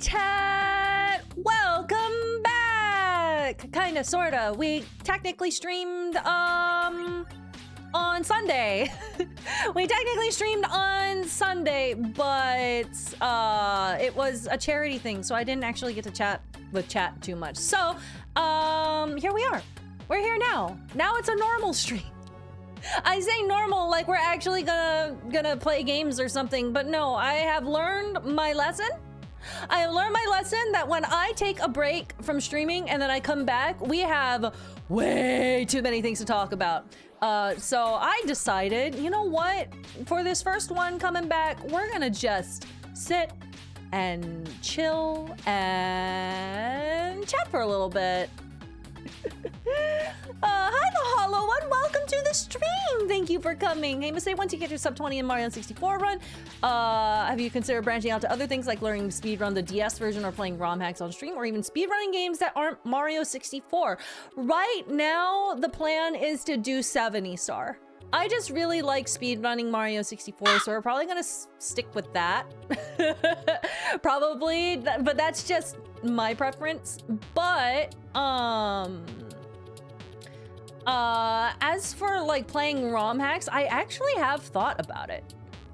chat! Welcome back! Kinda, sorta. We technically streamed, on Sunday. We technically streamed on Sunday, but, it was a charity thing, so I didn't actually get to chat with chat too much. So, here we are. We're here now. Now it's a normal stream. I say normal like we're actually gonna play games or something, but no, I have learned my lesson. I have learned my lesson that when I take a break from streaming and then I come back, we have way too many things to talk about. So I decided, you know what? For this first one coming back, we're gonna just sit and chill and chat for a little bit. Hi, the Hollow One. Welcome to the stream. Thank you for coming. Hey, Masae, once you get your sub 20 in Mario 64 run, have you considered branching out to other things like learning to speedrun the DS version or playing ROM hacks on stream or even speedrunning games that aren't Mario 64? Right now, the plan is to do 70 star. I just really like speedrunning Mario 64, so we're probably gonna stick with that. Probably, but that's just my preference. But, as for like playing ROM hacks, I actually have thought about it.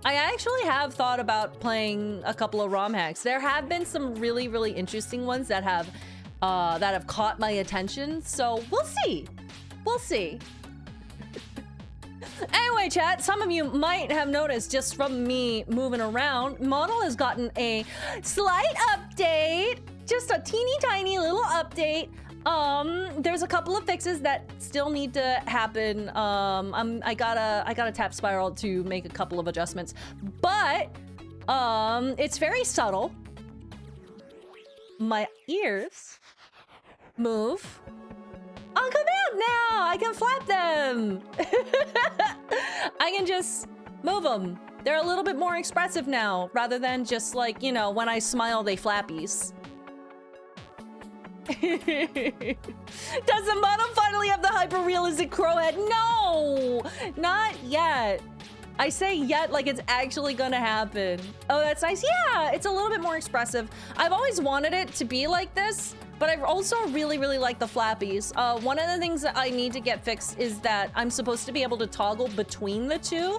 I actually have thought about playing a couple of ROM hacks. There have been some really, really interesting ones that have caught my attention. So we'll see. We'll see. Anyway, chat, some of you might have noticed just from me moving around, Model has gotten a slight update. Just a teeny tiny little update. There's a couple of fixes that still need to happen. I gotta tap Spiral to make a couple of adjustments, but it's very subtle. My ears move on command now. I can flap them. I can just move them. They're a little bit more expressive now, rather than just like, you know, when I smile, they flappies. Does the model finally have the hyper-realistic crow head? No! Not yet. I say yet like it's actually gonna happen. Oh, that's nice. Yeah, it's a little bit more expressive. I've always wanted it to be like this, but I've also really, really like the flappies. One of the things that I need to get fixed is that I'm supposed to be able to toggle between the two.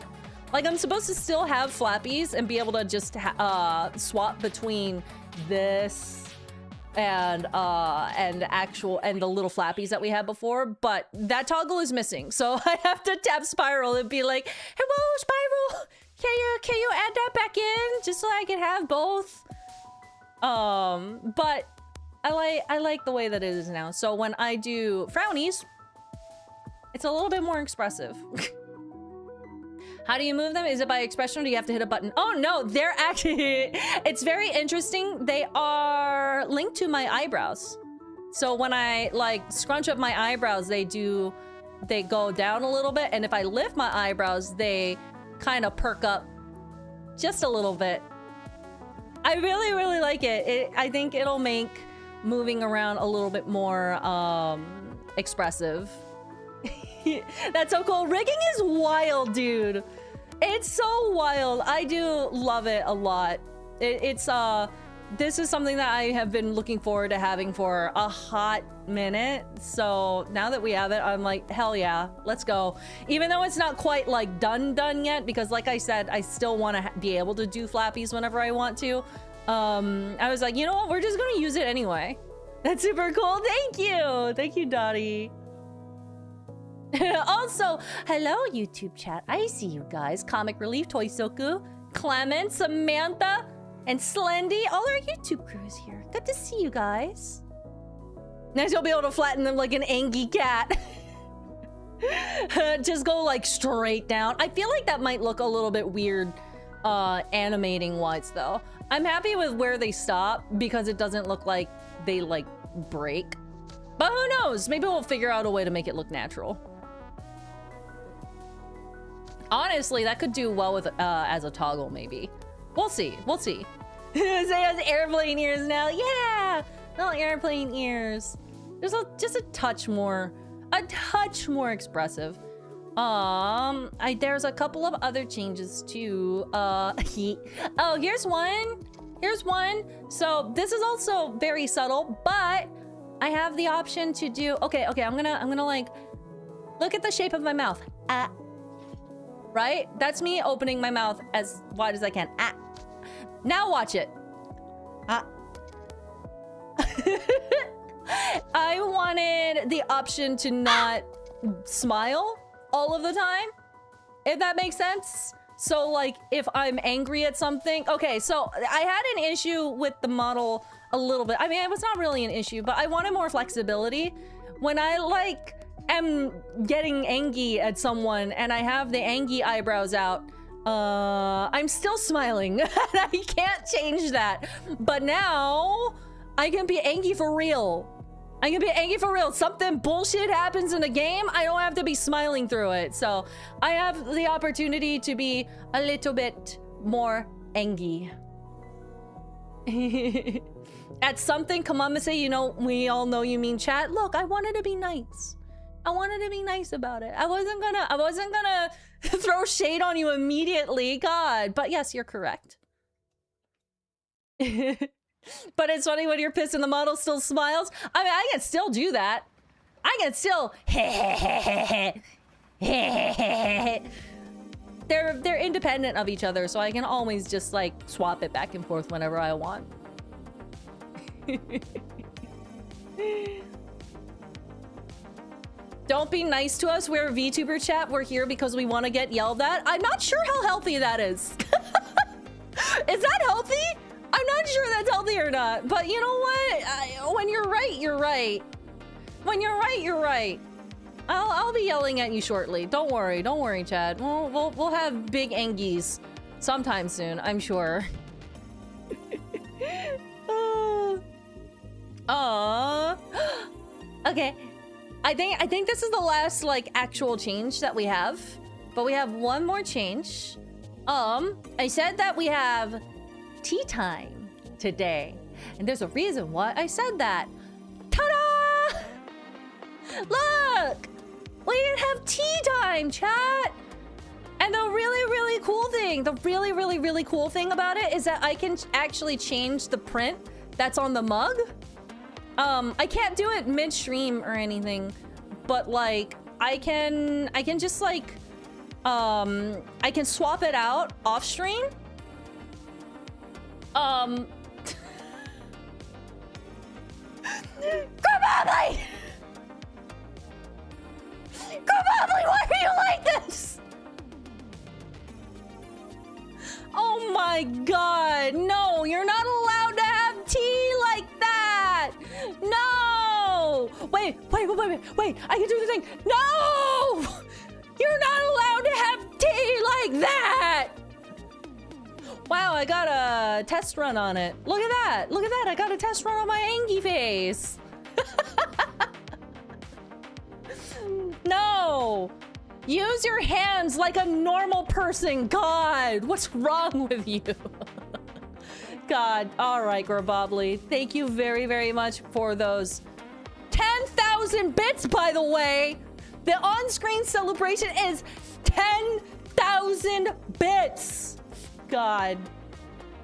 Like, I'm supposed to still have flappies and be able to just swap between this and the little flappies that we had before, but that toggle is missing. So I have to tap Spiral and be like, hello, Spiral, can you add that back in just so I can have both? But I like the way that it is now. So when I do frownies, it's a little bit more expressive. How do you move them? Is it by expression or do you have to hit a button? Oh no, they're actually, it's very interesting. They are linked to my eyebrows. So when I like scrunch up my eyebrows, they go down a little bit. And if I lift my eyebrows, they kind of perk up just a little bit. I really, really like it. I think it'll make moving around a little bit more expressive. That's so cool. Rigging is wild, dude. It's so wild. I do love it a lot. This is something that I have been looking forward to having for a hot minute. So now that we have it, I'm like, hell yeah, let's go. Even though it's not quite like done yet, because like I said, I still want to be able to do flappies whenever I want to. I was like, you know what? We're just gonna use it anyway. That's super cool. Thank you. Thank you, Dottie. Also, hello YouTube chat. I see you guys. Comic Relief, Toysoku, Clement, Samantha, and Slendy. All our YouTube crew is here. Good to see you guys. Next you'll be able to flatten them like an angry cat. Just go like straight down. I feel like that might look a little bit weird animating wise though. I'm happy with where they stop because it doesn't look like they like break. But who knows? Maybe we'll figure out a way to make it look natural. Honestly, that could do well with as a toggle, maybe. We'll see. We'll see. It has airplane ears now. Yeah, little airplane ears. There's just a touch more expressive. There's a couple of other changes too. Oh, here's one. Here's one. So this is also very subtle, but I have the option to do, okay, I'm gonna like, look at the shape of my mouth. Ah. Right? That's me opening my mouth as wide as I can. Ah. Now watch it. Ah. I wanted the option to not smile all of the time, if that makes sense. So like if I'm angry at something, okay, so I had an issue with the model a little bit. I mean, it was not really an issue, but I wanted more flexibility. When I like am getting angry at someone and I have the angry eyebrows out, I'm still smiling. I can't change that. But now I can be angry for real. I can be angry for real. Something bullshit happens in the game, I don't have to be smiling through it. So I have the opportunity to be a little bit more angry. At something, come on, Masae, you know, we all know you mean chat. Look, I wanted to be nice. I wanted to be nice about it. I wasn't gonna throw shade on you immediately, God. But yes, you're correct. But it's funny when you're pissed and the model still smiles. I mean, I can still do that. I can still they're independent of each other, so I can always just like swap it back and forth whenever I want. Don't be nice to us. We're VTuber chat. We're here because we want to get yelled at. I'm not sure how healthy that is. Is that healthy? I'm not sure that's healthy or not. But you know what? When you're right, you're right. When you're right, you're right. I'll be yelling at you shortly. Don't worry, Chad. We'll have big angies sometime soon, I'm sure. Okay. I think this is the last like actual change that we have, but we have one more change. I said that we have tea time today, and there's a reason why I said that. Ta-da! Look, we didn't have tea time, chat. And the really cool thing, the really cool thing about it is that I can actually change the print that's on the mug. I can't do it mid-stream or anything, but like I can just like I can swap it out off stream. Probably! Why are you like this? Oh my god, no, you're not allowed to have tea like that! No! Wait, I can do the thing. No! You're not allowed to have tea like that! Wow, I got a test run on it. Look at that, I got a test run on my Angie face. No! Use your hands like a normal person, God! What's wrong with you? God, alright, Grabobly. Thank you very much for those 10,000 bits, by the way! The on-screen celebration is 10,000 bits! God.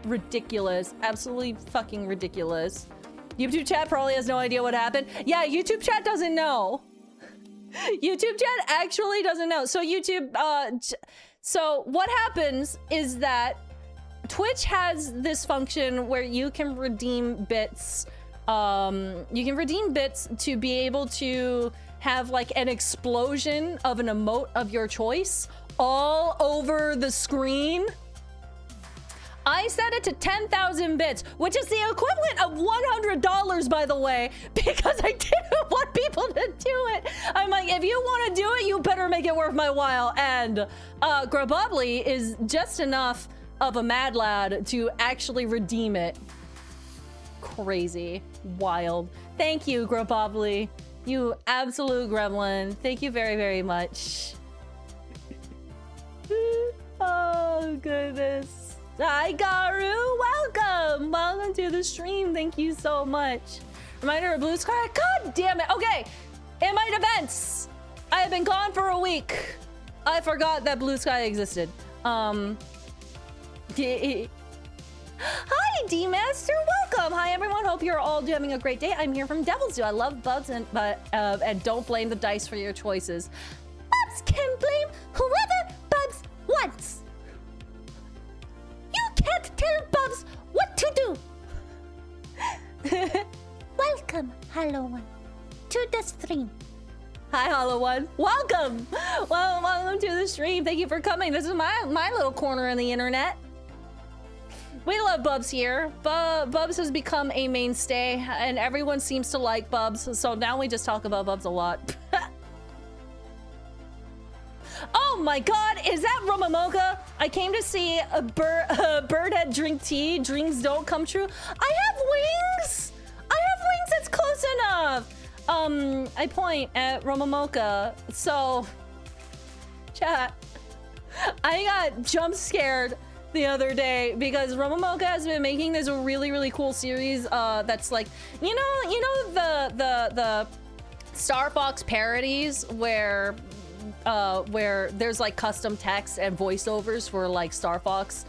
Ridiculous. Absolutely fucking ridiculous. YouTube chat probably has no idea what happened. Yeah, YouTube chat doesn't know. YouTube chat actually doesn't know. So YouTube, so what happens is that Twitch has this function where you can redeem bits. You can redeem bits to be able to have like an explosion of an emote of your choice all over the screen. I set it to 10,000 bits, which is the equivalent of $100, by the way, because I didn't want people to do it. I'm like, if you want to do it, you better make it worth my while. And Grabobly is just enough of a mad lad to actually redeem it. Crazy. Wild. Thank you, Grabobly. You absolute gremlin. Thank you very much. Oh, goodness. Hi, Garu. Welcome to the stream. Thank you so much. Reminder of Blue Sky. God damn it. Okay. In my defense, I have been gone for a week. I forgot that Blue Sky existed. Hi, Hi, D-Master. Welcome. Hi, everyone. Hope you're all having a great day. I'm here from Devil's Due. I love Bubs, and don't blame the dice for your choices. Bubs can blame whoever Bubs wants. You can't tell Bubs what to do. Welcome, Hollow One, to the stream. Hi, Hollow One. Welcome. Well, welcome to the stream. Thank you for coming. This is my little corner in the internet. We love Bubs here. Bubs has become a mainstay, and everyone seems to like Bubs, so now we just talk about Bubs a lot. Oh my god, is that Romamoka? I came to see a birdhead drink tea. Dreams don't come true. I have wings! I have wings that's close enough! I point at Romamoka. So, chat, I got jump scared the other day because Romamoka has been making this really, really cool series that's like, you know the Star Fox parodies where there's like custom text and voiceovers for like Star Fox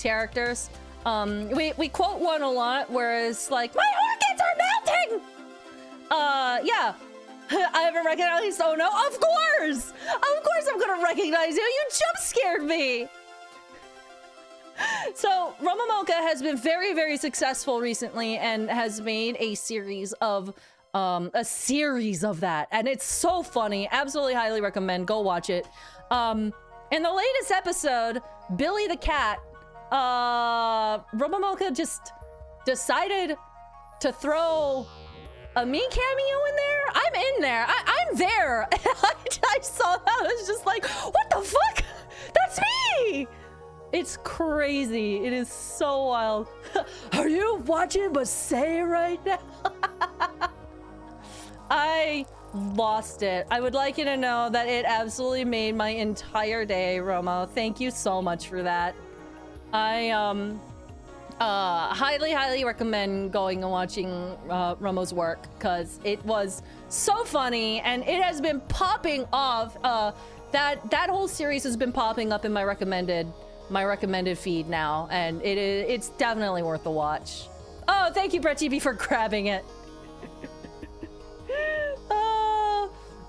characters. We quote one a lot where it's like, my orchids are melting! Yeah. I haven't recognized. Oh no, of course I'm gonna recognize you. You jump scared me. So Romamoka has been very, very successful recently and has made a series of that, and it's so funny. Absolutely highly recommend. Go watch it. In the latest episode, Billy the cat, Romamoka just decided to throw a me cameo in there. I'm in there. I'm there. I saw that. I was just like, what the fuck? That's me. It's crazy. It is so wild. Are you watching Masae right now? I lost it. I would like you to know that it absolutely made my entire day, Romo. Thank you so much for that. I highly recommend going and watching Romo's work because it was so funny and it has been popping off. That whole series has been popping up in my recommended feed now, and it's definitely worth a watch. Oh, thank you, BrettGB, for grabbing it.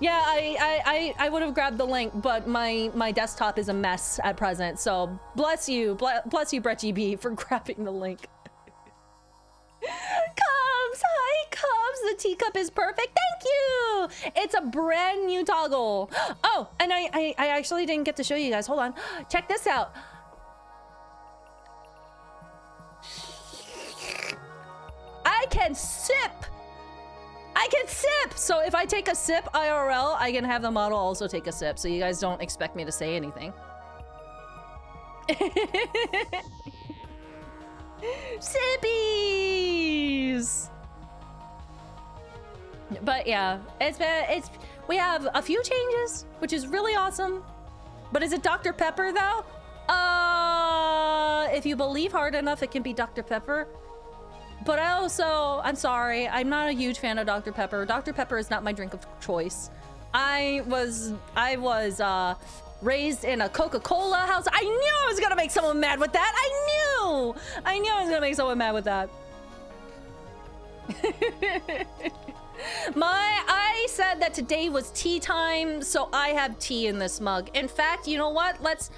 Yeah, I would have grabbed the link, but my desktop is a mess at present. So bless you, BrettGB, for grabbing the link. Cubs, hi Cubs. The teacup is perfect. Thank you. It's a brand new toggle. Oh, and I actually didn't get to show you guys. Hold on. Check this out. I can sip. So if I take a sip IRL, I can have the model also take a sip. So you guys don't expect me to say anything. Sippies. But yeah, we have a few changes, which is really awesome. But is it Dr. Pepper though? If you believe hard enough, it can be Dr. Pepper. But I'm sorry, I'm not a huge fan of Dr. Pepper. Dr. Pepper is not my drink of choice. I was raised in a Coca-Cola house. I knew I was gonna make someone mad with that. I knew I was gonna make someone mad with that. I said that today was tea time, so I have tea in this mug. In fact, you know what? Let's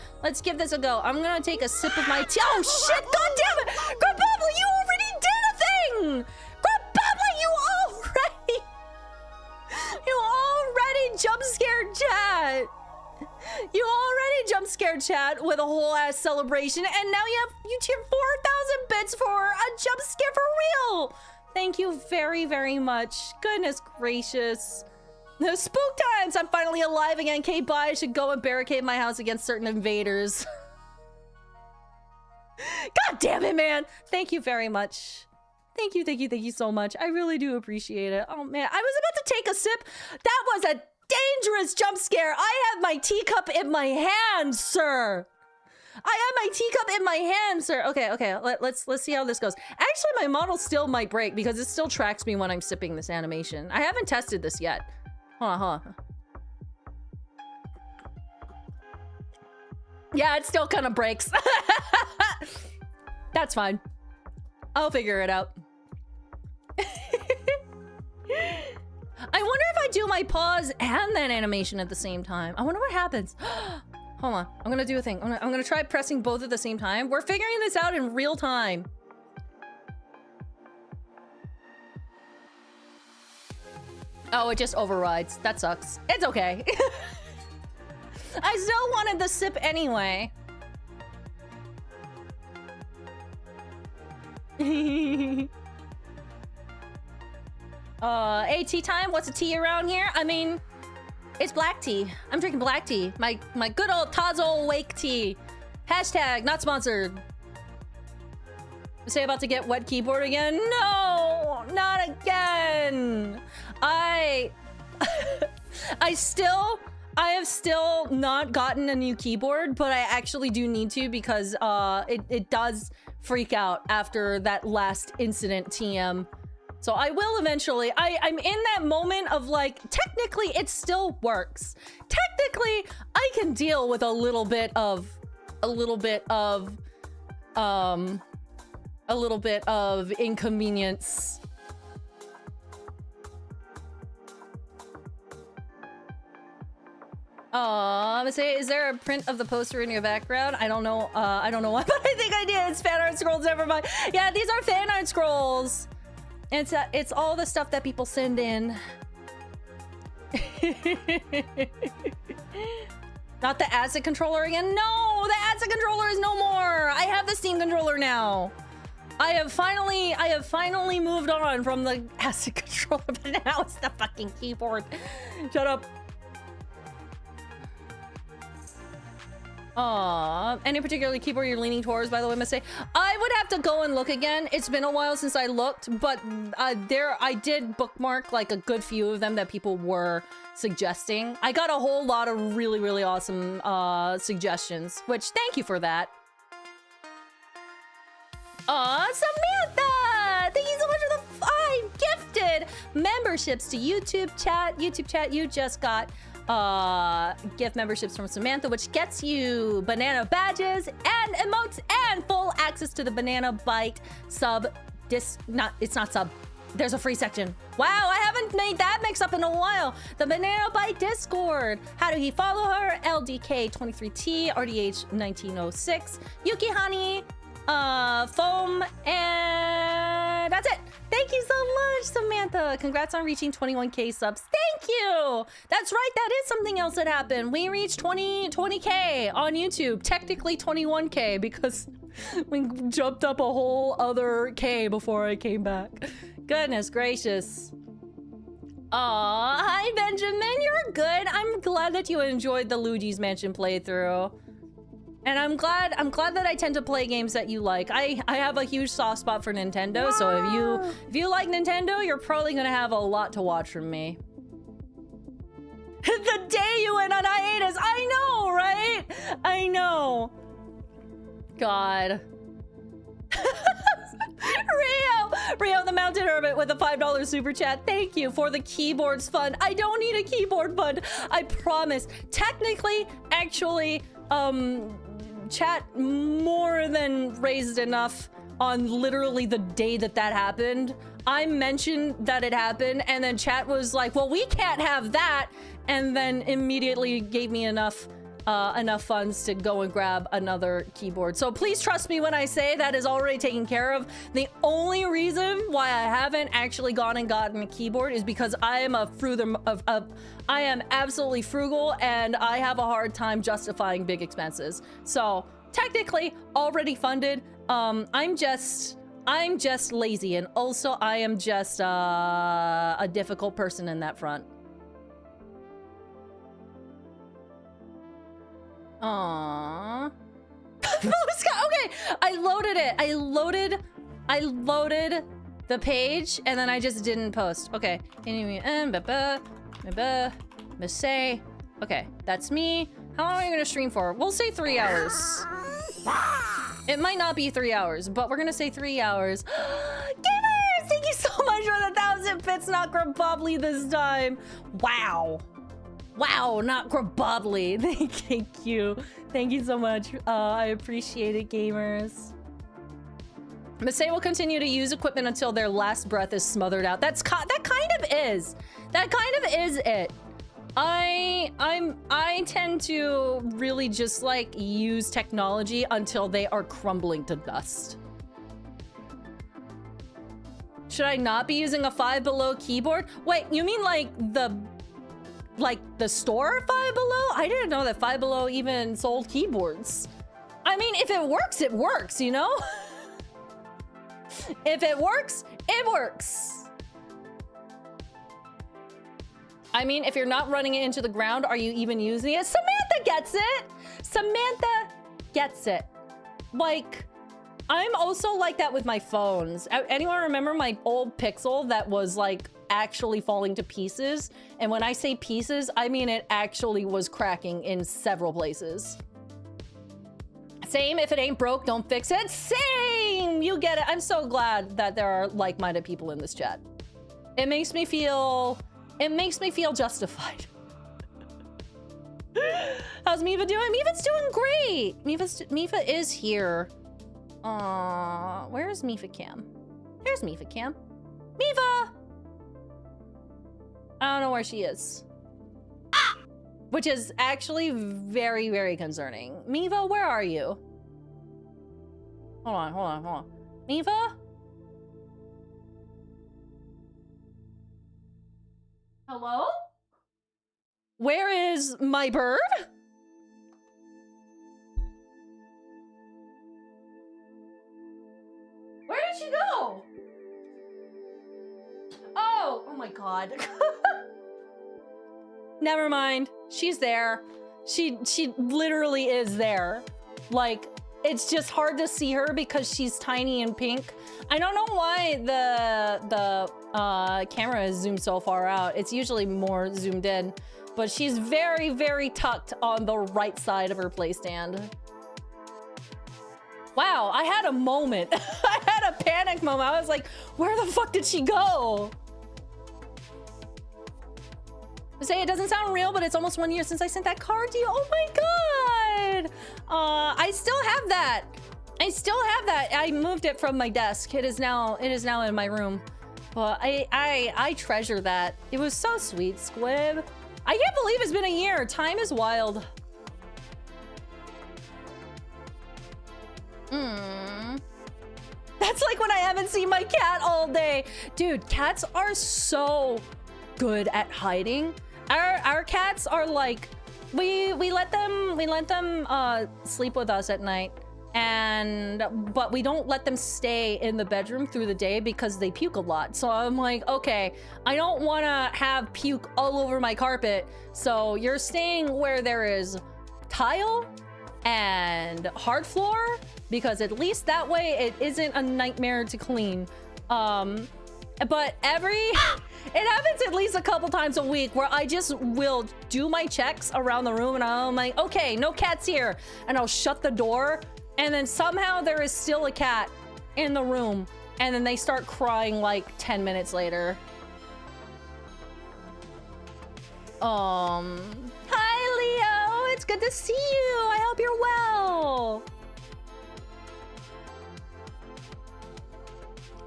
give this a go. I'm gonna take a sip of my tea. Oh shit! God damn it! Grababla, you already did a thing! Grababla, you already jump scared chat. You already jump scared chat with a whole ass celebration, and now you cheer 4,000 bits for a jump scare for real. Thank you very, very much. Goodness gracious. The spook times! I'm finally alive again. K-bye, I should go and barricade my house against certain invaders. God damn it, man! Thank you very much. Thank you so much. I really do appreciate it. Oh man, I was about to take a sip. That was a dangerous jump scare. I have my teacup in my hand, sir. I have my teacup in my hand, sir. Okay, let's see how this goes. Actually, my model still might break because it still tracks me when I'm sipping this animation. I haven't tested this yet. Hold on. Yeah, it still kind of breaks. That's fine. I'll figure it out. I wonder if I do my pause and then animation at the same time. I wonder what happens. Hold on. I'm gonna do a thing. I'm gonna try pressing both at the same time. We're figuring this out in real time. Oh, it just overrides. That sucks. It's okay. I still wanted the sip anyway. AT time? What's a tea around here? I mean, it's black tea. I'm drinking black tea. My good old Tazo Wake tea. Hashtag not sponsored. Say about to get wet keyboard again? No, not again. I have still not gotten a new keyboard, but I actually do need to because it does freak out after that last incident TM. So I will eventually. I'm in that moment of like, technically it still works. Technically, I can deal with a little bit of inconvenience. Masae, is there a print of the poster in your background? I don't know why, but I think I did. It's fan art scrolls, never mind. Yeah, these are fan art scrolls. It's all the stuff that people send in. Not the acid controller again? No, the acid controller is no more. I have the Steam controller now. I have finally moved on from the acid controller, but now it's the fucking keyboard. Shut up. Any particular keyboard you're leaning towards, by the way, Masae? I would have to go and look again. It's been a while since I looked, but I did bookmark like a good few of them that people were suggesting. I got a whole lot of really, really awesome suggestions, which thank you for that. Samantha! Thank you so much for the 5 gifted memberships to YouTube chat. YouTube chat, you just got gift memberships from Samantha, which gets you banana badges and emotes and full access to the Banana Bite sub it's not sub. There's a free section. Wow, I haven't made that mix up in a while. The Banana Bite Discord. How do he follow her? LDK23T, RDH1906, Yuki Honey, Foam, and that's it. Thank you so much, Samantha. Congrats on reaching 21K subs. Thank you. That's right. That is something else that happened. We reached 20K on YouTube. Technically 21K because we jumped up a whole other K before I came back. Goodness gracious. Aw, hi Benjamin. You're good. I'm glad that you enjoyed the Luigi's Mansion playthrough. And I'm glad that I tend to play games that you like. I have a huge soft spot for Nintendo, so if you like Nintendo, you're probably gonna have a lot to watch from me. The day you went on hiatus, I know, right? I know. God. Rio the Mountain Hermit with a $5 super chat. Thank you for the keyboards fund. I don't need a keyboard fund, I promise. Technically, actually, chat more than raised enough on literally the day that happened. I mentioned that it happened, and then chat was like, well, we can't have that, and then immediately gave me enough funds to go and grab another keyboard. So please trust me when I say that is already taken care of. The only reason why I haven't actually gone and gotten a keyboard is because I am I am absolutely frugal and I have a hard time justifying big expenses. So technically already funded. I'm just lazy, and also I am just a difficult person in that front. Aww. Okay, I loaded it. I loaded the page, and then I just didn't post. Okay. Masae. Okay, that's me. How long are we gonna stream for? We'll say 3 hours. It might not be 3 hours, but we're gonna say 3 hours. Gamers, thank you so much for the 1,000 bits, not grabobly this time. Wow. Wow, not grabobly. Thank you. Thank you so much. I appreciate it, gamers. Masae will continue to use equipment until their last breath is smothered out. That kind of is it. I tend to really just like use technology until they are crumbling to dust. Should I not be using a Five Below keyboard? Wait, you mean like the store Five Below? I didn't know that Five Below even sold keyboards. I mean, if it works, you know? If it works, it works. I mean, if you're not running it into the ground, are you even using it? Samantha gets it. Samantha gets it. Like, I'm also like that with my phones. Anyone remember my old Pixel that was like actually falling to pieces? And when I say pieces, I mean it actually was cracking in several places. Same, if it ain't broke, don't fix it. Same, you get it. I'm so glad that there are like-minded people in this chat. It makes me feel justified. How's Mipha doing? Mipha's doing great. Mipha is here. Where's Mipha Cam? There's Mipha Cam. Mipha! I don't know where she is. Ah! Which is actually very, very concerning. Mipha, where are you? Hold on. Mipha? Hello? Where is my bird? Where did she go? Oh my god. Never mind. She's there. She literally is there. Like, it's just hard to see her because she's tiny and pink. I don't know why the camera is zoomed so far out. It's usually more zoomed in, but she's very, very tucked on the right side of her playstand. Wow, I had a moment. I had a panic moment. I was like, where the fuck did she go? Say it doesn't sound real, but it's almost 1 year since I sent that card to you. Oh my god! I still have that. I moved it from my desk. It is now in my room. But I treasure that. It was so sweet, Squib. I can't believe it's been a year. Time is wild. That's like when I haven't seen my cat all day. Dude, cats are so good at hiding. Our cats are like, we let them sleep with us at night, but we don't let them stay in the bedroom through the day because they puke a lot. So I'm like, okay, I don't want to have puke all over my carpet, so you're staying where there is tile and hard floor, because at least that way it isn't a nightmare to clean. But it happens at least a couple times a week where I just will do my checks around the room and I'm like, okay, no cats here. And I'll shut the door, and then somehow there is still a cat in the room, and then they start crying like 10 minutes later. Hi Leo, it's good to see you. I hope you're well.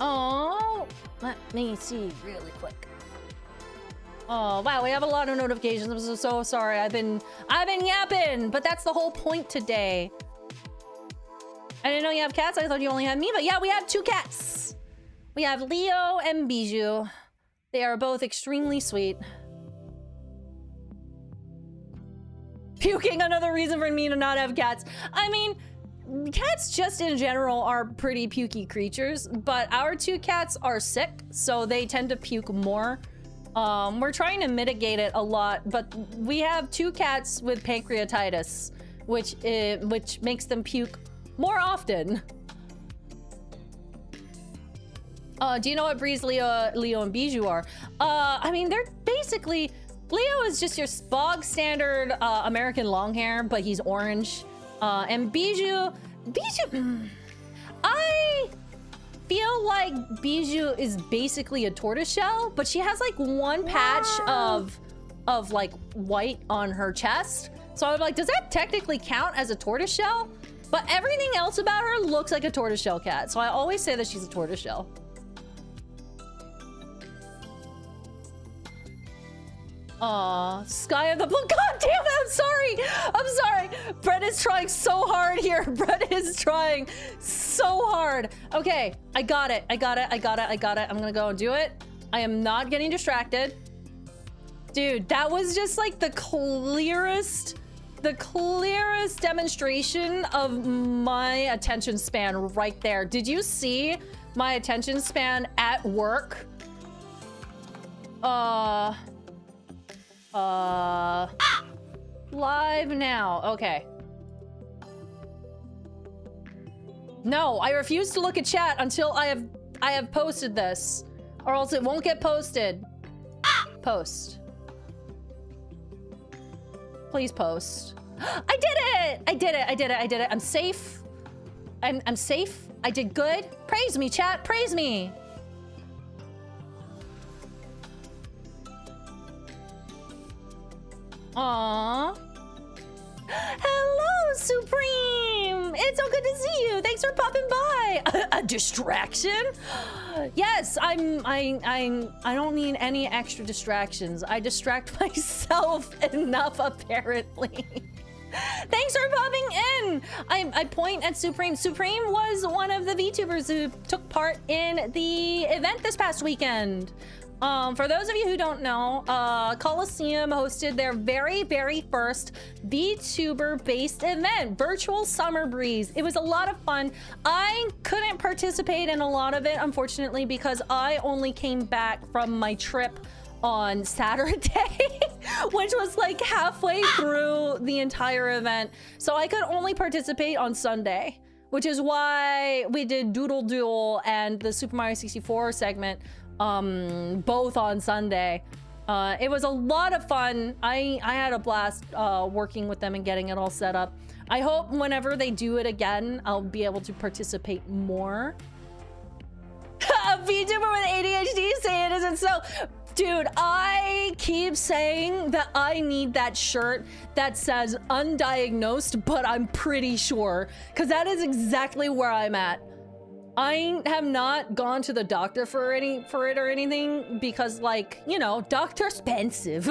Oh, let me see really quick. Oh wow, we have a lot of notifications. I'm so sorry. I've been yapping, but that's the whole point today. I didn't know you have cats. I thought you only had me, but yeah, we have 2 cats. We have Leo and Bijou. They are both extremely sweet. Puking, another reason for me to not have cats. I mean, cats just in general are pretty pukey creatures, but our 2 cats are sick, so they tend to puke more. We're trying to mitigate it a lot, but we have 2 cats with pancreatitis, which makes them puke more often. Do you know what breeds Leo and Bijou are? I mean, they're basically... Leo is just your bog standard American long hair, but he's orange. And Bijou, I feel like Bijou is basically a tortoiseshell, but she has like one patch of like white on her chest. So I'm like, does that technically count as a tortoiseshell? But everything else about her looks like a tortoiseshell cat. So I always say that she's a tortoiseshell. Aw, Sky of the Blue. God damn it, I'm sorry. I'm sorry. Brett is trying so hard here. Brett is trying so hard. Okay, I got it. I got it. I got it. I got it. I'm gonna go and do it. I am not getting distracted. Dude, that was just like the clearest demonstration of my attention span right there. Did you see my attention span at work? Live now. Okay. No, I refuse to look at chat until I have posted this, or else it won't get posted. Post. Please post. I did it! I did it. I did it. I did it. I'm safe. I'm safe. I did good. Praise me, chat. Praise me. Aww. Hello, Supreme! It's so good to see you. Thanks for popping by. A distraction? Yes, I don't need any extra distractions. I distract myself enough, apparently. Thanks for popping in. I point at Supreme. Supreme was one of the VTubers who took part in the event this past weekend. For those of you who don't know, Coliseum hosted their very first VTuber-based event, Virtual Summer Breeze. It was a lot of fun. I couldn't participate in a lot of it, unfortunately, because I only came back from my trip on Saturday, which was like halfway through the entire event. So I could only participate on Sunday, which is why we did Doodle Duel and the Super Mario 64 segment both on Sunday. It was a lot of fun. I had a blast working with them and getting it all set up. I hope whenever they do it again, I'll be able to participate more. A VTuber with ADHD say it isn't so. Dude, I keep saying that I need that shirt that says undiagnosed, but I'm pretty sure, because that is exactly where I'm at. I have not gone to the doctor for it or anything because, like, you know, doctor's expensive.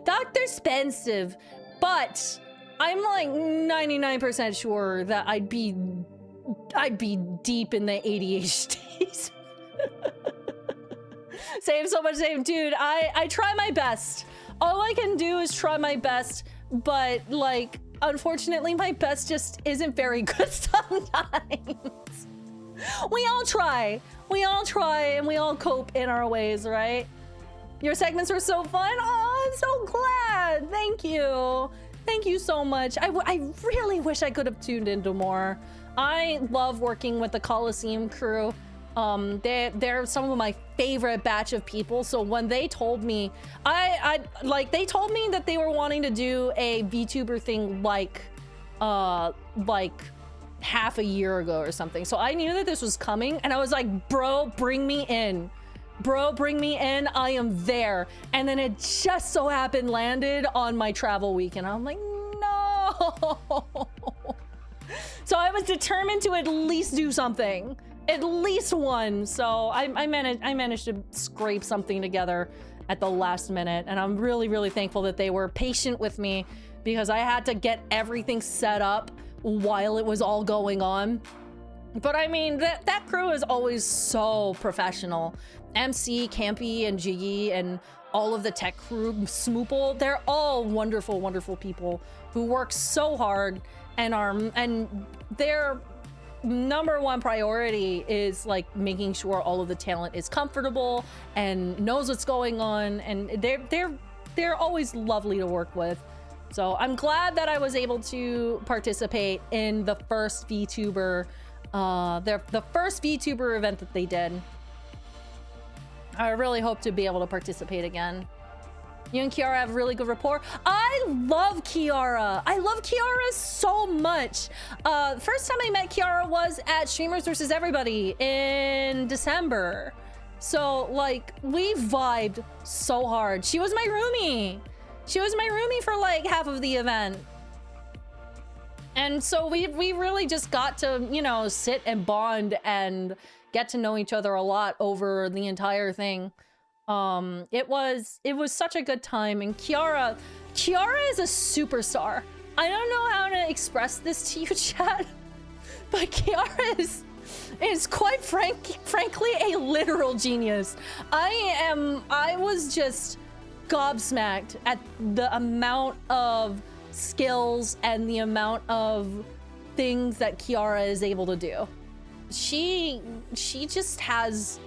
Doctor's expensive. But I'm like 99% sure that I'd be deep in the ADHDs. Same, so much same. Dude, I try my best. All I can do is try my best, but, like, unfortunately, my best just isn't very good sometimes. We all try, and we all cope in our ways, right? Your segments were so fun. Oh, I'm so glad. Thank you. Thank you so much. I really wish I could have tuned into more. I love working with the Coliseum crew. They're some of my favorite batch of people. So when they told me, they told me that they were wanting to do a VTuber thing like half a year ago or something. So I knew that this was coming and I was like, bro, bring me in. Bro, bring me in. I am there. And then it just so happened landed on my travel week and I'm like, no. So I was determined to at least do something. At least one. So I managed to scrape something together at the last minute. And I'm really thankful that they were patient with me because I had to get everything set up while it was all going on. But I mean, that crew is always so professional. MC, Campy, and Jiggy, and all of the tech crew, Smoople, they're all wonderful people who work so hard and their number one priority is like making sure all of the talent is comfortable and knows what's going on, and they're always lovely to work with. So I'm glad that I was able to participate in the first VTuber, the first VTuber event that they did. I really hope to be able to participate again. You and Kiara have really good rapport. I love Kiara. I love Kiara so much. First time I met Kiara was at Streamers vs. Everybody in December. So, like, we vibed so hard. She was my roomie. She was my roomie for like half of the event. And so we really just got to, you know, sit and bond and get to know each other a lot over the entire thing. It was such a good time. And Kiara is a superstar. I don't know how to express this to you, chat, but Kiara is quite frankly a literal genius. I was just gobsmacked at the amount of skills and the amount of things that Kiara is able to do. She just has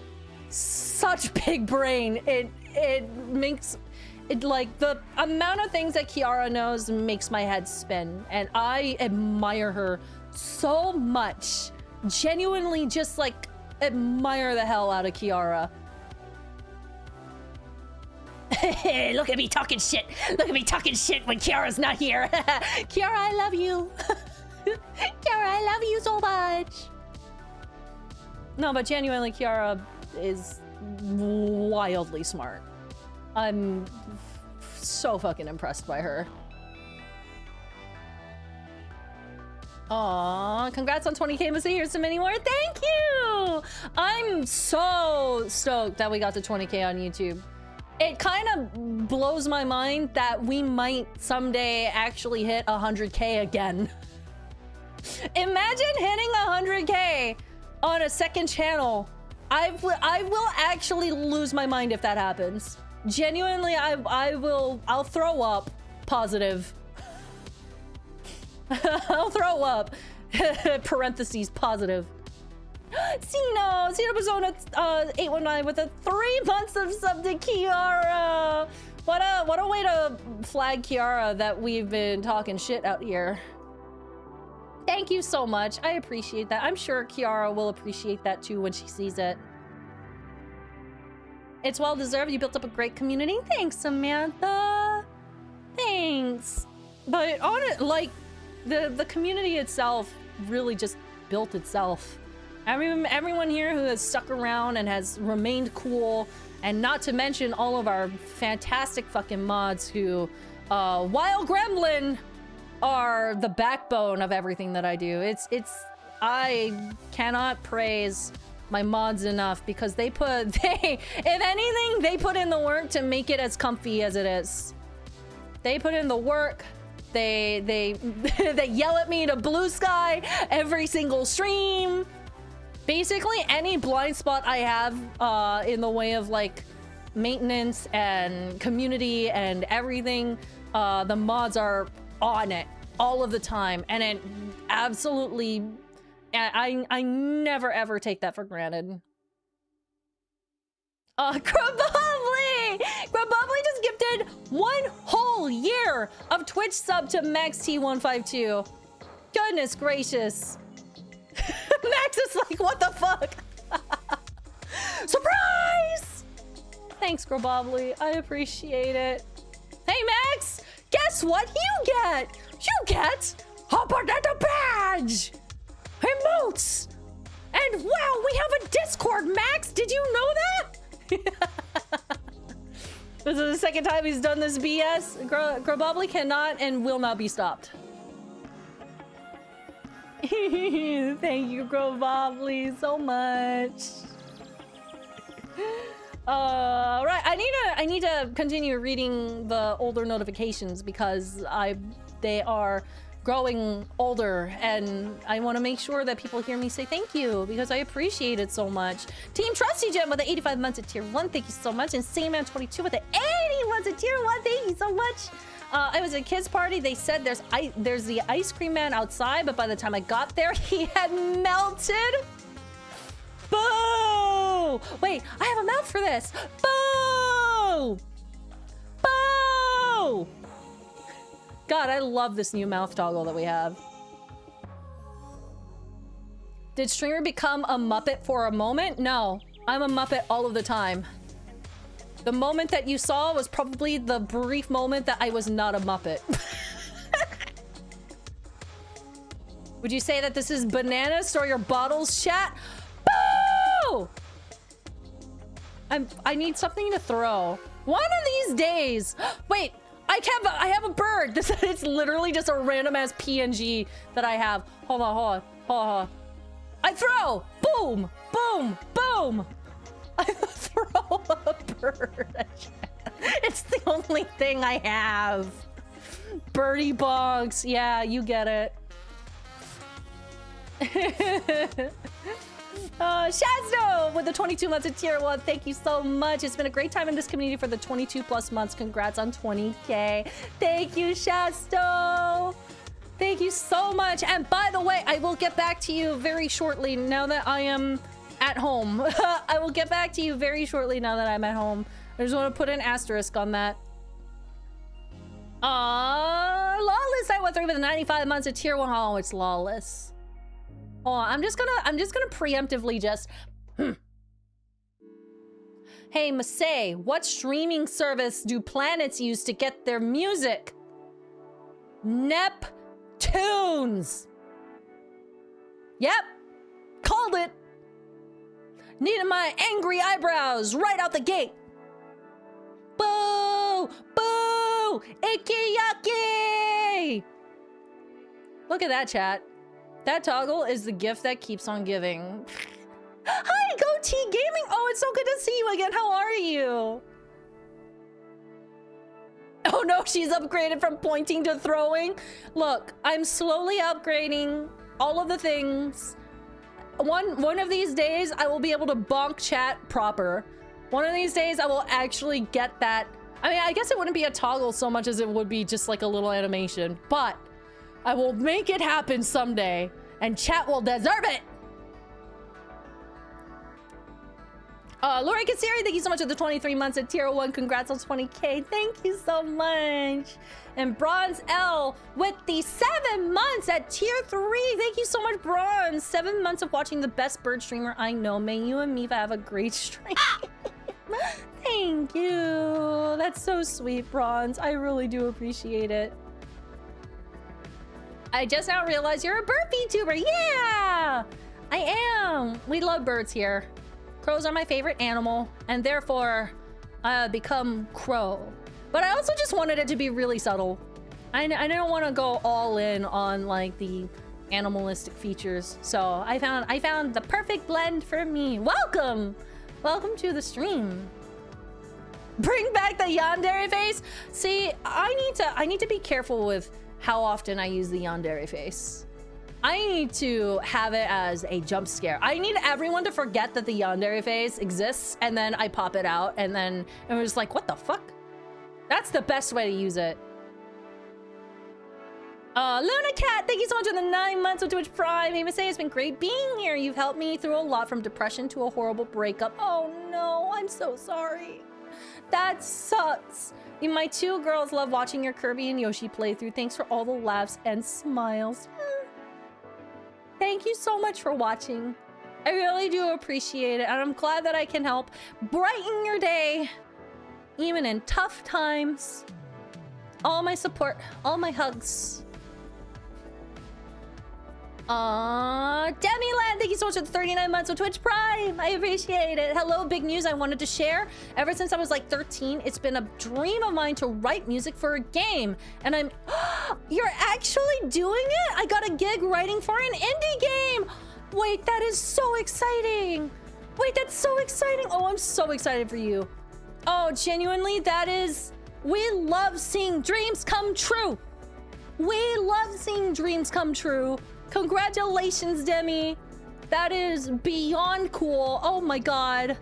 such big brain. It makes it, like, the amount of things that Kiara knows makes my head spin, and I admire her so much. Genuinely just like admire the hell out of Kiara. Look at me talking shit. Look at me talking shit when Kiara's not here. Kiara, I love you. Kiara, I love you so much. No, but genuinely, Kiara is wildly smart. I'm so fucking impressed by her. Aw, congrats on 20K, Masae. Here's some many more. Thank you! I'm so stoked that we got to 20K on YouTube. It kind of blows my mind that we might someday actually hit 100K again. Imagine hitting 100K on a second channel. I will actually lose my mind if that happens. Genuinely, I'll throw up. Positive. I'll throw up. Parentheses, positive. Cena Persona 819 with a 3 months of sub to Kiara. What a way to flag Kiara that we've been talking shit out here. Thank you so much. I appreciate that. I'm sure Kiara will appreciate that too when she sees it. It's well deserved. You built up a great community. Thanks, Samantha. Thanks. But on it, like, the community itself really just built itself. Everyone here who has stuck around and has remained cool, and not to mention all of our fantastic fucking mods who, while Gremlin, are the backbone of everything that I do. I cannot praise my mods enough because if anything, they put in the work to make it as comfy as it is. They put in the work. They they yell at me to blue sky every single stream. Basically, any blind spot I have in the way of like maintenance and community and everything, the mods are on it all of the time, and it absolutely, I never ever take that for granted. Grabobly just gifted 1 whole year of Twitch sub to Max T152. Goodness gracious. Max is like, what the fuck? Surprise! Thanks, Grabobly. I appreciate it. Hey, Max! Guess what you get? You get a banana badge! Emotes! And wow, we have a Discord, Max! Did you know that? This is the second time he's done this BS. Grabobly cannot and will not be stopped. Thank you, Grabobly, so much. Right, I need to continue reading the older notifications because they are growing older, and I want to make sure that people hear me say thank you because I appreciate it so much. Team Trusty Gem with the 85 months at tier 1, thank you so much. And Sandman22 with the 80 months at tier 1, thank you so much. I was at a kids party. They said there's the ice cream man outside, but by the time I got there, he had melted. Boo! Wait, I have a mouth for this. Boo! Boo! God, I love this new mouth toggle that we have. Did streamer become a Muppet for a moment? No, I'm a Muppet all of the time. The moment that you saw was probably the brief moment that I was not a Muppet. Would you say that this is bananas? Store your bottles, chat. Boo! I need something to throw. One of these days. Wait, I have a bird. It's literally just a random ass PNG that I have. Hold on. I throw. Boom, boom, boom. I throw a bird. It's the only thing I have. Birdie bonks. Yeah, you get it. Shazdo with the 22 months of tier 1. Thank you so much. It's been a great time in this community for the 22 plus months. Congrats on 20K. Thank you, Shazdo. Thank you so much. And by the way, I will get back to you very shortly now that I am at home. I will get back to you very shortly now that I'm at home. I just want to put an asterisk on that. Lawless, I went through with 95 months of tier 1. Oh, it's Lawless. Hold on, I'm just gonna preemptively just Hey, Masae, what streaming service do planets use to get their music? Neptunes. Yep, called it. Needed my angry eyebrows right out the gate. Boo! Boo! Ikiyaki! Look at that, chat. That toggle is the gift that keeps on giving. Hi, Goatee Gaming! Oh, it's so good to see you again. How are you? Oh no, she's upgraded from pointing to throwing. Look, I'm slowly upgrading all of the things. One of these days, I will be able to bonk chat proper. One of these days, I will actually get that. I mean, I guess it wouldn't be a toggle so much as it would be just like a little animation, but I will make it happen someday, and chat will deserve it. Lori Kassiri, thank you so much for the 23 months at tier 1. Congrats on 20K. Thank you so much. And Bronze L with the 7 months at tier 3. Thank you so much, Bronze. 7 months of watching the best bird streamer I know. May you and Mipha have a great stream. Thank you. That's so sweet, Bronze. I really do appreciate it. I just now realized you're a bird VTuber. Yeah, I am. We love birds here. Crows are my favorite animal, and therefore I become crow. But I also just wanted it to be really subtle. I don't want to go all in on like the animalistic features. So I found the perfect blend for me. Welcome to the stream. Bring back the yandere face. See, I need to be careful with how often I use the yandere face. I need to have it as a jump scare. I need everyone to forget that the yandere face exists, and then I pop it out, and we're just like, what the fuck? That's the best way to use it. Luna Cat, thank you so much for the 9 months of Twitch Prime. Hey, Masae, it's been great being here. You've helped me through a lot, from depression to a horrible breakup. Oh no, I'm so sorry. That sucks. My 2 girls love watching your Kirby and Yoshi playthrough. Thanks for all the laughs and smiles. Thank you so much for watching. I really do appreciate it, and I'm glad that I can help brighten your day, even in tough times. All my support, all my hugs. Demiland, thank you so much for the 39 months of Twitch Prime. I appreciate it. Hello, big news I wanted to share. Ever since I was like 13, it's been a dream of mine to write music for a game. And I'm... You're actually doing it? I got a gig writing for an indie game. Wait, that is so exciting. Wait, that's so exciting. Oh, I'm so excited for you. Oh, genuinely, that is... We love seeing dreams come true. We love seeing dreams come true. Congratulations, Demi. That is beyond cool. Oh my god.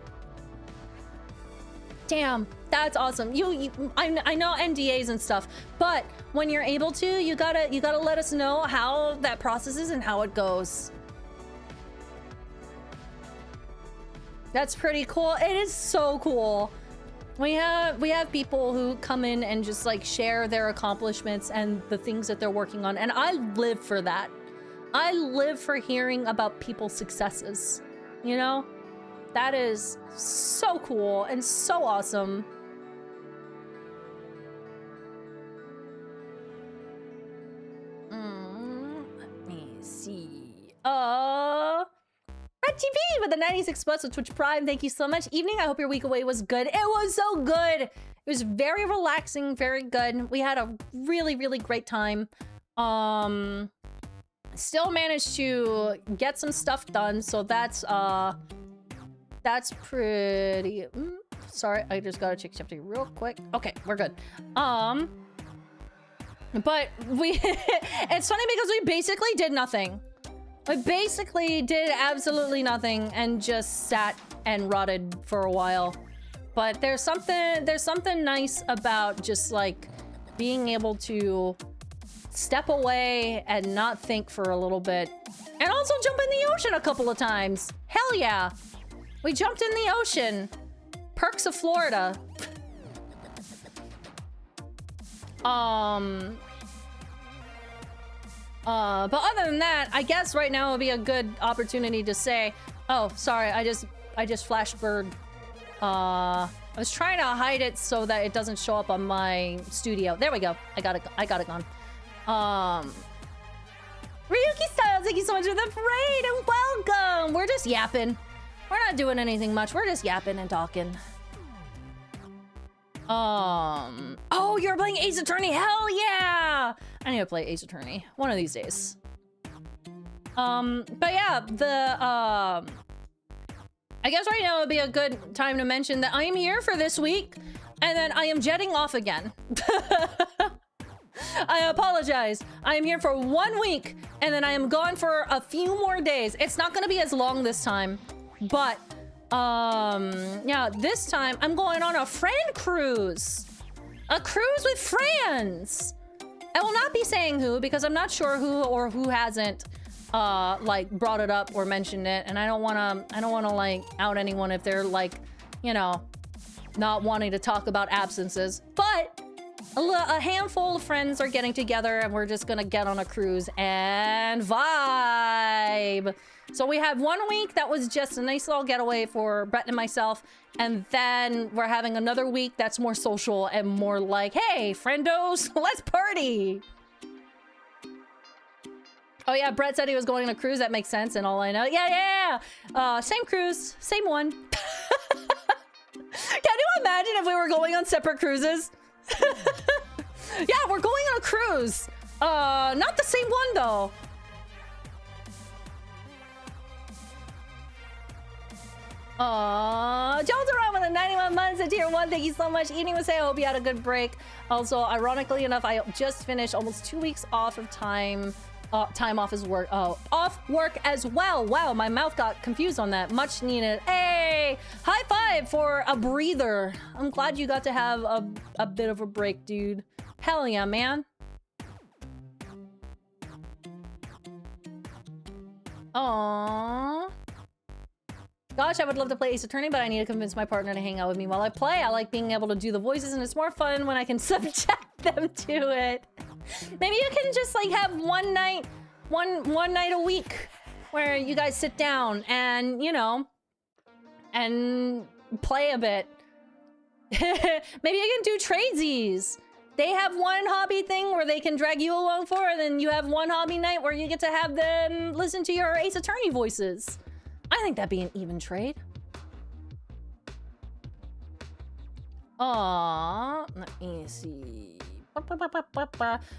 Damn, that's awesome. I know NDAs and stuff, but when you're able to, you gotta let us know how that process is and how it goes. That's pretty cool. It is so cool. We have people who come in and just like share their accomplishments and the things that they're working on, and I live for that. I live for hearing about people's successes, you know? That is so cool and so awesome. Let me see. Red TV, with the 96 plus with Twitch Prime. Thank you so much. Evening, I hope your week away was good. It was so good. It was very relaxing, very good. We had a really, really great time. Still managed to get some stuff done, so that's pretty... sorry, I just gotta check something real quick. Okay, we're good. But we... it's funny because we basically did nothing. We basically did absolutely nothing and just sat and rotted for a while. But there's something nice about just like being able to step away and not think for a little bit. And also jump in the ocean a couple of times. Hell yeah. We jumped in the ocean. Perks of Florida. But other than that, I guess right now would be a good opportunity to say, oh, sorry, I just flashed bird. I was trying to hide it so that it doesn't show up on my studio. There we go. I got it gone. Ryuki Styles, thank you so much for the parade and welcome. We're just yapping. We're not doing anything much. We're just yapping and talking. Oh, you're playing Ace Attorney? Hell yeah! I need to play Ace Attorney one of these days. But yeah, I guess right now would be a good time to mention that I am here for this week, and then I am jetting off again. I apologize. I am here for 1 week, and then I am gone for a few more days. It's not gonna be as long this time, but yeah, this time I'm going on a friend cruise. A cruise with friends. I will not be saying who because I'm not sure who or who hasn't like brought it up or mentioned it, and I don't want to like out anyone if they're like, you know, not wanting to talk about absences. But a handful of friends are getting together and we're just gonna get on a cruise and vibe. So we had 1 week that was just a nice little getaway for Brett and myself, and then we're having another week that's more social and more like, hey, friendos, let's party. Oh yeah, Brett said he was going on a cruise. That makes sense, and all I know. Yeah. Same cruise, same one. Can you imagine if we were going on separate cruises? Yeah, we're going on a cruise. Not the same one though. Jones around with the 91 months at tier 1. Thank you so much. Evening was say, I hope you had a good break. Also, ironically enough, I just finished almost 2 weeks off of time off his work. Oh, off work as well. Wow, my mouth got confused on that. Much needed. Hey, high five for a breather. I'm glad you got to have a bit of a break, dude. Hell yeah, man. Aww. Gosh, I would love to play Ace Attorney, but I need to convince my partner to hang out with me while I play. I like being able to do the voices, and it's more fun when I can subject them to it. Maybe you can just like have one night a week where you guys sit down and, you know, and play a bit. Maybe you can do tradesies. They have one hobby thing where they can drag you along for, and then you have one hobby night where you get to have them listen to your Ace Attorney voices. I think that'd be an even trade. Aww, let me see. Well,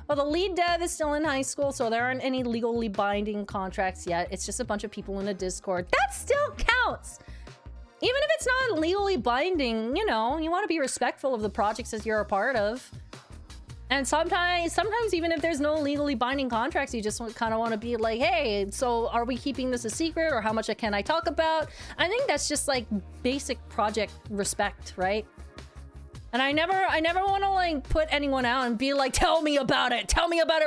the lead dev is still in high school, so there aren't any legally binding contracts yet. It's just a bunch of people in a Discord. That still counts! Even if it's not legally binding, you know, you want to be respectful of the projects that you're a part of. And sometimes even if there's no legally binding contracts, you just kind of want to be like, hey, so are we keeping this a secret, or how much can I talk about? I think that's just like basic project respect, right? And I never want to like put anyone out and be like, tell me about it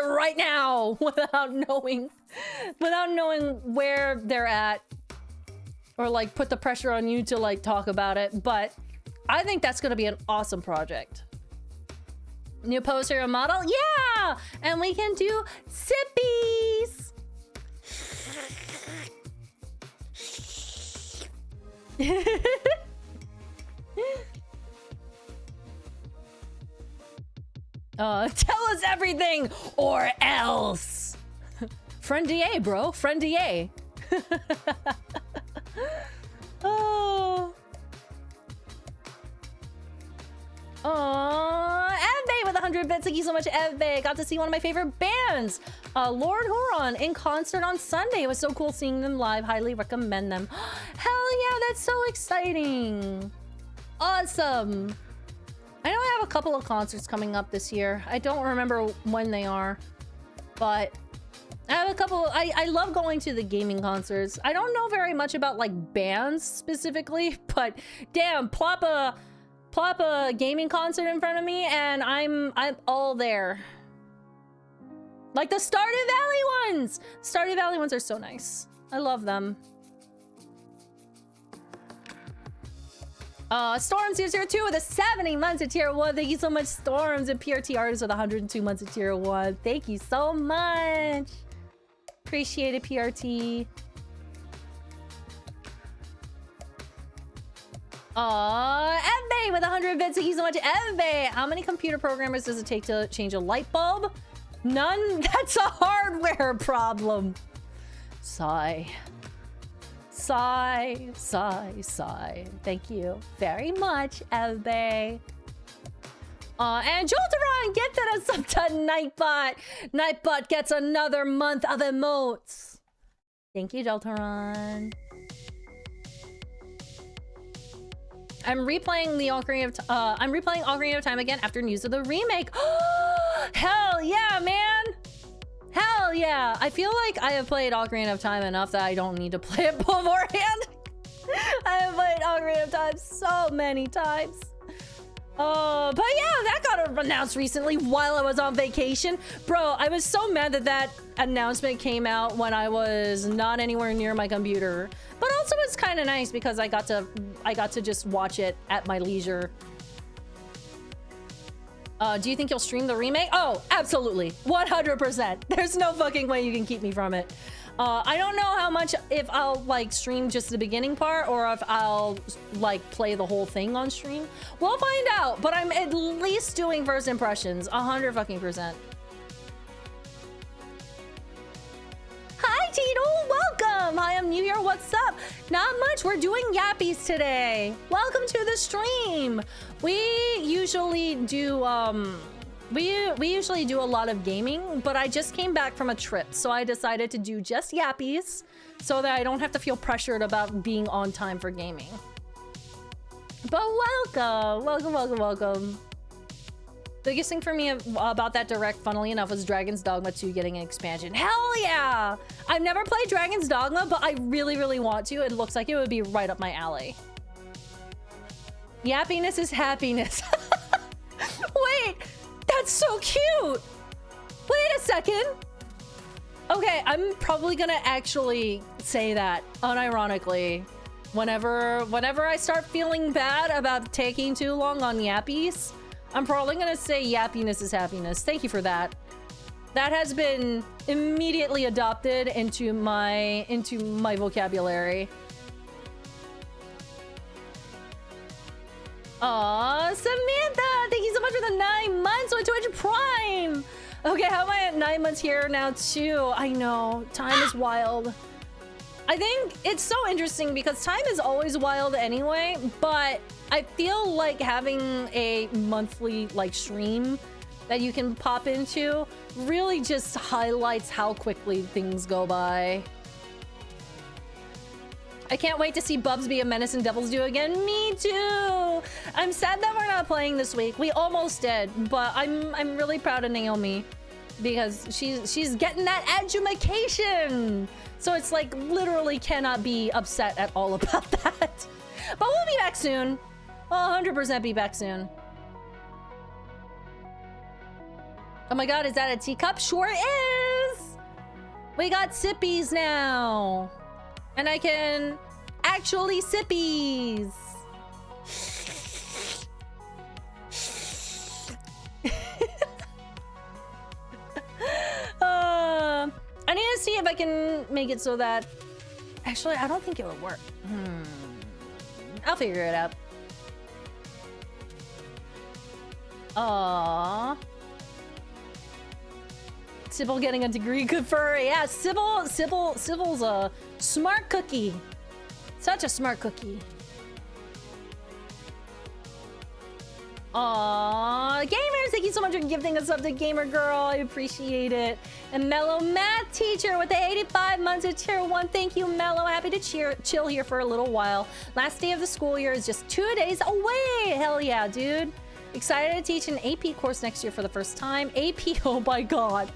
right now, without knowing where they're at, or like put the pressure on you to like talk about it. But I think that's gonna be an awesome project. New poster and model? Yeah! And we can do sippies! Tell us everything or else! Friend DA, bro. Friend DA. 100 bits. Thank you so much, Eve. Got to see one of my favorite bands, Lord Huron, in concert on Sunday. It was so cool seeing them live. Highly recommend them. Hell yeah, that's so exciting. Awesome. I know I have a couple of concerts coming up this year. I don't remember when they are, but I have a couple. I love going to the gaming concerts. I don't know very much about like bands specifically, but damn, plop a gaming concert in front of me and I'm all there. Like the Stardew Valley ones. Stardew Valley ones are so nice. I love them. Storm002 with a 70 months of tier 1. Thank you so much, Storms, and PRT Artist with 102 months of tier 1. Thank you so much. Appreciate it, PRT. Eve with 100 bits. Thank you so much, Eve. How many computer programmers does it take to change a light bulb? None. That's a hardware problem. Sigh. Sigh, sigh, sigh. Thank you very much, Eve. And Jolteron, get that as sub to Nightbot. Nightbot gets another month of emotes. Thank you, Jolteron. I'm replaying Ocarina of Time again after news of the remake. Hell yeah, man! Hell yeah! I feel like I have played Ocarina of Time enough that I don't need to play it beforehand. I have played Ocarina of Time so many times. But yeah, that got announced recently while I was on vacation. Bro, I was so mad that that announcement came out when I was not anywhere near my computer. But also it's kind of nice because I got to just watch it at my leisure. Do you think you'll stream the remake? Oh, absolutely. 100%. There's no fucking way you can keep me from it. I don't know how much, if I'll like stream just the beginning part or if I'll like play the whole thing on stream. We'll find out, but I'm at least doing first impressions. 100%. Hi, Tito. Welcome. Hi, I'm new here. What's up? Not much. We're doing yappies today. Welcome to the stream. We usually do we usually do a lot of gaming, but I just came back from a trip, so I decided to do just yappies so that I don't have to feel pressured about being on time for gaming. But welcome. Biggest thing for me about that direct, funnily enough, was Dragon's Dogma 2 getting an expansion. Hell yeah! I've never played Dragon's Dogma, but I really want to. It looks like it would be right up my alley. Yappiness is happiness. Wait, that's so cute. Wait a second. Okay, I'm probably gonna actually say that unironically. Whenever I start feeling bad about taking too long on yappies, I'm probably gonna say yappiness is happiness. Thank you for that. That has been immediately adopted into my vocabulary. Aw, Samantha! Thank you so much for the 9 months on Twitch Prime! Okay, how am I at 9 months here now too? I know, time is wild. I think it's so interesting because time is always wild anyway, but I feel like having a monthly like stream that you can pop into really just highlights how quickly things go by. I can't wait to see Bubs be a menace and Devil's Due again. Me too! I'm sad that we're not playing this week. We almost did, but I'm really proud of Naomi because she's getting that edumacation. So it's like literally cannot be upset at all about that. But we'll be back soon. We'll 100% be back soon. Oh my god, is that a teacup? Sure is! We got sippies now. And I can actually sippies. I need to see if I can make it so that... Actually, I don't think it would work. I'll figure it out. Aww. Sybil getting a degree, good for her. Yeah, Sybil's a smart cookie. Such a smart cookie. Aww, gamers, thank you so much for gifting us up to Gamer Girl. I appreciate it. And Mellow Math Teacher with the 85 months of Tier 1. Thank you, Mellow. Happy to chill here for a little while. Last day of the school year is just 2 days away. Hell yeah, dude. Excited to teach an AP course next year for the first time. AP, oh my god.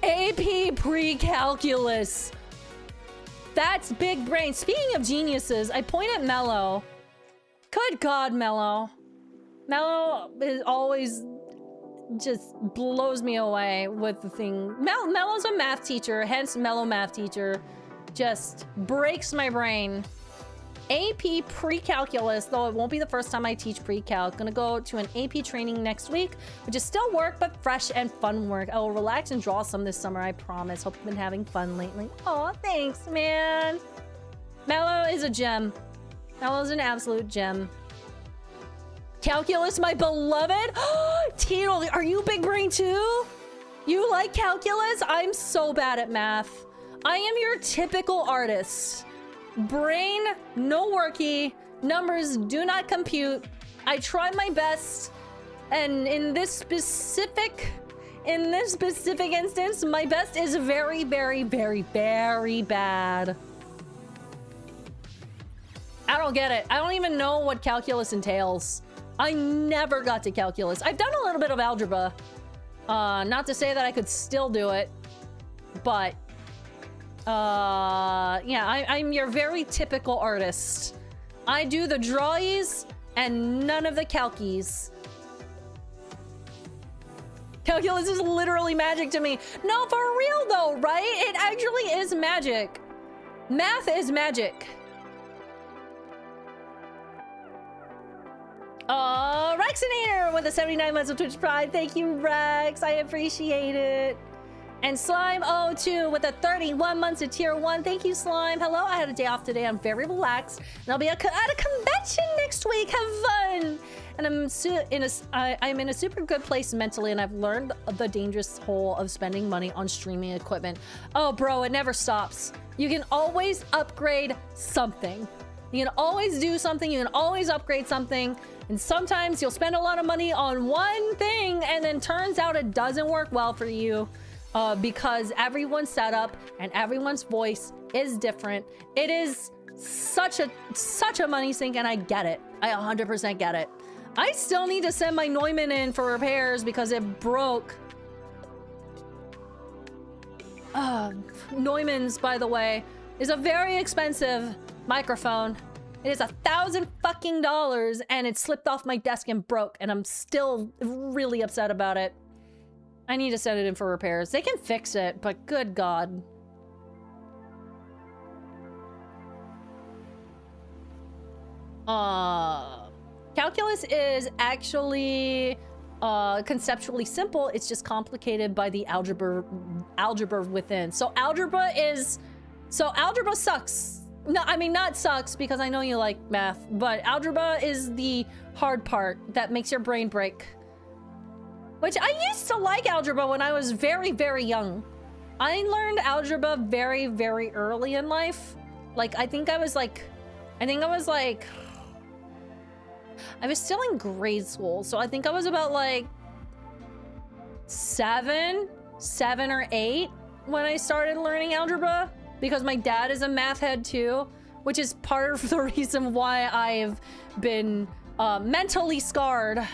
AP pre-calculus. That's big brain. Speaking of geniuses, I point at Mellow. Good god, Mellow. Mellow is always just blows me away with the thing. Mellow's a math teacher, hence Mellow Math Teacher. Just breaks my brain. AP pre-calculus, though it won't be the first time I teach pre-calc. Gonna go to an AP training next week, which is still work, but fresh and fun work. I will relax and draw some this summer, I promise. Hope you've been having fun lately. Aw, thanks, man. Mellow is a gem. Mellow's an absolute gem. Calculus, my beloved. Tito, are you big brain too? You like calculus? I'm so bad at math. I am your typical artist. Brain, no worky. Numbers do not compute. I try my best. And in this specific instance, my best is very, very, very, very bad. I don't get it. I don't even know what calculus entails. I never got to calculus. I've done a little bit of algebra. Not to say that I could still do it, but yeah, I'm your very typical artist. I do the drawies and none of the calkies. Calculus is literally magic to me. No, for real though, right? It actually is magic. Math is magic. Rexinator with the 79 months of Twitch Pride. Thank you, Rex. I appreciate it. And Slime02 with the 31 months of Tier 1. Thank you, Slime. Hello, I had a day off today. I'm very relaxed. And I'll be at a convention next week. Have fun. And I'm in a super good place mentally, and I've learned the dangerous hole of spending money on streaming equipment. Oh, bro, it never stops. You can always upgrade something. You can always do something. You can always upgrade something. And sometimes you'll spend a lot of money on one thing, and then turns out it doesn't work well for you. Because everyone's setup and everyone's voice is different. It is such a money sink, and I get it. I 100% get it. I still need to send my Neumann in for repairs because it broke. Neumann's, by the way, is a very expensive microphone. It is $1,000 fucking dollars, and it slipped off my desk and broke, and I'm still really upset about it. I need to send it in for repairs. They can fix it, but good God. Calculus is actually conceptually simple. It's just complicated by the algebra within. So algebra sucks. No, I mean, not sucks, because I know you like math, but algebra is the hard part that makes your brain break. Which I used to like algebra when I was very, very young. I learned algebra very, very early in life. Like, I was still in grade school. So I think I was about like seven or 8 when I started learning algebra, because my dad is a math head too, which is part of the reason why I've been mentally scarred.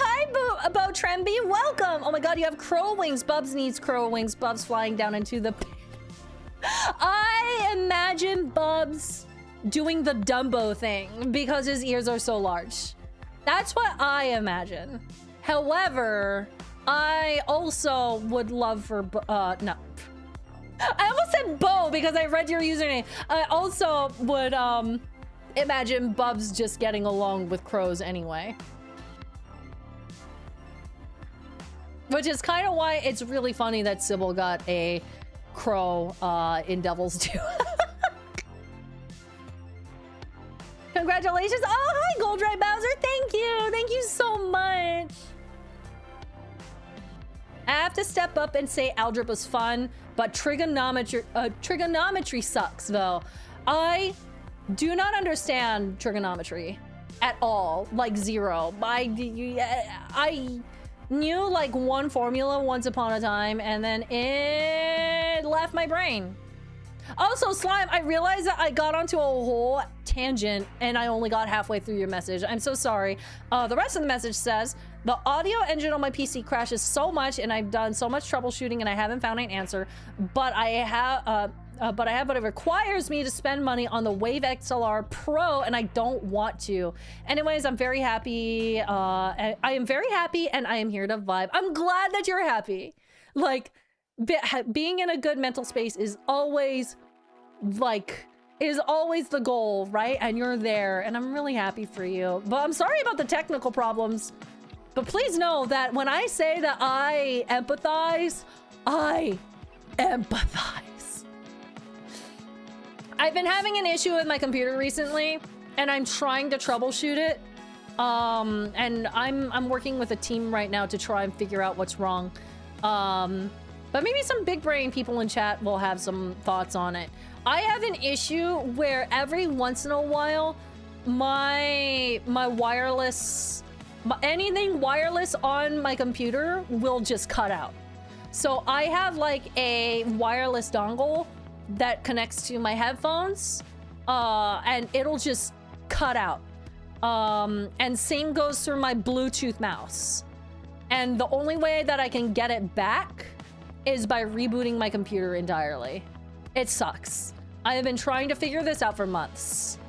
Hi, Bo Tremby, welcome. Oh my God, you have crow wings. Bubs needs crow wings. Bubs flying down into the pit. I imagine Bubs doing the Dumbo thing because his ears are so large. That's what I imagine. However, I also would love for no. I almost said Bo because I read your username. I also would imagine Bubs just getting along with crows anyway. Which is kind of why it's really funny that Sybil got a crow in Devil's Due. Congratulations. Oh, hi, Goldright Bowser. Thank you. Thank you so much. I have to step up and say algebra's fun, but trigonometry sucks, though. I do not understand trigonometry at all, like zero. I knew like one formula once upon a time, and then it left my brain. Also, Slime, I realized that I got onto a whole tangent and I only got halfway through your message. I'm so sorry. The rest of the message says, the audio engine on my PC crashes so much and I've done so much troubleshooting and I haven't found an answer, but but it requires me to spend money on the Wave XLR Pro and I don't want to. Anyways, I'm very happy. I am very happy and I am here to vibe. I'm glad that you're happy. Like, being in a good mental space is always the goal, right? And you're there and I'm really happy for you. But I'm sorry about the technical problems. But please know that when I say that I empathize, I empathize. I've been having an issue with my computer recently and I'm trying to troubleshoot it. And I'm working with a team right now to try and figure out what's wrong. But maybe some big brain people in chat will have some thoughts on it. I have an issue where every once in a while, my wireless, anything wireless on my computer will just cut out. So I have like a wireless dongle that connects to my headphones, and it'll just cut out. And same goes through my Bluetooth mouse. And the only way that I can get it back is by rebooting my computer entirely. It sucks. I have been trying to figure this out for months.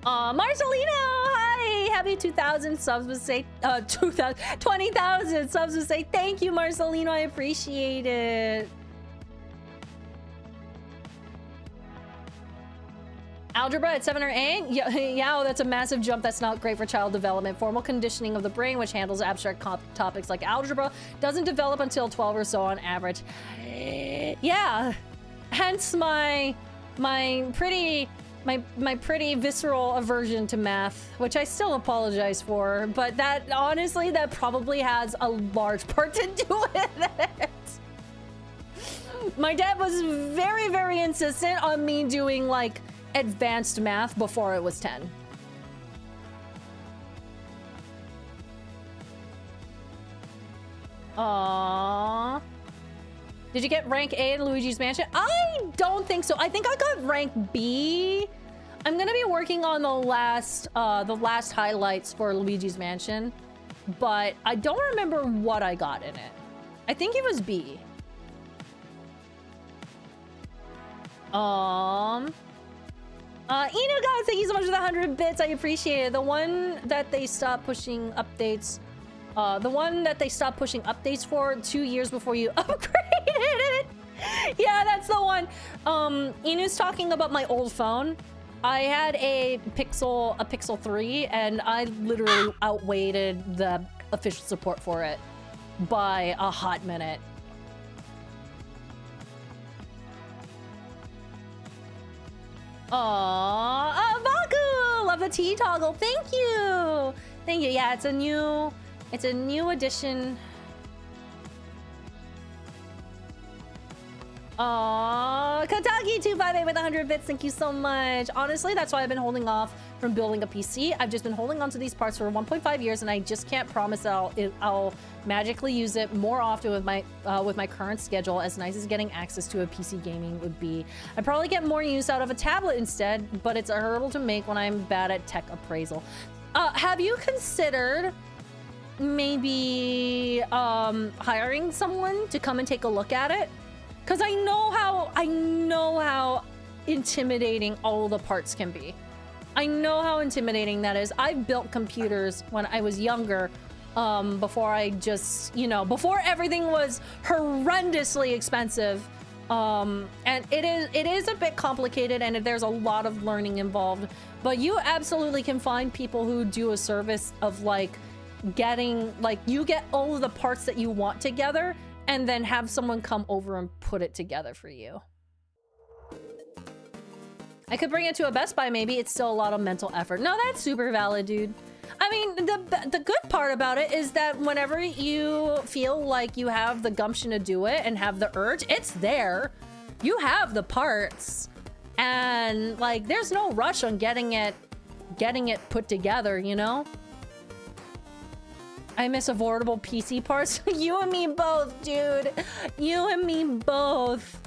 Marcelino, hi! Happy 2,000 subs would say, 20,000 subs would say, thank you, Marcelino, I appreciate it. Algebra at 7 or 8? Yeah, that's a massive jump. That's not great for child development. Formal conditioning of the brain, which handles abstract topics like algebra, doesn't develop until 12 or so on average. Yeah, hence my pretty visceral aversion to math, which I still apologize for, but that honestly, that probably has a large part to do with it. My dad was very, very insistent on me doing like advanced math before it was 10. Aww. Did you get rank A in Luigi's Mansion? I don't think so. I think I got rank B. I'm gonna be working on the last highlights for Luigi's Mansion, but I don't remember what I got in it. I think it was B. Eno guys, thank you so much for the 100 bits. I appreciate it. The one that they stopped pushing updates, for 2 years before you upgraded it. Yeah, that's the one. Enu's talking about my old phone. I had a Pixel 3, and I literally outweighed the official support for it by a hot minute. Aww, Baku! Love the T toggle. Thank you. Thank you. Yeah, it's a new edition. Aww, Kataki258 with 100 bits. Thank you so much. Honestly, that's why I've been holding off from building a PC. I've just been holding on to these parts for 1.5 years, and I just can't promise I'll magically use it more often with my current schedule. As nice as getting access to a PC gaming would be, I'd probably get more use out of a tablet instead, but it's a hurdle to make when I'm bad at tech appraisal. Have you considered maybe hiring someone to come and take a look at it? Because I know how intimidating all the parts can be. I know how intimidating that is. I built computers when I was younger, before I just, before everything was horrendously expensive. And it is a bit complicated, and there's a lot of learning involved. But you absolutely can find people who do a service of getting, you get all of the parts that you want together, and then have someone come over and put it together for you. I could bring it to a Best Buy, maybe. It's still a lot of mental effort. No, that's super valid, dude. I mean, the good part about it is that whenever you feel like you have the gumption to do it and have the urge, it's there. You have the parts. And like, there's no rush on getting it put together, you know? I miss affordable PC parts. You and me both, dude. You and me both.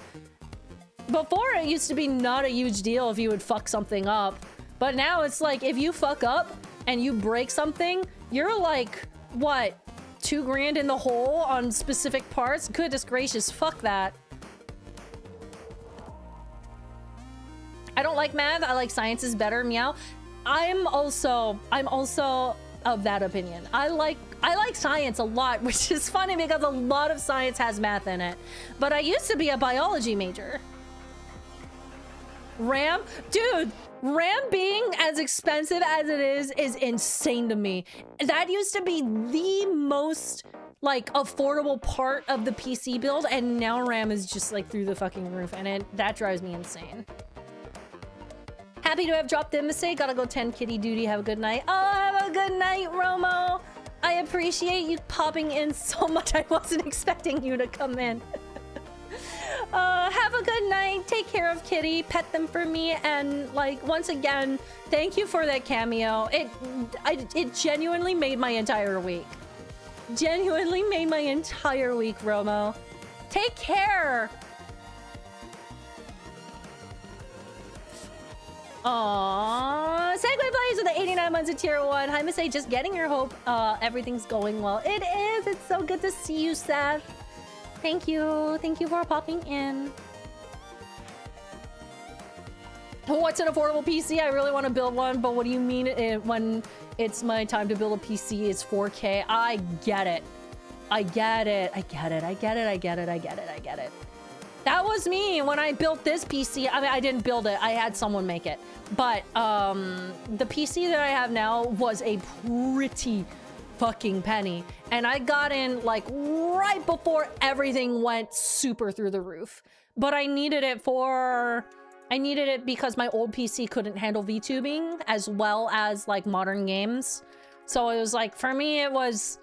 Before, it used to be not a huge deal if you would fuck something up. But now it's like, if you fuck up and you break something, you're like, what, 2 grand in the hole on specific parts? Goodness gracious, fuck that. I don't like math. I like science is better. Meow. I'm also of that opinion. I like science a lot, which is funny because a lot of science has math in it. But I used to be a biology major. RAM? Dude, RAM being as expensive as it is insane to me. That used to be the most like affordable part of the PC build, and now RAM is just like through the fucking roof, and that drives me insane. Happy to have dropped in, Masae. Gotta go tend kitty duty. Have a good night. Oh, have a good night, Romo. I appreciate you popping in so much. I wasn't expecting you to come in. Have a good night. Take care of kitty. Pet them for me. And like, once again, thank you for that cameo. It genuinely made my entire week. Genuinely made my entire week, Romo. Take care. Aww. Segway Plays with the 89 months of tier 1. Hi, Masae. Just getting your hope. Everything's going well. It is. It's so good to see you, Seth. Thank you. Thank you for popping in. What's an affordable PC? I really want to build one, but what do you mean when it's my time to build a PC? It's 4K. I get it. I get it. I get it. I get it. I get it. I get it. I get it. That was me when I built this PC. I mean, I didn't build it. I had someone make it. But the PC that I have now was a pretty fucking penny. And I got in like right before everything went super through the roof. But I needed it because my old PC couldn't handle VTubing as well as like modern games. So it was like, for me, it was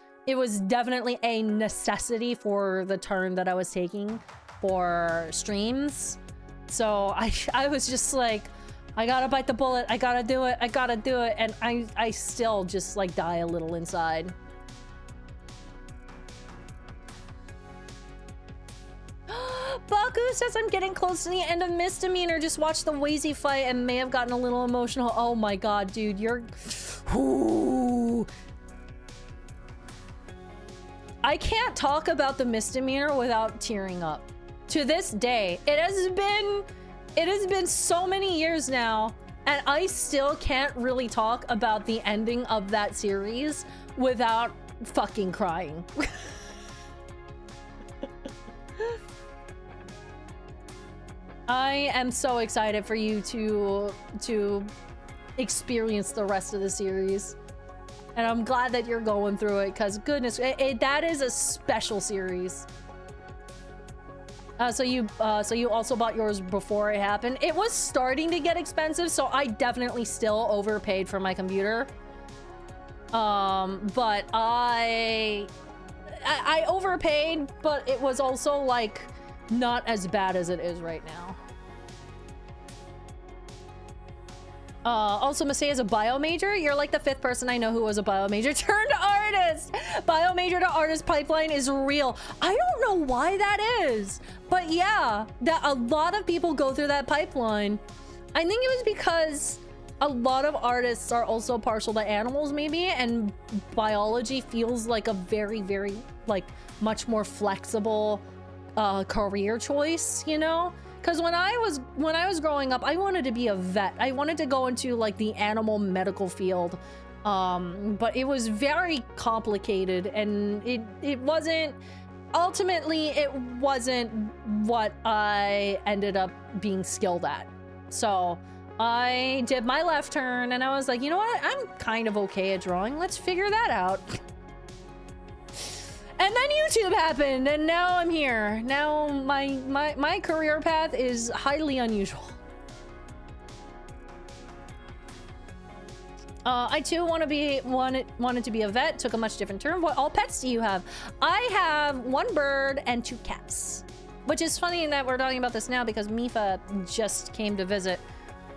definitely a necessity for the turn that I was taking for streams. So I was just like, I gotta bite the bullet. I gotta do it. I gotta do it. And I still just like die a little inside. Baku says I'm getting close to the end of Misdemeanor. Just watched the Wazy fight and may have gotten a little emotional. Oh my god, dude, you're... Ooh. I can't talk about the Misdemeanor without tearing up. To this day, it has been so many years now, and I still can't really talk about the ending of that series without fucking crying. I am so excited for you to experience the rest of the series. And I'm glad that you're going through it, because goodness, that is a special series. So you also bought yours before it happened. It was starting to get expensive, so I definitely still overpaid for my computer. But I overpaid, but it was also like not as bad as it is right now. Also, Masae is a bio major. You're like the 5th person I know who was a bio major turned artist. Bio major to artist pipeline is real. I don't know why that is, but yeah, that a lot of people go through that pipeline. I think it was because a lot of artists are also partial to animals, maybe, and biology feels like a very, very, like, much more flexible career choice, you know? Because when I was growing up, I wanted to be a vet. I wanted to go into like the animal medical field, but it was very complicated, and it wasn't. Ultimately, it wasn't what I ended up being skilled at. So I did my left turn, and I was like, you know what? I'm kind of okay at drawing. Let's figure that out. And then YouTube happened, and now I'm here. Now my career path is highly unusual. I too wanted to be a vet. Took a much different turn. What all pets do you have? I have 1 bird and 2 cats. Which is funny that we're talking about this now because Mipha just came to visit.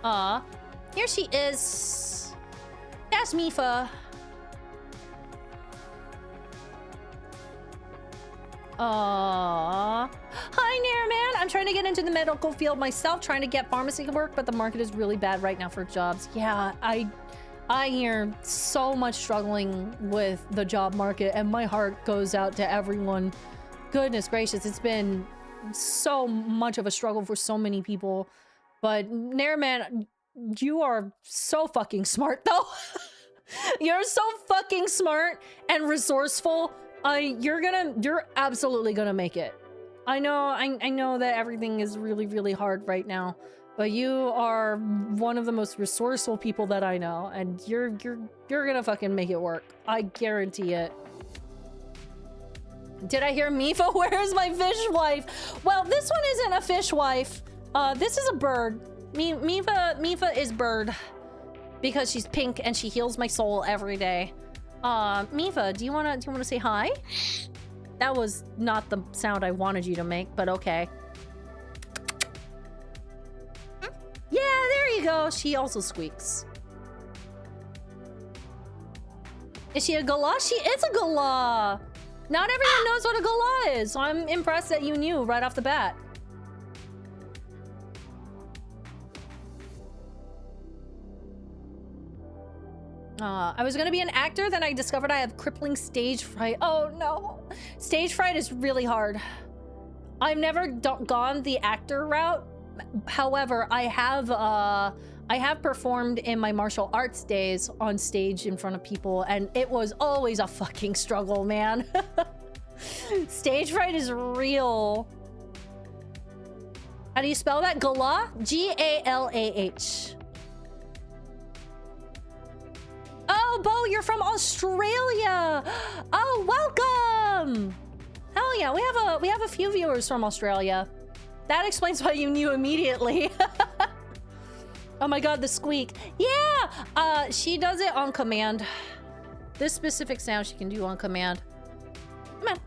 Here she is. That's Mipha. Hi, Nairman. I'm trying to get into the medical field myself, trying to get pharmacy work, but the market is really bad right now for jobs. Yeah, I hear so much struggling with the job market, and my heart goes out to everyone. Goodness gracious, it's been so much of a struggle for so many people. But Nairman, you are so fucking smart, though. You're so fucking smart and resourceful. You're absolutely gonna make it. I know that everything is really, really hard right now, but you are one of the most resourceful people that I know, and you're gonna fucking make it work. I guarantee it. Did I hear Mipha? Where's my fish wife? Well, this one isn't a fish wife. This is a bird. Mipha is bird because she's pink and she heals my soul every day. Mipha, do you wanna say hi? That was not the sound I wanted you to make, but okay. Yeah, there you go. She also squeaks. Is she a galah? She is a galah. Not everyone knows what a galah is, so I'm impressed that you knew right off the bat. I was gonna be an actor, then I discovered I have crippling stage fright. Oh no. Stage fright is really hard. I've never gone the actor route. However, I have performed in my martial arts days on stage in front of people, and it was always a fucking struggle, man. Stage fright is real. How do you spell that? Galah? G-A-L-A-H. Oh, Bo, you're from Australia. Oh, welcome. Hell yeah, we have a few viewers from Australia. That explains why you knew immediately. Oh my god, the squeak. Yeah, she does it on command. This specific sound she can do on command. Come on.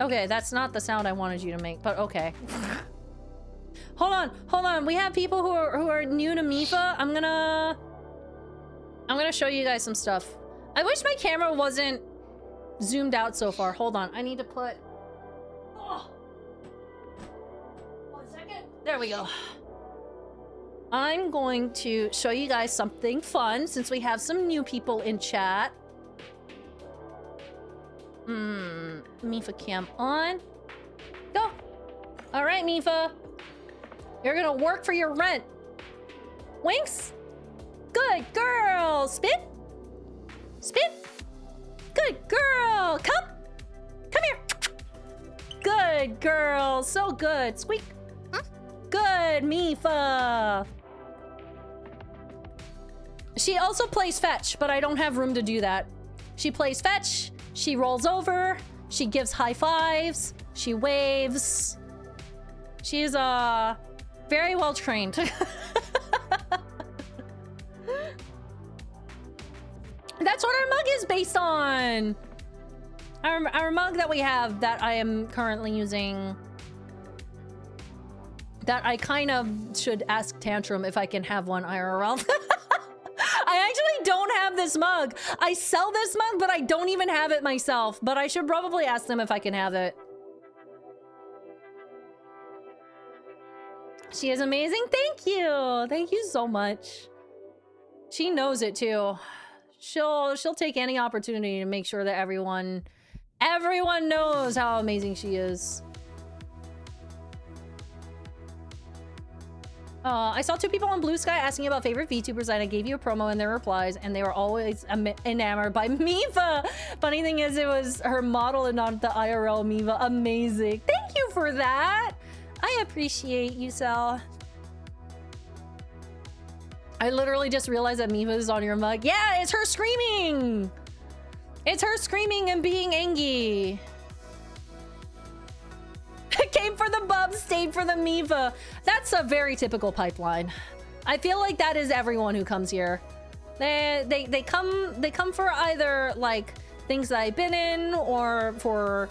Okay, that's not the sound I wanted you to make, but okay. Hold on. We have people who are new to Mipha. I'm gonna show you guys some stuff. I wish my camera wasn't zoomed out so far. Hold on, I need to put... Oh. 1 second. There we go. I'm going to show you guys something fun since we have some new people in chat. Mipha cam on. Go. All right, Mipha. You're gonna work for your rent. Winks. Good girl. Spit. Spit. Good girl. Come here. Good girl. So good. Squeak. Good, Mipha. She also plays fetch, but I don't have room to do that. She plays fetch. She rolls over. She gives high fives. She waves. She's very well trained. That's what our mug is based on. Our mug that we have that I am currently using, that I kind of should ask Tantrum if I can have one IRL. I actually don't have this mug. I sell this mug, but I don't even have it myself. But I should probably ask them if I can have it. She is amazing. Thank you. Thank you so much. She knows it too. She'll take any opportunity to make sure that everyone knows how amazing she is. I saw 2 people on Blue Sky asking about favorite VTubers, and I gave you a promo in their replies, and they were always enamored by Mipha. Funny thing is, it was her model and not the IRL Mipha. Amazing. Thank you for that. I appreciate you, Sal. I literally just realized that Mipha is on your mug. Yeah, it's her screaming. It's her screaming and being angry. Came for the bubs, stayed for the Mipha. That's a very typical pipeline. I feel like that is everyone who comes here. They come for either like things that I've been in, or for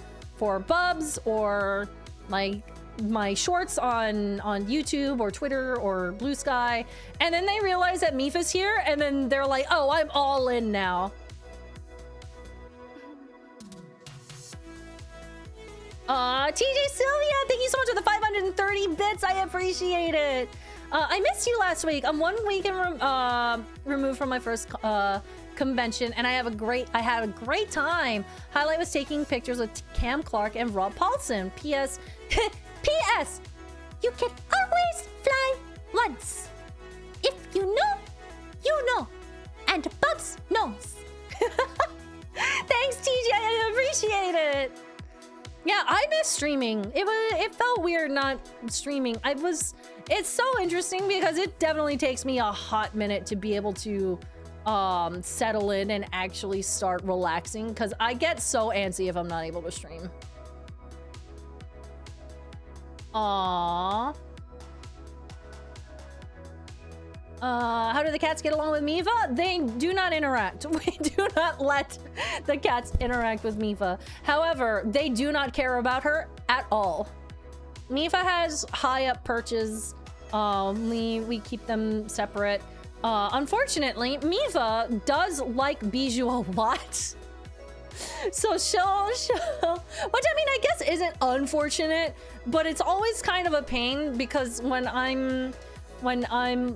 bubs, or like my shorts on YouTube or Twitter or Blue Sky, and then they realize that Mipha's here, and then they're like, oh, I'm all in now. TJ Sylvia, thank you so much for the 530 bits. I appreciate it. I missed you last week. I'm 1 week removed from my first convention, and I had a great time. Highlight was taking pictures with Cam Clark and Rob Paulson. P.S. P.S. You can always fly once. If you know, you know. And Bubs knows. Thanks, TJ. I appreciate it. Yeah, I miss streaming. It felt weird not streaming. It's so interesting because it definitely takes me a hot minute to be able to settle in and actually start relaxing, because I get so antsy if I'm not able to stream. Aww. How do the cats get along with Mipha? They do not interact. We do not let the cats interact with Mipha. However, they do not care about her at all. Mipha has high up perches. We keep them separate. Unfortunately, Mipha does like Bijou a lot. So she'll, which I mean, I guess isn't unfortunate, but it's always kind of a pain because when I'm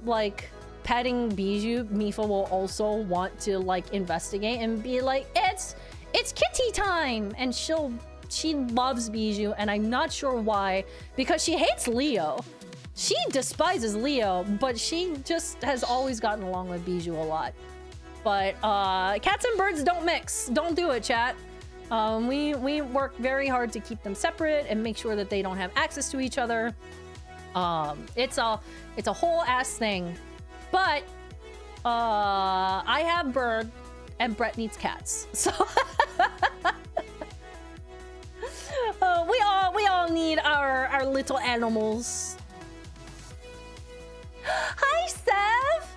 like petting Bijou, Mipha will also want to like investigate and be like, it's kitty time, and she loves Bijou, and I'm not sure why, because she hates Leo. She despises Leo, but she just has always gotten along with Bijou a lot. But cats and birds don't mix. Don't do it, chat. We work very hard to keep them separate and make sure that they don't have access to each other. It's a whole ass thing. But I have bird and Brett needs cats. So we all need our little animals. Hi, Sev!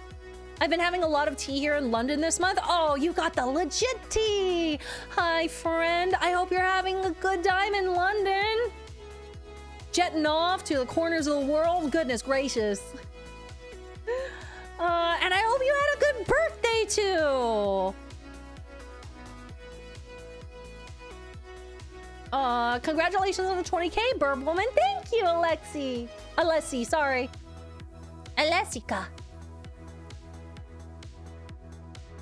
I've been having a lot of tea here in London this month. Oh, you got the legit tea! Hi, friend. I hope you're having a good time in London. Jetting off to the corners of the world. Goodness gracious. And I hope you had a good birthday, too. Congratulations on the 20K, Burb Woman. Thank you, Alessi, sorry. Alessica.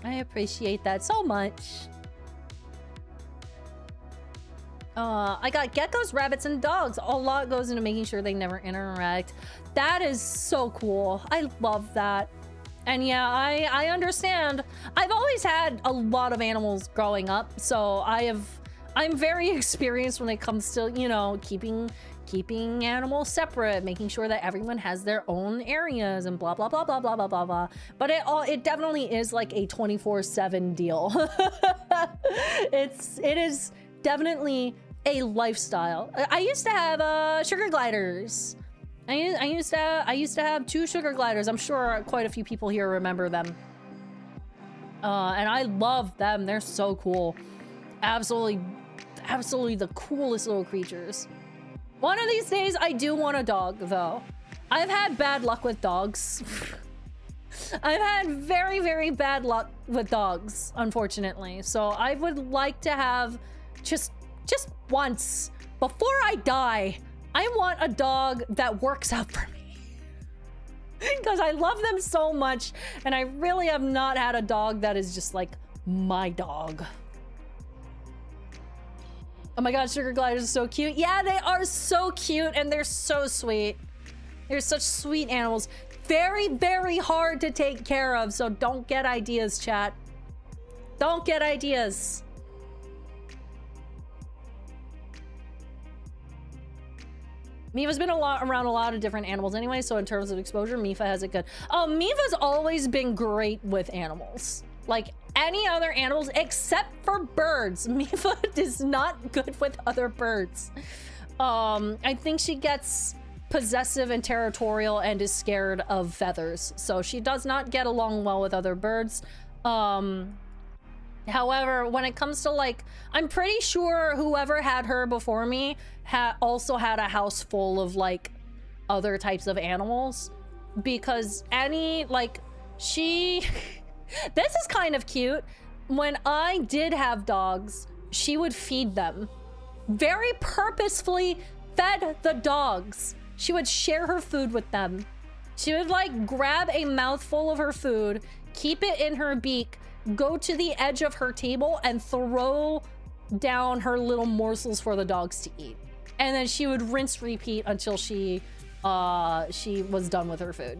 I appreciate that so much. I got geckos, rabbits, and dogs. A lot goes into making sure they never interact. That is so cool. I love that. And yeah, I understand. I've always had a lot of animals growing up, so I'm very experienced when it comes to, you know, keeping animals separate, making sure that everyone has their own areas and blah blah blah blah blah blah blah blah. But it definitely is like a 24/7 deal. It is definitely a lifestyle. I used to have sugar gliders. I used to have 2 sugar gliders. I'm sure quite a few people here remember them. And I love them. They're so cool. Absolutely the coolest little creatures. One of these days, I do want a dog, though. I've had bad luck with dogs. I've had very, very bad luck with dogs, unfortunately. So I would like to have just once, before I die, I want a dog that works out for me. Because I love them so much, and I really have not had a dog that is just like my dog. Oh my god, sugar gliders are so cute. Yeah, they are so cute, and they're so sweet. They're such sweet animals. Very, very hard to take care of, so don't get ideas, chat. Don't get ideas. Mipha's been around a lot of different animals anyway, so in terms of exposure, Mipha has it good. Oh, Mipha's always been great with animals. Like any other animals except for birds. Mipha is not good with other birds. I think she gets possessive and territorial and is scared of feathers. So she does not get along well with other birds. And However, when it comes to like, I'm pretty sure whoever had her before me also had a house full of like other types of animals, because Annie, like, she this is kind of cute. When I did have dogs, she would feed them. Very purposefully fed the dogs. She would share her food with them. She would like grab a mouthful of her food, keep it in her beak, go to the edge of her table and throw down her little morsels for the dogs to eat. And then she would rinse repeat until she was done with her food.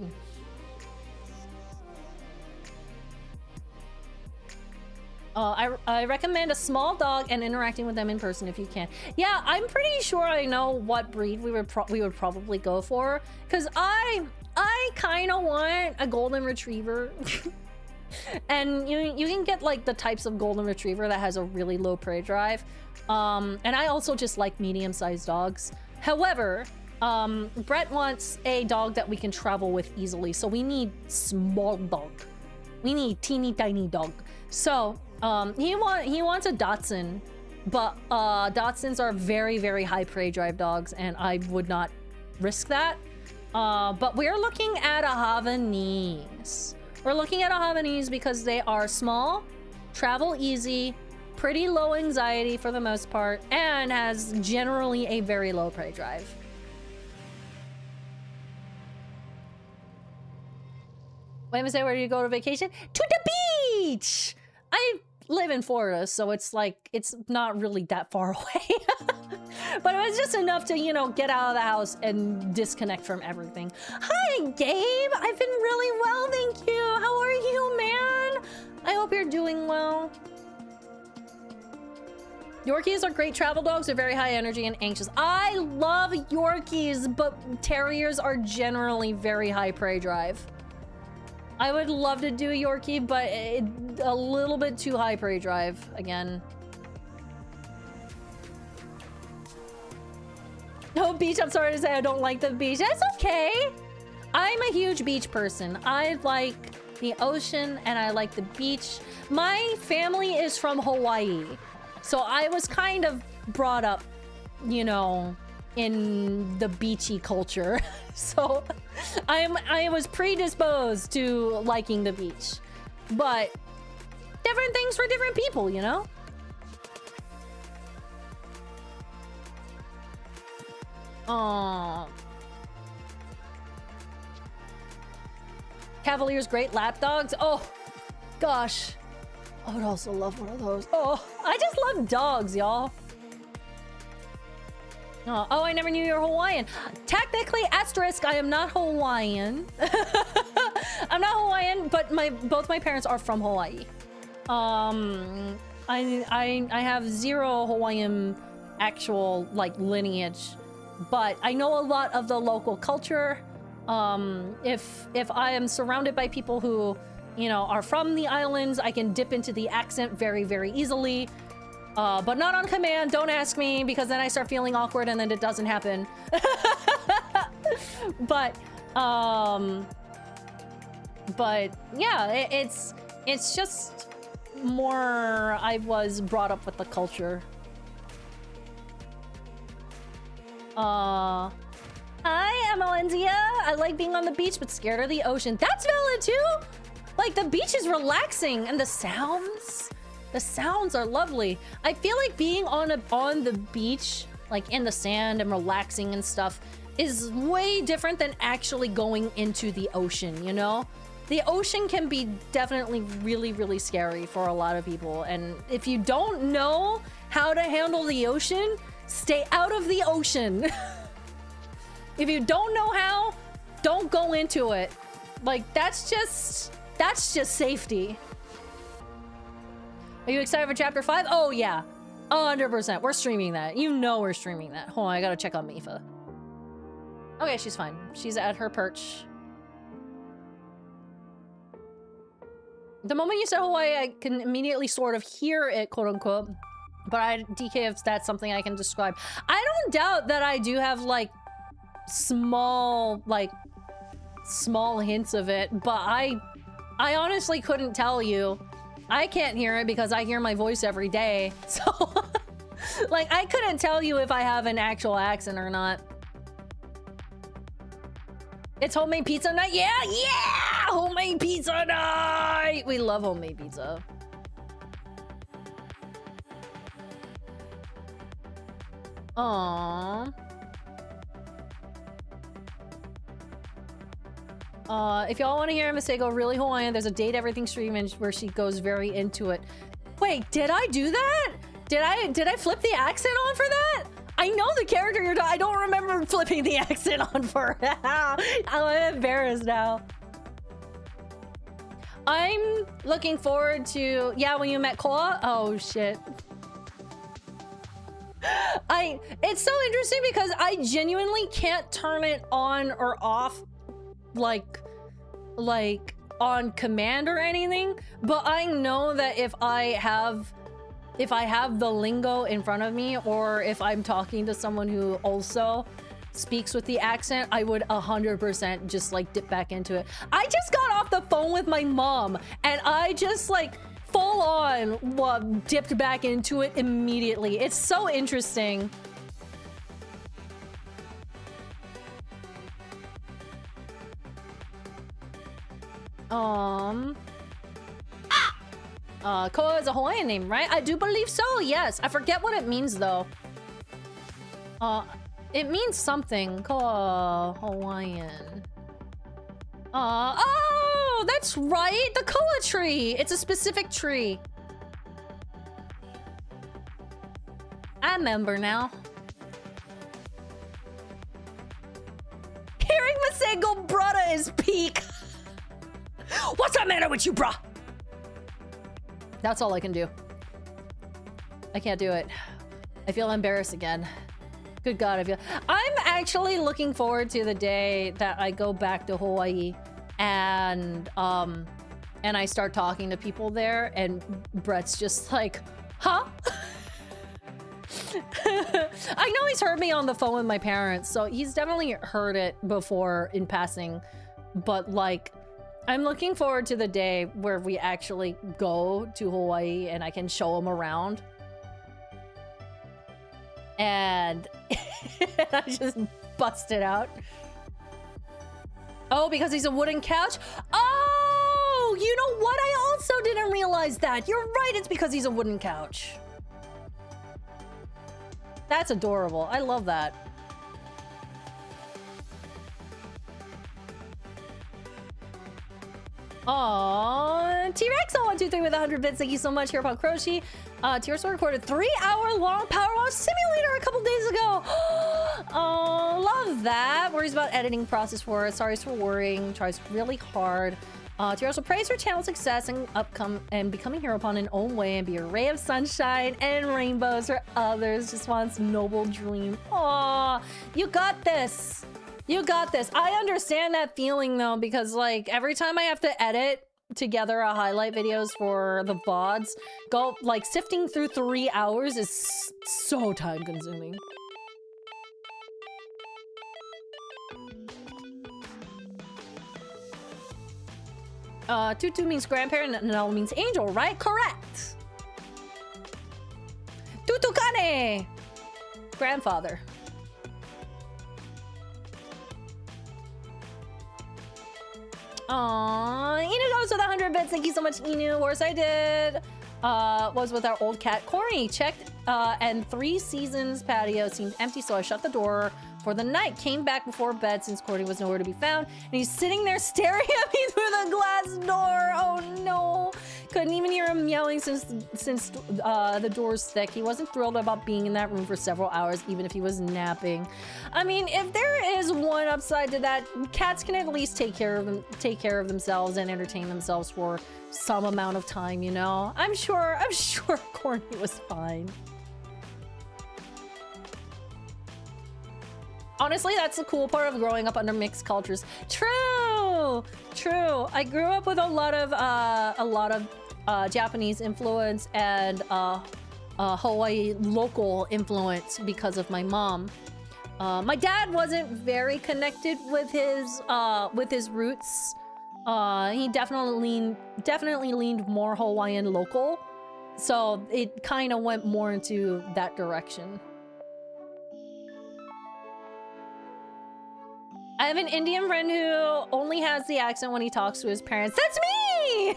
I recommend a small dog and interacting with them in person if you can. Yeah, I'm pretty sure I know what breed we would probably go for, because I kind of want a golden retriever. And you can get like the types of golden retriever that has a really low prey drive. And I also just like medium-sized dogs. However, Brett wants a dog that we can travel with easily, so we need small dog. We need teeny tiny dog. So he wants a Dachshund, but Dachshunds are very, very high prey drive dogs, and I would not risk that. But we're looking at a Havanese. We're looking at a Havanese because they are small, travel easy, pretty low anxiety for the most part, and has generally a very low prey drive. Wait, Masae, where do you go to vacation? To the beach! I live in Florida, so it's like, it's not really that far away. But it was just enough to, you know, get out of the house and disconnect from everything. Hi, Gabe! I've been really well, thank you! How are you, man? I hope you're doing well. Yorkies are great travel dogs. They're very high energy and anxious. I love Yorkies, but terriers are generally very high prey drive. I would love to do a Yorkie, but a little bit too high prey drive again. No beach, I'm sorry to say I don't like the beach. That's okay. I'm a huge beach person. I like the ocean and I like the beach. My family is from Hawaii, so I was kind of brought up, you know, in the beachy culture. So I was predisposed to liking the beach, but different things for different people, you know? Cavaliers, great lap dogs. Oh, gosh. I would also love one of those. Oh, I just love dogs, y'all. Oh, I never knew you were Hawaiian. Technically, asterisk, I am not Hawaiian. I'm not Hawaiian, but both my parents are from Hawaii. I have zero Hawaiian actual like lineage, but I know a lot of the local culture. If I am surrounded by people who, you know, are from the islands, I can dip into the accent very, very easily. But not on command. Don't ask me, because then I start feeling awkward and then it doesn't happen. But yeah, it's just more I was brought up with the culture. Hi, I'm Alenzia. I like being on the beach, but scared of the ocean. That's valid too. Like, the beach is relaxing, and the sounds are lovely. I feel like being on the beach, like in the sand and relaxing and stuff, is way different than actually going into the ocean, you know? The ocean can be definitely really, really scary for a lot of people, and if you don't know how to handle the ocean, stay out of the ocean. If you don't know how, don't go into it. Like, that's just safety. Are you excited for chapter 5? Oh yeah, 100%. We're streaming that. You know we're streaming that. Hold on, I gotta check on Mipha. Okay, she's fine. She's at her perch. The moment you said Hawaii, I can immediately sort of hear it, quote unquote. But DK, if that's something I can describe. I don't doubt that I do have like small hints of it, but I honestly couldn't tell you. I can't hear it because I hear my voice every day. So, like, I couldn't tell you if I have an actual accent or not. It's homemade pizza night? Yeah! Yeah! Homemade pizza night! We love homemade pizza. Aww. If y'all want to hear Masae go really Hawaiian, there's a Date Everything stream where she goes very into it. Wait, did I do that? Did I flip the accent on for that? I know the character you're I don't remember flipping the accent on for it. I'm embarrassed now. I'm looking forward to, yeah, when you met Koa? Oh, shit. It's so interesting because I genuinely can't turn it on or off like on command or anything, but I know that if I have the lingo in front of me, or if I'm talking to someone who also speaks with the accent, I would 100% just like dip back into it. I just got off the phone with my mom and I just like full on dipped back into it immediately. It's so interesting. Koa is a Hawaiian name, right? I do believe so, yes. I forget what it means, though. It means something. Koa Hawaiian. Oh, that's right! The koa tree! It's a specific tree. I remember now. Hearing Masae go brada is peak. What's the matter with you, bruh? That's all I can do. I can't do it. I feel embarrassed again. Good God, I'm actually looking forward to the day that I go back to Hawaii and I start talking to people there and Brett's just like, huh? I know he's heard me on the phone with my parents, so he's definitely heard it before in passing, but like, I'm looking forward to the day where we actually go to Hawaii and I can show him around. And I just busted out. Oh, because he's a wooden couch? Oh, you know what? I also didn't realize that. You're right, it's because he's a wooden couch. That's adorable. I love that. Aww, T-Rex 123 with 100 bits. Thank you so much, Hereupon Croshi. T-Rex recorded 3-hour-long Power Wash Simulator a couple days ago. Oh, love that. Worries about editing process for it. Sorry for worrying. Tries really hard. T-Rex will praise her channel success and becoming Hereupon in own way and be a ray of sunshine and rainbows for others. Just wants noble dream. Aw, you got this. You got this. I understand that feeling though, because like every time I have to edit together a highlight videos for the VODs, like sifting through 3 hours is so time consuming. Tutu means grandparent and Nel means angel, right? Correct. Tutukane! Grandfather. Aww, Inu goes with 100 bits. Thank you so much, Inu. Worst I did was with our old cat, Corny. Checked, and 3 Seasons patio seemed empty, so I shut the door for the night. Came back before bed since Corny was nowhere to be found, and he's sitting there staring at me through the glass door. Oh no. Couldn't even hear him yelling since the door's thick. He wasn't thrilled about being in that room for several hours, even if he was napping. I mean, if there is one upside to that, cats can at least take care of themselves and entertain themselves for some amount of time, you know? I'm sure Corny was fine. Honestly, that's the cool part of growing up under mixed cultures. True. I grew up with a lot of Japanese influence and Hawaii local influence because of my mom. My dad wasn't very connected with his roots He definitely leaned more Hawaiian local. So it kind of went more into that direction. I have an Indian friend who only has the accent when he talks to his parents. That's me!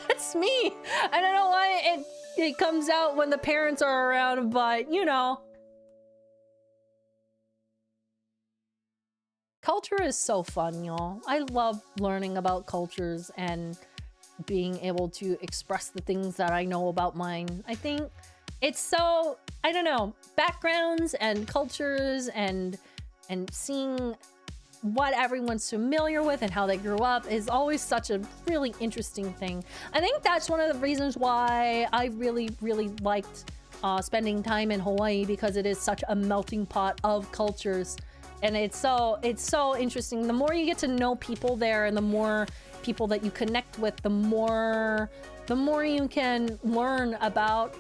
That's me! I don't know why it comes out when the parents are around, but you know. Culture is so fun, y'all. I love learning about cultures and being able to express the things that I know about mine. I think it's so, I don't know, backgrounds and cultures and seeing what everyone's familiar with and how they grew up is always such a really interesting thing. I think that's one of the reasons why I really liked spending time in Hawaii, because it is such a melting pot of cultures. And it's so interesting. The more you get to know people there and the more people that you connect with, the more you can learn about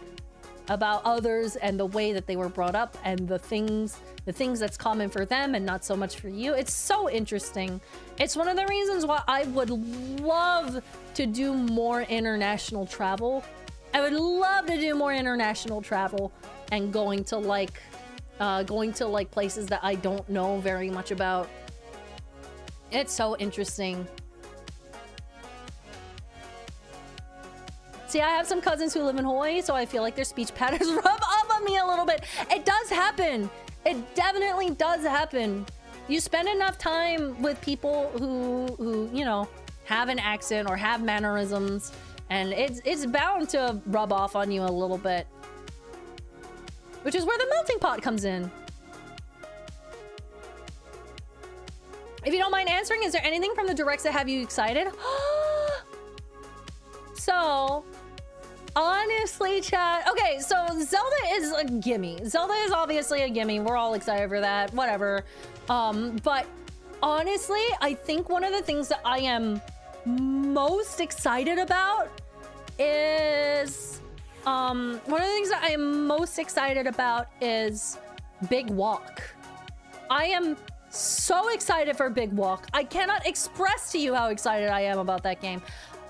others and the way that they were brought up and the things that's common for them and not so much for you. It's so interesting. It's one of the reasons why I would love to do more international travel. I would love to do more international travel and going to places that I don't know very much about. It's so interesting. See, I have some cousins who live in Hawaii, so I feel like their speech patterns rub off on me a little bit. It does happen. It definitely does happen. You spend enough time with people who you know, have an accent or have mannerisms, and it's bound to rub off on you a little bit. Which is where the melting pot comes in. If you don't mind answering, is there anything from the directs that have you excited? So, honestly, chat. Okay, so Zelda is a gimme. Zelda is obviously a gimme. We're all excited for that. Whatever. But honestly, I think one of the things that I am most excited about is Big Walk. I am so excited for Big Walk. I cannot express to you how excited I am about that game.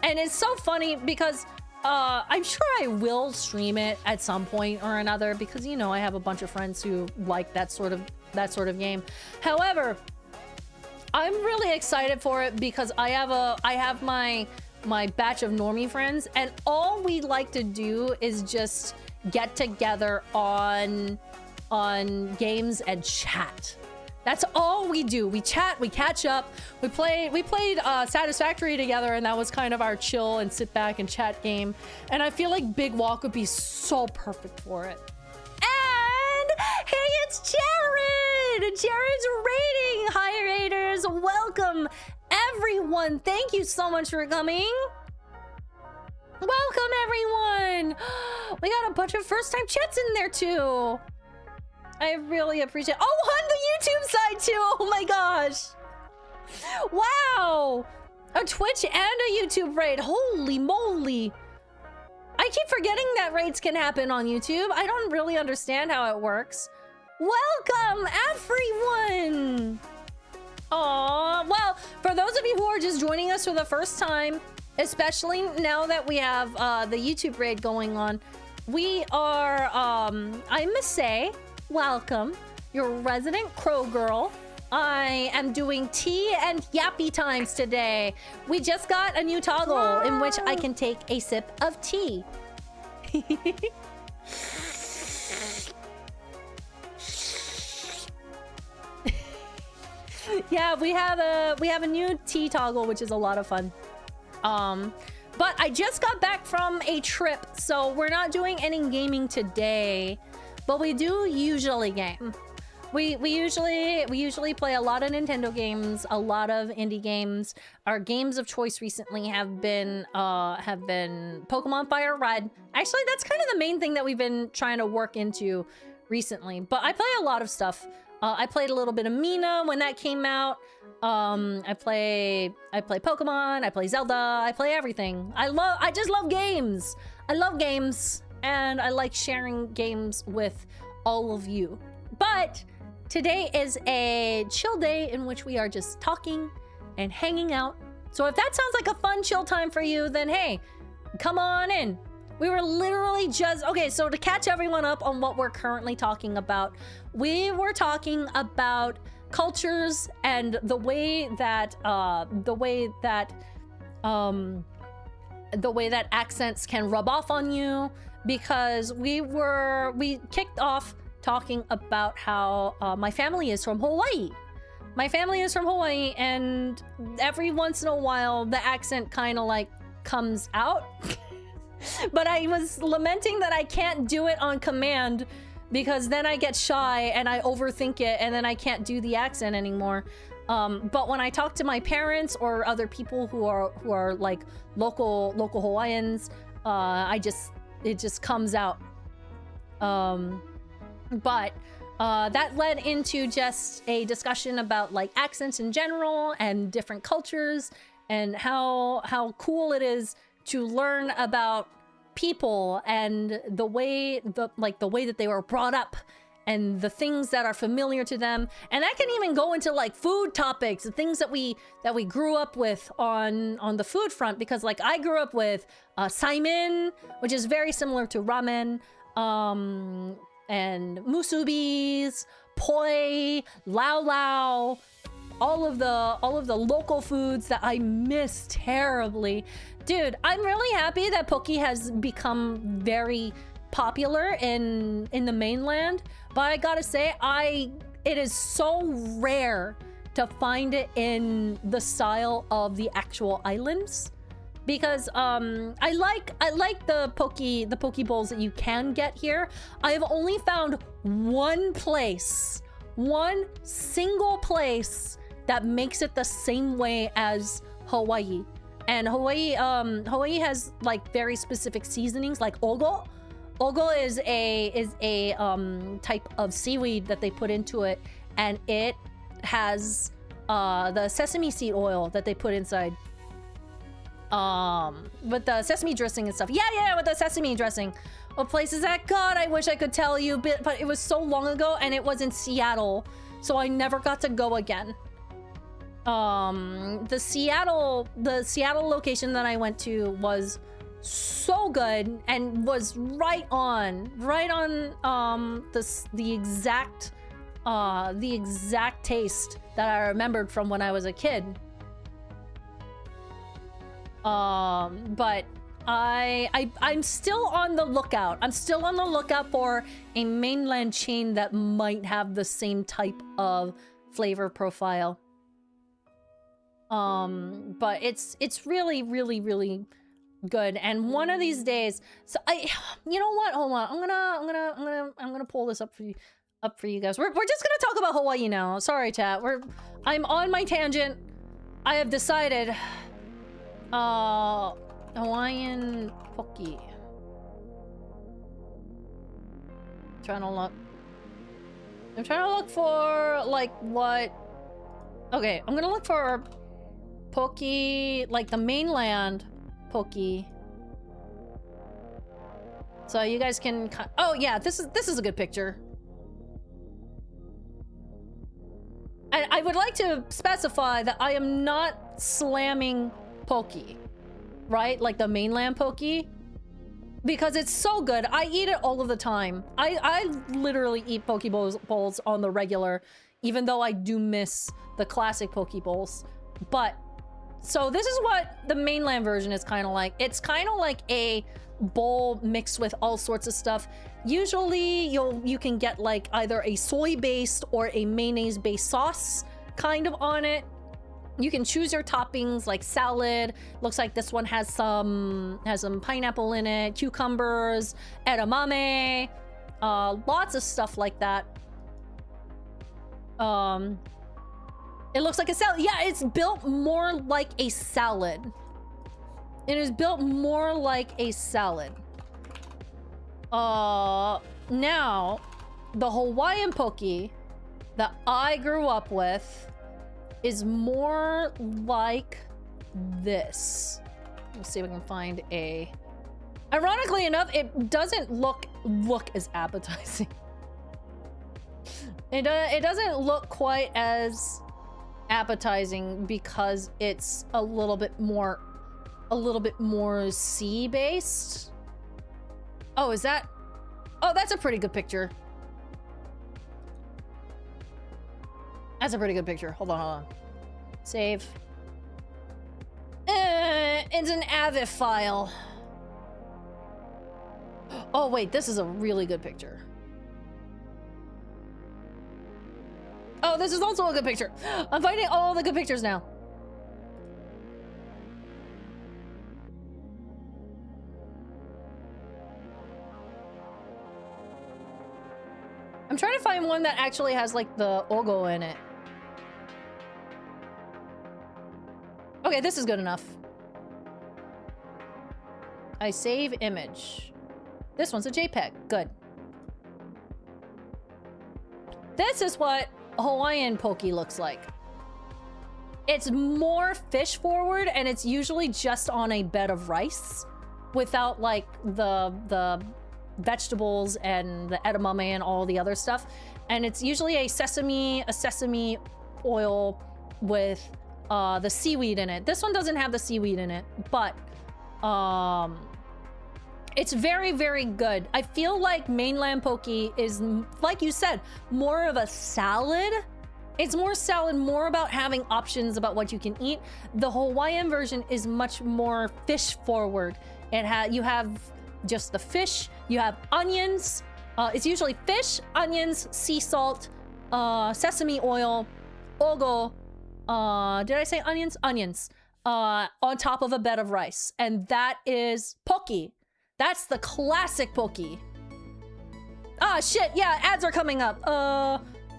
And it's so funny because I'm sure I will stream it at some point or another, because you know I have a bunch of friends who like that sort of game. However, I'm really excited for it because I have my batch of normie friends, and all we like to do is just get together on games and chat. That's all we do. We chat, we catch up. We played Satisfactory together, and that was kind of our chill and sit back and chat game. And I feel like Big Walk would be so perfect for it. And hey, it's Jared! Jared's rating! Hi, Raiders! Welcome, everyone! Thank you so much for coming! Welcome, everyone! We got a bunch of first-time chats in there, too! I really appreciate— oh, on the YouTube side, too! Oh my gosh! Wow! A Twitch and a YouTube raid! Holy moly! I keep forgetting that raids can happen on YouTube. I don't really understand how it works. Welcome, everyone! Aww, well, for those of you who are just joining us for the first time, especially now that we have the YouTube raid going on, we are, I'm Masae. Welcome, your resident crow girl. I am doing tea and yappy times today. We just got a new toggle in which I can take a sip of tea. Yeah, we have a new tea toggle, which is a lot of fun. But I just got back from a trip, so we're not doing any gaming today, but we do usually game. We usually play a lot of Nintendo games, a lot of indie games. Our games of choice recently have been Pokemon Fire Red. Actually, that's kind of the main thing that we've been trying to work into recently. But I play a lot of stuff. I played a little bit of Mina when that came out. I play Pokemon, I play Zelda, I play everything. I just love games. I love games, and I like sharing games with all of you. But today is a chill day in which we are just talking and hanging out. So if that sounds like a fun chill time for you, then hey, come on in. We were literally just, okay, so to catch everyone up on what we're currently talking about, we were talking about cultures and the way that accents can rub off on you, because we kicked off talking about how my family is from Hawaii. My family is from Hawaii, and every once in a while the accent kind of like comes out. But I was lamenting that I can't do it on command, because then I get shy and I overthink it, and then I can't do the accent anymore. But when I talk to my parents or other people who are like local Hawaiians, it just comes out. But that led into just a discussion about like accents in general and different cultures, and how cool it is to learn about people and the way that they were brought up and the things that are familiar to them. And that can even go into like food topics, the things that we grew up with on the food front, because like I grew up with saimin, which is very similar to ramen, and musubis, poi, lao lao, all of the local foods that I miss terribly. Dude, I'm really happy that poke has become very popular in the mainland, but I gotta say, it is so rare to find it in the style of the actual islands, because I like the poke bowls that you can get here. I have only found one single place that makes it the same way as Hawaii. And Hawaii has like very specific seasonings, like ogo. Ogo is a type of seaweed that they put into it, and it has the sesame seed oil that they put inside. With the sesame dressing and stuff. Yeah, with the sesame dressing. What place is that? God, I wish I could tell you, but it was so long ago, and it was in Seattle, so I never got to go again. The Seattle location that I went to was so good and was right on the exact taste that I remembered from when I was a kid. But I'm still on the lookout. I'm still on the lookout for a mainland chain that might have the same type of flavor profile. But it's really, really, really good. And one of these days, so you know what? Hold on. I'm gonna pull this up for you guys. We're just gonna talk about Hawaii now. Sorry, chat. I'm on my tangent. I have decided. Hawaiian poke. I'm trying to look for like what. Okay, I'm gonna look for poke, like the mainland poke. So you guys can. Oh yeah, this is a good picture. I would like to specify that I am not slamming poke, right? Like the mainland poke, because it's so good. I eat it all of the time. I literally eat poke bowls on the regular, even though I do miss the classic poke bowls. But so this is what the mainland version is kind of like. It's kind of like a bowl mixed with all sorts of stuff. Usually you can get like either a soy based or a mayonnaise based sauce kind of on it. You can choose your toppings, like salad. Looks like this one has some pineapple in it, cucumbers, edamame, lots of stuff like that. It looks like a salad. Yeah, it's built more like a salad. It is built more like a salad. Now, the Hawaiian poke that I grew up with is more like this. Let's see if we can find a... Ironically enough, it doesn't look as appetizing. It doesn't look quite as appetizing because it's a little bit more sea based. Oh, is that? Oh, that's a pretty good picture. That's a pretty good picture. Hold on. Save. It's an AVIF file. Oh wait, this is a really good picture. Oh, this is also a good picture. I'm finding all the good pictures now. I'm trying to find one that actually has like the ogo in it. Okay, this is good enough. I save image. This one's a JPEG. Good. This is what Hawaiian poke looks like. It's more fish forward, and it's usually just on a bed of rice without like the vegetables and the edamame and all the other stuff. And it's usually a sesame oil with the seaweed in it. This one doesn't have the seaweed in it, but it's very, very good. I feel like mainland poke is, like you said, more of a salad. It's more salad, more about having options about what you can eat. The Hawaiian version is much more fish forward. You have just the fish, you have onions. It's usually fish, onions, sea salt, sesame oil, ogo. Did I say onions? Onions. On top of a bed of rice. And that is poke. That's the classic poke. Ah, shit. Yeah, ads are coming up.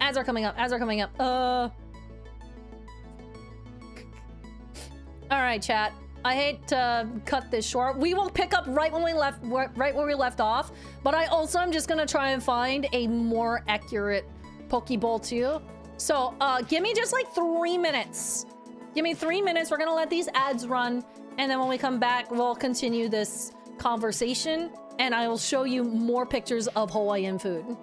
Ads are coming up. Ads are coming up. All right, chat. I hate to cut this short. We will pick up right when we left, right where we left off. But I also am just gonna try and find a more accurate poke bowl too. So, give me just like 3 minutes. Give me 3 minutes. We're gonna let these ads run, and then when we come back, we'll continue this conversation, and I will show you more pictures of Hawaiian food.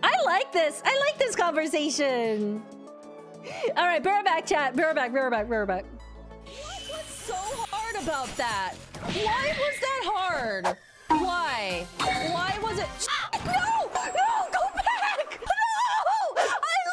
I like this. I like this conversation. All right, be right back, chat. Be right back. Be right back. Be right back. What was so hard about that? Why was that hard? Why? Why was it? No! No! Go back! No! I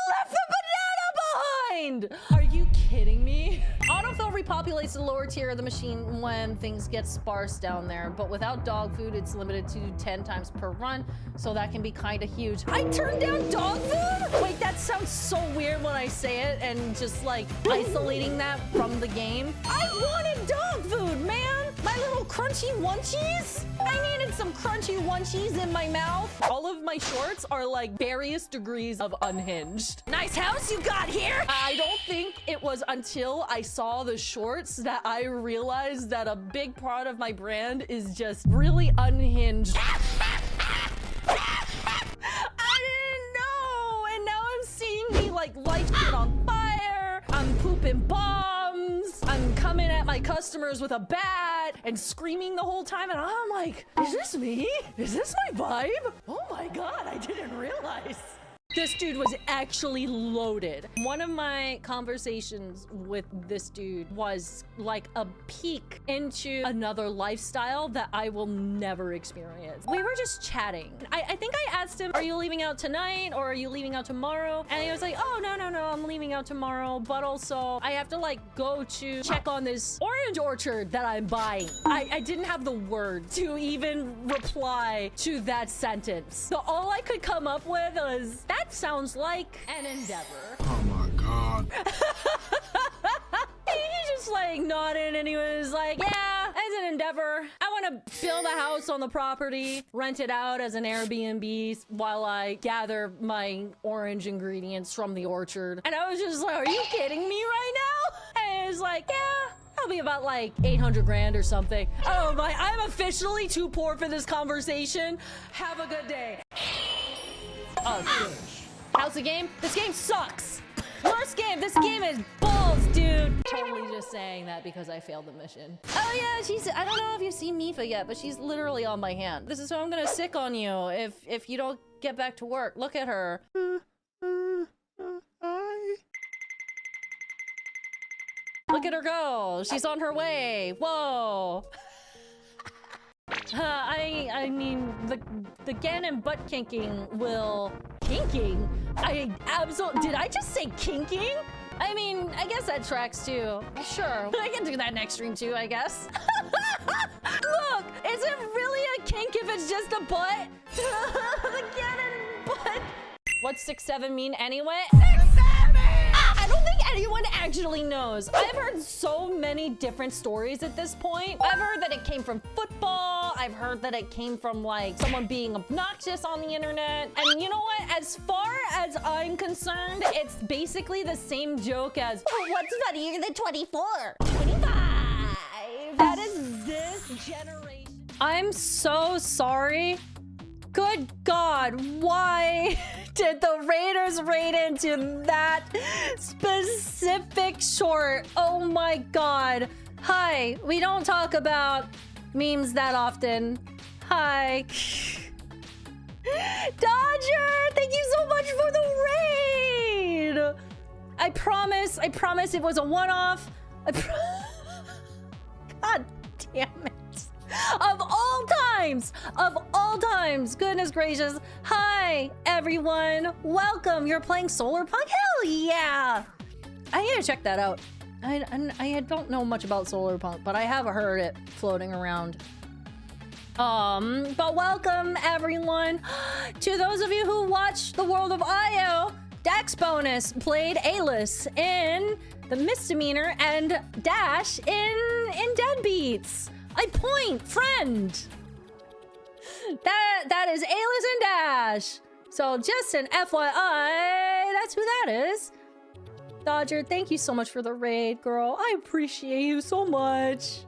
left the banana behind! Are you kidding me? Autofill repopulates the lower tier of the machine when things get sparse down there, but without dog food, it's limited to 10 times per run, so that can be kind of huge. I turned down dog food? Wait, that sounds so weird when I say it, and just like isolating that from the game. I wanted dog food, man! My little crunchy onesies? I needed some crunchy onesies in my mouth. All of my shorts are like various degrees of unhinged. Nice house you got here! I don't think it was until I saw the shorts that I realized that a big part of my brand is just really unhinged. I didn't know! And now I'm seeing me like light shit on fire. I'm pooping bombs. I'm coming at my customers with a bat and screaming the whole time, and I'm like, is this me? Is this my vibe? Oh my god, I didn't realize. This dude was actually loaded. One of my conversations with this dude was like a peek into another lifestyle that I will never experience. We were just chatting. I think I asked him, are you leaving out tonight or are you leaving out tomorrow? And he was like, oh, no, I'm leaving out tomorrow. But also I have to like go to check on this orange orchard that I'm buying. I didn't have the words to even reply to that sentence. So all I could come up with was, that sounds like an endeavor. Oh my god. He just like nodded and he was like, yeah, it's an endeavor. I want to build a house on the property, rent it out as an Airbnb while I gather my orange ingredients from the orchard. And I was just like, are you kidding me right now? And it was like, yeah. That'll be about like 800 grand or something. Oh my, I'm officially too poor for this conversation. Have a good day. Oh, dude. How's the game? This game sucks. Worst game. This game is balls, dude. Totally just saying that because I failed the mission. Oh yeah, I don't know if you've seen Mipha yet, but she's literally on my hand. This is how I'm gonna sick on you if you don't get back to work. Look at her. Look at her go. She's on her way. Whoa. I mean, the Ganon butt kinking will... Kinking? Did I just say kinking? I mean, I guess that tracks too. Sure, I can do that next stream too, I guess. Look, is it really a kink if it's just a butt? The Ganon butt. What's 6'7" mean anyway? 6'7"! I don't think anyone actually knows. I've heard so many different stories at this point. I've heard that it came from football. I've heard that it came from like someone being obnoxious on the internet. And you know what? As far as I'm concerned, it's basically the same joke as, oh, what's funnier than 24? 25. That is this generation. I'm so sorry. Good God, why did the Raiders raid into that specific short? Oh my God. Hi, we don't talk about memes that often. Hi. Dodger, thank you so much for the raid. I promise it was a one-off. God damn it. Of all times, goodness gracious. Hi, everyone. Welcome. You're playing Solar Punk? Hell yeah. I need to check that out. I don't know much about Solar Punk, but I have heard it floating around. But welcome, everyone. To those of you who watch The World of Io, Dax Bonus played Alice in The Misdemeanor and Dash in Deadbeats. I point, friend. That is Alice and Dash. So just an FYI, that's who that is. Dodger, thank you so much for the raid, girl. I appreciate you so much.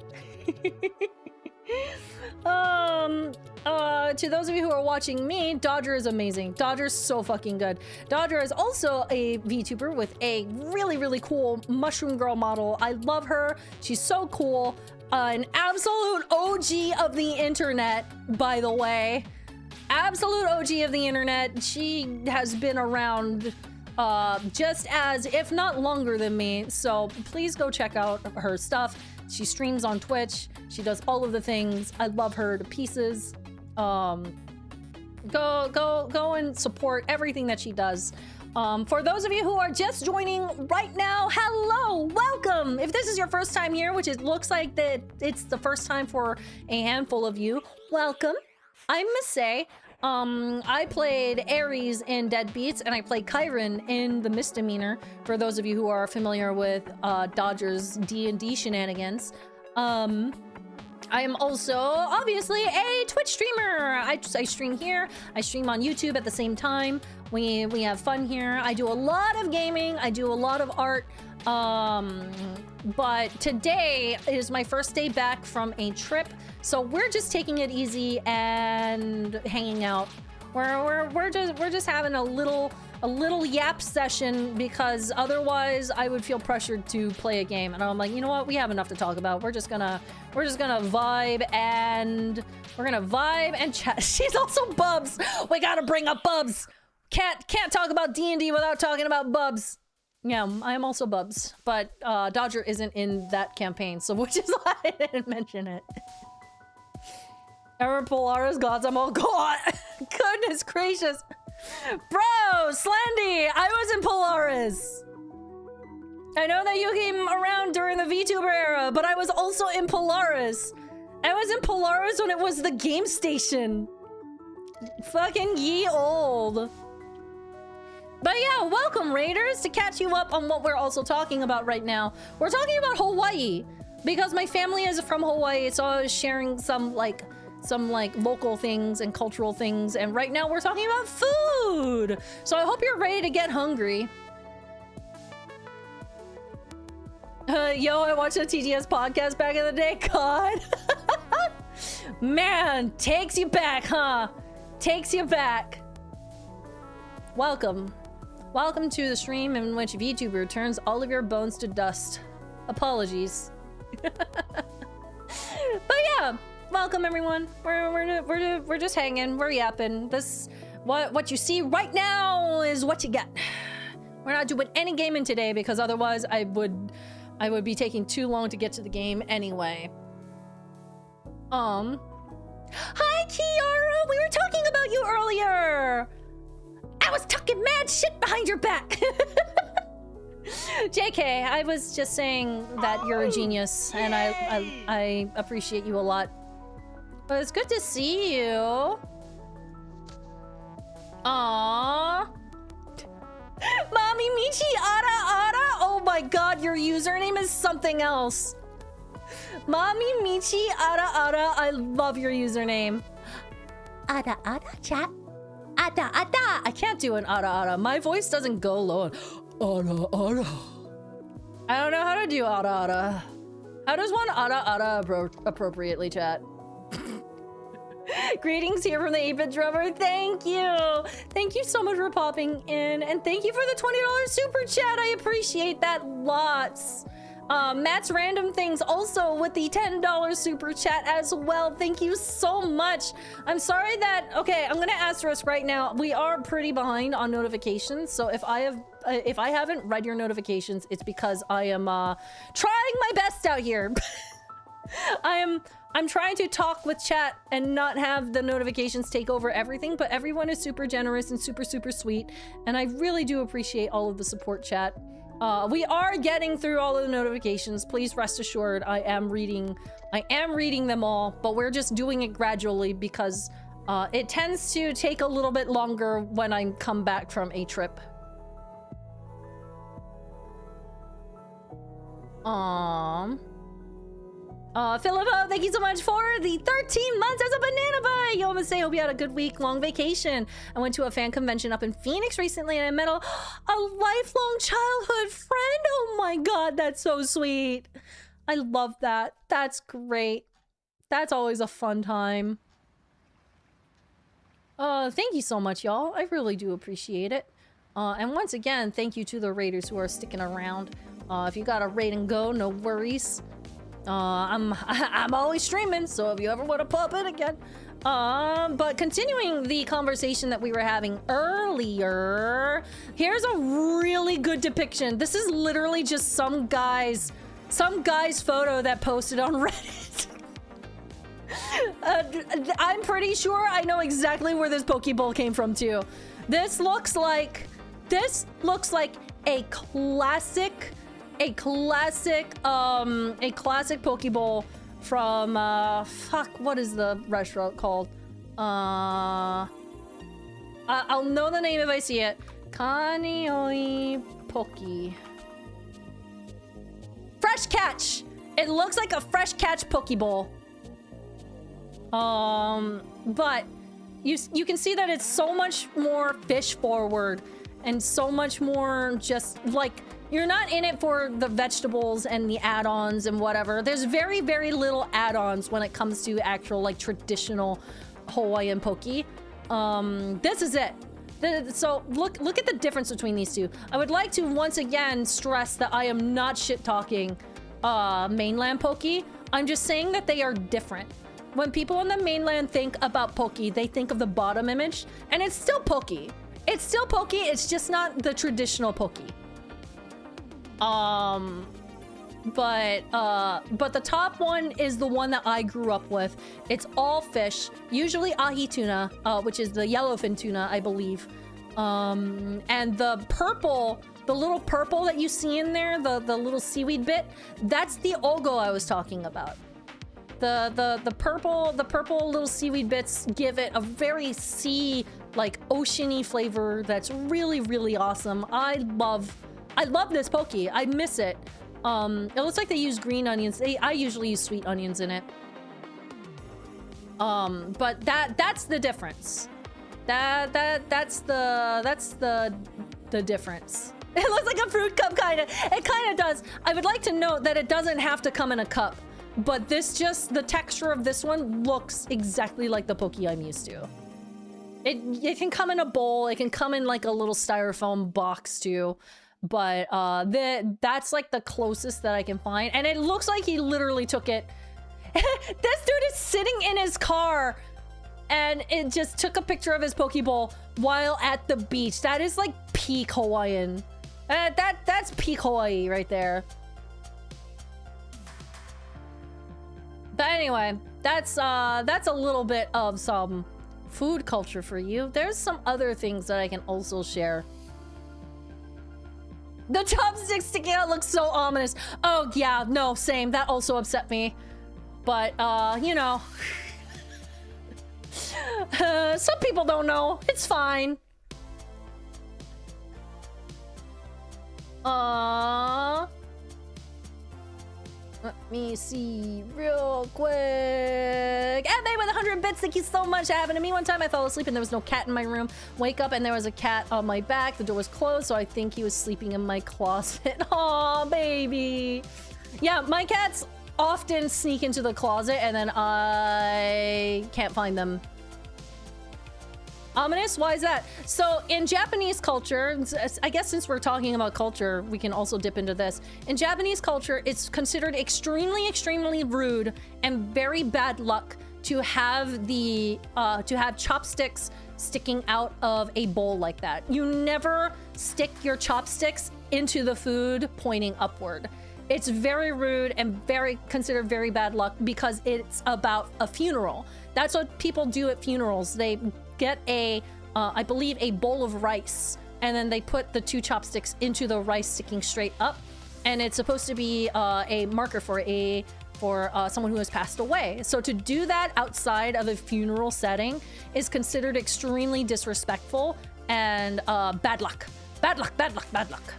To those of you who are watching me, Dodger is amazing. Dodger's so fucking good. Dodger is also a VTuber with a really, really cool mushroom girl model. I love her. She's so cool. An absolute OG of the internet, by the way. Absolute OG of the internet. She has been around just as, if not longer than me. So please go check out her stuff. She streams on Twitch. She does all of the things. I love her to pieces. Go and support everything that she does. For those of you who are just joining right now, hello, welcome. If this is your first time here, which it looks like that it's the first time for a handful of you, welcome. I'm Masae. I played Ares in Deadbeats, and I played Kyron in The Misdemeanor, for those of you who are familiar with Dodger's D&D shenanigans. I am also, obviously, a Twitch streamer. I stream here. I stream on YouTube at the same time. We have fun here. I do a lot of gaming. I do a lot of art. But today is my first day back from a trip, so we're just taking it easy and hanging out. We're just having a little yap session, because otherwise I would feel pressured to play a game, and I'm like, you know what, we have enough to talk about. We're just gonna vibe, and we're gonna vibe and chat. She's also Bubs. We gotta bring up Bubs. Can't talk about D&D without talking about Bubs. Yeah, I am also Bubs, but Dodger isn't in that campaign, so which is why I didn't mention it. Ever Polaris gods, I'm all god. Goodness gracious. Bro, Slendy, I was in Polaris. I know that you came around during the VTuber era, but I was also in Polaris. I was in Polaris when it was the game station. Fucking ye old. But yeah, welcome Raiders. To catch you up on what we're also talking about right now, we're talking about Hawaii, because my family is from Hawaii, so I was sharing some local things and cultural things, and right now we're talking about food. So I hope you're ready to get hungry. Yo, I watched a TGS podcast back in the day. God. Man, takes you back, huh? Takes you back. Welcome. Welcome to the stream in which VTuber turns all of your bones to dust. Apologies. But yeah, welcome everyone. We're just hanging. We're yapping. This what you see right now is what you get. We're not doing any gaming today, because otherwise I would I would be taking too long to get to the game anyway. Hi, Kiara! We were talking about you earlier! I was talking mad shit behind your back! JK, I was just saying that you're a genius, and I appreciate you a lot. But it's good to see you. Aww. Mommy Michi Ara Ara! Oh my god, your username is something else. Mommy Michi Ara Ara, I love your username. Ara Ara chat. Ada Ada! I can't do an Ara Ara. My voice doesn't go low. Ara Ara. I don't know how to do Ara Ara. How does one Ara Ara appropriately, chat? Greetings here from the 8-bit drummer. Thank you. Thank you so much for popping in. And thank you for the $20 super chat. I appreciate that lots. Matt's Random Things also with the $10 super chat as well. Thank you so much. I'm sorry that... Okay, I'm gonna asterisk right now. We are pretty behind on notifications. So if I haven't read your notifications, it's because I am trying my best out here. I'm trying to talk with chat and not have the notifications take over everything, but everyone is super generous and super, super sweet. And I really do appreciate all of the support, chat. We are getting through all of the notifications. Please rest assured, I am reading them all, but we're just doing it gradually because it tends to take a little bit longer when I come back from a trip. Philippa, thank you so much for the 13 months as a banana bye. Yo, Masae, hope you had a good week, long vacation. I went to a fan convention up in Phoenix recently and I met a lifelong childhood friend. Oh my god, that's so sweet. I love that. That's great. That's always a fun time. Thank you so much, y'all. I really do appreciate it. And once again, thank you to the raiders who are sticking around. If you got a raid and go, no worries. I'm always streaming, so if you ever want to pop in again. But continuing the conversation that we were having earlier, here's a really good depiction. This is literally just some guy's photo that posted on Reddit. I'm pretty sure I know exactly where this Pokeball came from too. This looks like a classic Pokeball from fuck, what is the restaurant called? I'll know the name if I see it. Kanioi Poke. Fresh Catch. It looks like a Fresh Catch Pokeball. But you can see that it's so much more fish forward and so much more just like, you're not in it for the vegetables and the add-ons and whatever. There's very, very little add-ons when it comes to actual like traditional Hawaiian Poke. This is it. So look at the difference between these two. I would like to once again stress that I am not shit-talking mainland Poke. I'm just saying that they are different. When people on the mainland think about Poke, they think of the bottom image, and it's still Poke. It's still Poke, it's just not the traditional Poke. But the top one is the one that I grew up with. It's all fish, usually ahi tuna, which is the yellowfin tuna, I believe. And the purple, the little purple that you see in there, the little seaweed bit, that's the ogo I was talking about. The purple little seaweed bits give it a very sea, like oceany flavor that's really, really awesome. I love this Poke. I miss it. It looks like they use green onions. I usually use sweet onions in it. But that's the difference. That's the difference. It looks like a fruit cup, kinda. It kinda does. I would like to note that it doesn't have to come in a cup, but the texture of this one looks exactly like the Poke I'm used to. It can come in a bowl. It can come in like a little styrofoam box too. But that's like the closest that I can find. And it looks like he literally took it. This dude is sitting in his car and it just took a picture of his Pokeball while at the beach. That is like peak Hawaiian. That's peak Hawaii right there. Anyway, that's a little bit of some food culture for you. There's some other things that I can also share. The chopsticks sticking out looks so ominous. Oh yeah, no, same. That also upset me. But you know, some people don't know. It's fine. Let me see real quick. Ave with 100 bits, thank you so much. That happened to me one time. I fell asleep and there was no cat in my room. Wake up and there was a cat on my back. The door was closed, so I think he was sleeping in my closet. Aw, baby. Yeah, my cats often sneak into the closet and then I can't find them. Ominous? Why is that? So in Japanese culture, I guess since we're talking about culture, we can also dip into this. In Japanese culture, it's considered extremely, extremely rude and very bad luck to have the chopsticks sticking out of a bowl like that. You never stick your chopsticks into the food pointing upward. It's very rude and considered very bad luck because it's about a funeral. That's what people do at funerals. They get I believe a bowl of rice, and then they put the two chopsticks into the rice sticking straight up, and it's supposed to be a marker for someone who has passed away. So to do that outside of a funeral setting is considered extremely disrespectful and bad luck. Bad luck, bad luck, bad luck.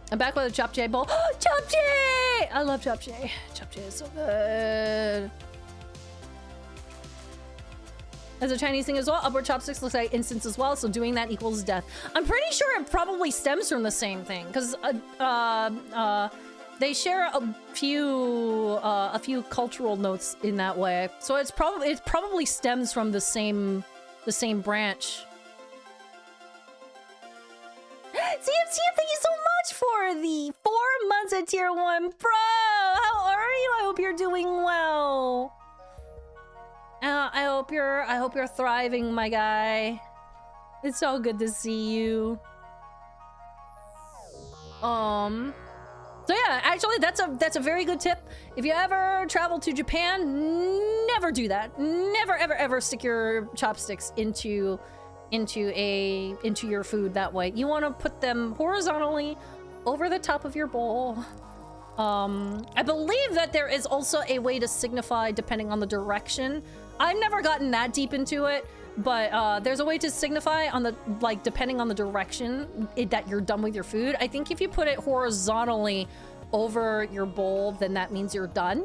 I'm back with a japchae bowl. Japchae! I love japchae. Japchae is so good. As a Chinese thing as well, upward chopsticks looks like instance as well, so doing that equals death. I'm pretty sure it probably stems from the same thing, because they share a few cultural notes in that way. So it probably stems from the same branch. CM, thank you so much for the 4 months at tier 1. Bro, how are you? I hope you're doing well. I hope you're thriving, my guy. It's so good to see you. So yeah, actually that's a very good tip. If you ever travel to Japan, never do that. Never ever stick your chopsticks into your food that way. You want to put them horizontally over the top of your bowl. I believe that there is also a way to signify depending on the direction. I've never gotten that deep into it, but there's a way to signify on the depending on the direction that you're done with your food. I think if you put it horizontally over your bowl, then that means you're done.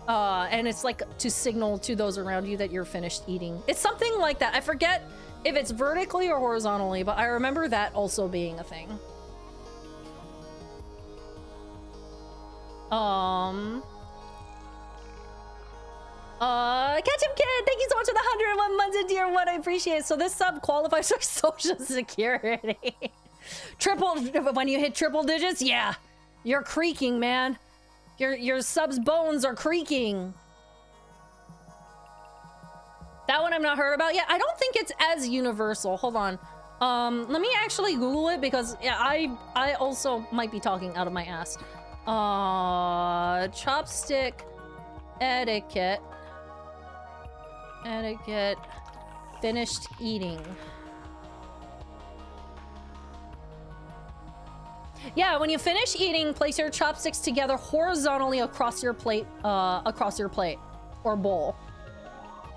And it's like to signal to those around you that you're finished eating. It's something like that. I forget if it's vertically or horizontally, but I remember that also being a thing. Ketchup Kid, thank you so much for the 101 months in tier 1. I appreciate it. So this sub qualifies for social security. When you hit triple digits, yeah, you're creaking, man. Your sub's bones are creaking. That one I've not heard about yet. I don't think it's as universal. Hold on. Let me actually Google it because yeah, I also might be talking out of my ass. Chopstick etiquette. Finished eating. Yeah, when you finish eating, place your chopsticks together horizontally across your plate or bowl.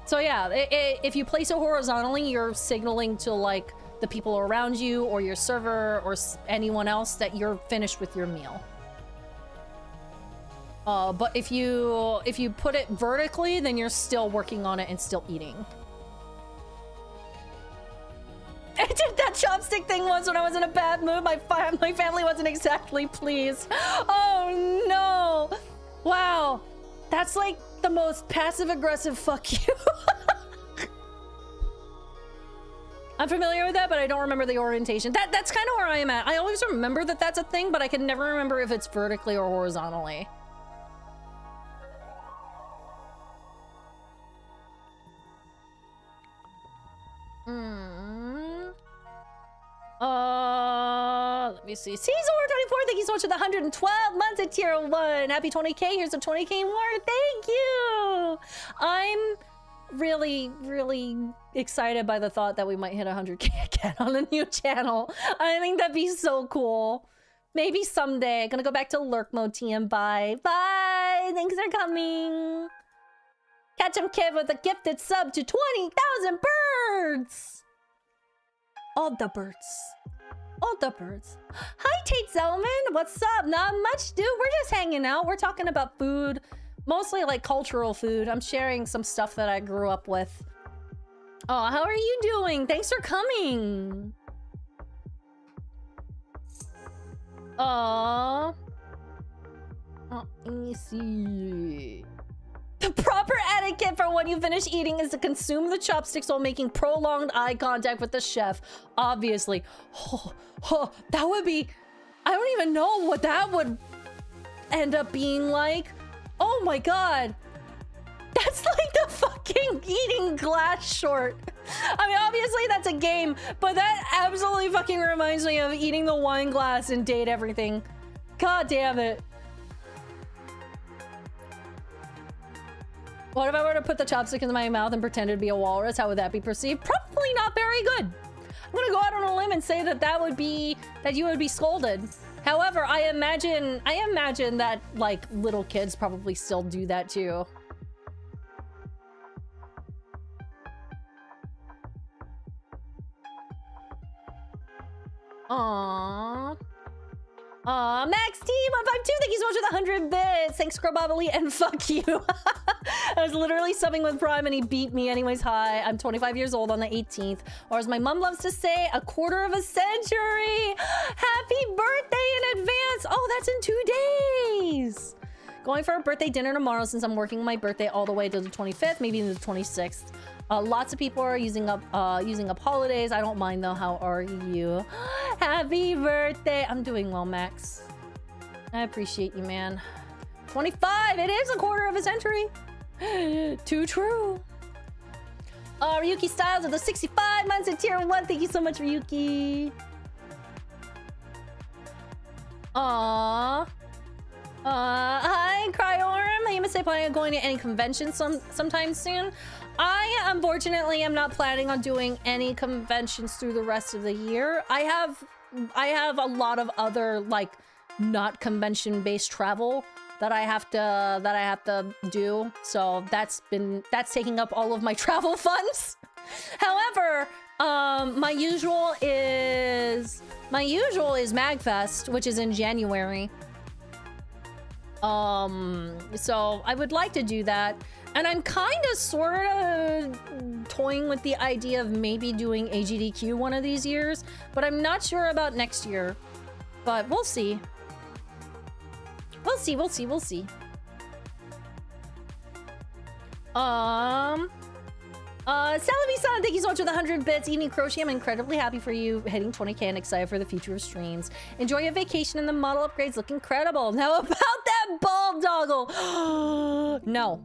So yeah, if you place it horizontally, you're signaling to like the people around you or your server or anyone else that you're finished with your meal. But if you put it vertically, then you're still working on it and still eating. I did that chopstick thing once when I was in a bad mood. My family wasn't exactly pleased. Oh no! Wow, that's like the most passive-aggressive fuck you. I'm familiar with that, but I don't remember the orientation. That's kind of where I am at. I always remember that that's a thing, but I can never remember if it's vertically or horizontally. obviously. Caesar24, thank you so much for the 112 months at tier 1. Happy 20k. Here's a 20k more. Thank you. I'm really, really excited by the thought that we might hit 100k again on a new channel. I think that'd be so cool. Maybe someday. Gonna go back to lurk mode, TM. Bye. Bye. Thanks for coming. Catch him, kid, with a gifted sub to 20,000 birds. All the birds. All the birds. Hi, Tate Zellman. What's up? Not much, dude. We're just hanging out. We're talking about food. Mostly like cultural food. I'm sharing some stuff that I grew up with. Oh, how are you doing? Thanks for coming. Aww. Oh, let me see. The proper etiquette for when you finish eating is to consume the chopsticks while making prolonged eye contact with the chef. Obviously. That would be... I don't even know what that would end up being like. Oh my god. That's like the fucking eating glass short. I mean, obviously that's a game, but that absolutely fucking reminds me of eating the wine glass and Date Everything. God damn it. What if I were to put the chopstick in my mouth and pretend to be a walrus? How would that be perceived? Probably not very good. I'm gonna go out on a limb and say that that you would be scolded. However, I imagine that like little kids probably still do that too. Aww. Max T152, thank you so much for the 100 bits. Thanks, Scrubobly, and fuck you. I was literally subbing with Prime and he beat me. Anyways, hi. I'm 25 years old on the 18th. Or as my mom loves to say, a quarter of a century. Happy birthday in advance. Oh, that's in 2 days. Going for a birthday dinner tomorrow since I'm working my birthday all the way to the 25th, maybe the 26th. Lots of people are using up holidays. I don't mind though. How are you? Happy birthday. I'm doing well, Max. I appreciate you, man. 25. It is a quarter of a century. Too true. Ryuki Styles with the 65 months at tier 1. Thank you so much, Ryuki. Aww. Hi, Cryorm. I must say, planning on going to any conventions sometime soon. I unfortunately am not planning on doing any conventions through the rest of the year. I have a lot of other like not convention-based travel that I have to do. So that's taking up all of my travel funds. However, my usual is MagFest, which is in January. So I would like to do that. And I'm kind of sort of toying with the idea of maybe doing AGDQ one of these years, but I'm not sure about next year. But we'll see. We'll see. Salvi-san, thank you so much for the 100 bits. Evening Crochet, I'm incredibly happy for you hitting 20k and excited for the future of streams. Enjoy your vacation and the model upgrades look incredible. Now about that bald doggle. No.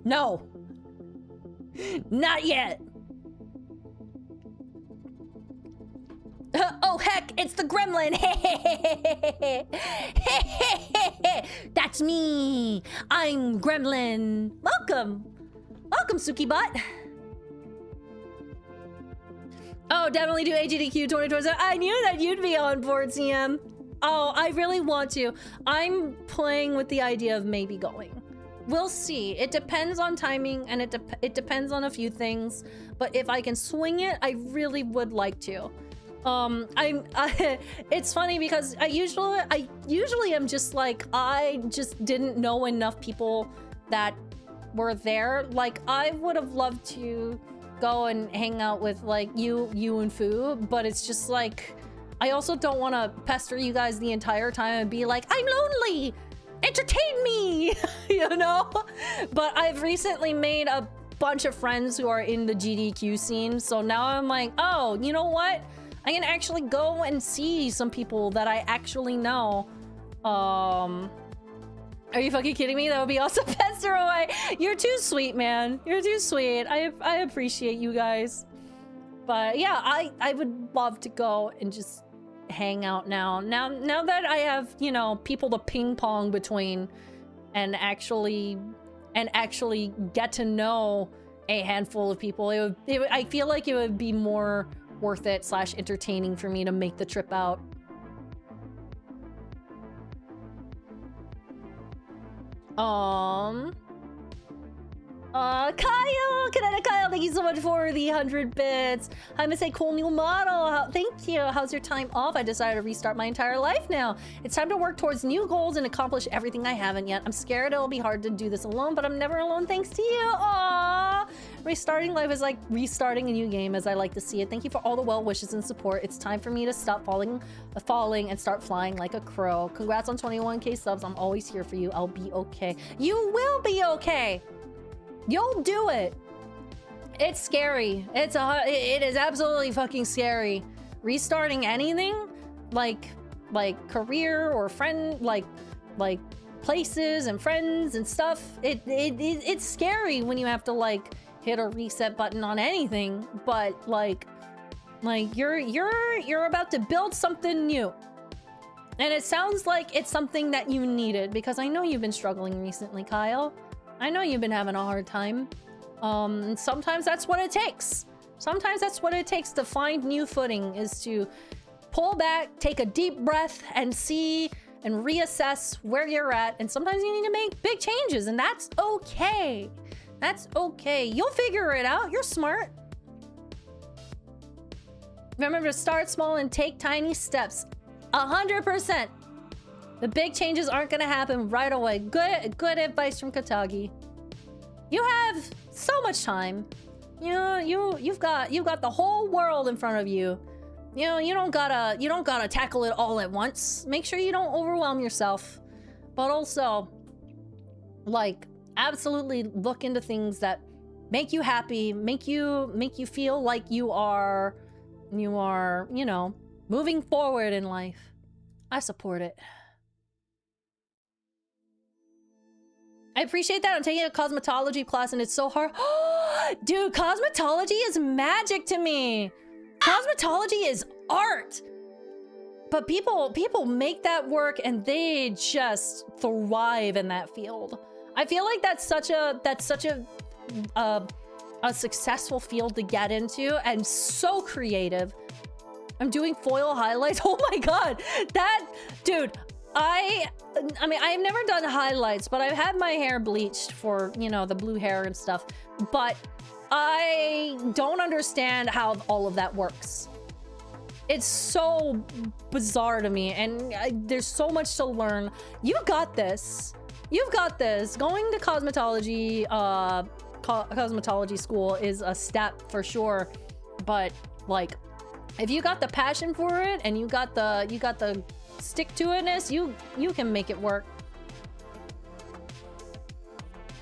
No. Not yet. Oh heck, it's the gremlin. That's me. I'm Gremlin. Welcome. Welcome, Sukibot. Oh, definitely do AGDQ 2027. I knew that you'd be on board, CM. Oh, I really want to. I'm playing with the idea of maybe going. We'll see. It depends on timing and it depends on a few things. But if I can swing it, I really would like to. It's funny because I usually am just like, I just didn't know enough people that were there. Like, I would have loved to go and hang out with like you and Fu, but it's just like, I also don't want to pester you guys the entire time and be like, I'm lonely, entertain me. You know. But I've recently made a bunch of friends who are in the GDQ scene, so now I'm like, oh, you know what, I can actually go and see some people that I actually know. Are you fucking kidding me? That would be awesome. Pester away. You're too sweet, man. You're too sweet. I appreciate you guys. But yeah, I would love to go and just hang out now. Now that I have, you know, people to ping pong between and actually get to know a handful of people, I feel like it would be more worth it / entertaining for me to make the trip out. Kyle! Kinetic Kyle, thank you so much for the 100 bits. Hi, Masae, cool new model. Thank you. How's your time off? I decided to restart my entire life now. It's time to work towards new goals and accomplish everything I haven't yet. I'm scared it'll be hard to do this alone, but I'm never alone thanks to you. Aww! Restarting life is like restarting a new game, as I like to see it. Thank you for all the well wishes and support. It's time for me to stop falling and start flying like a crow. Congrats on 21k subs. I'm always here for you. I'll be okay. You will be okay. You'll do it. It's scary. It is absolutely fucking scary. Restarting anything, like career or friend, like places and friends and stuff. It's scary when you have to like hit a reset button on anything. But like you're about to build something new, and it sounds like it's something that you needed, because I know you've been struggling recently, Kyle. I know you've been having a hard time. Sometimes that's what it takes. Sometimes that's what it takes to find new footing, is to pull back, take a deep breath, and see and reassess where you're at. And sometimes you need to make big changes, and that's okay. That's okay. You'll figure it out. You're smart. Remember to start small and take tiny steps. 100%. The big changes aren't gonna happen right away. Good advice from Katagi. You have so much time. You've got the whole world in front of you. You know, you don't gotta tackle it all at once. Make sure you don't overwhelm yourself. But also, like, absolutely look into things that make you happy, make you feel like you are, you know, moving forward in life. I support it. I appreciate that. I'm taking a cosmetology class and it's so hard. Dude, cosmetology is magic to me. Cosmetology is art. But people make that work and they just thrive in that field. I feel like that's such a successful field to get into, and so creative. I'm doing foil highlights. Oh my god. That dude, I mean, I've never done highlights, but I've had my hair bleached for, you know, the blue hair and stuff. But I don't understand how all of that works. It's so bizarre to me, and there's so much to learn. You got this. You've got this. Going to cosmetology, cosmetology school is a step for sure. But like, if you got the passion for it and you got the stick to itness, you can make it work.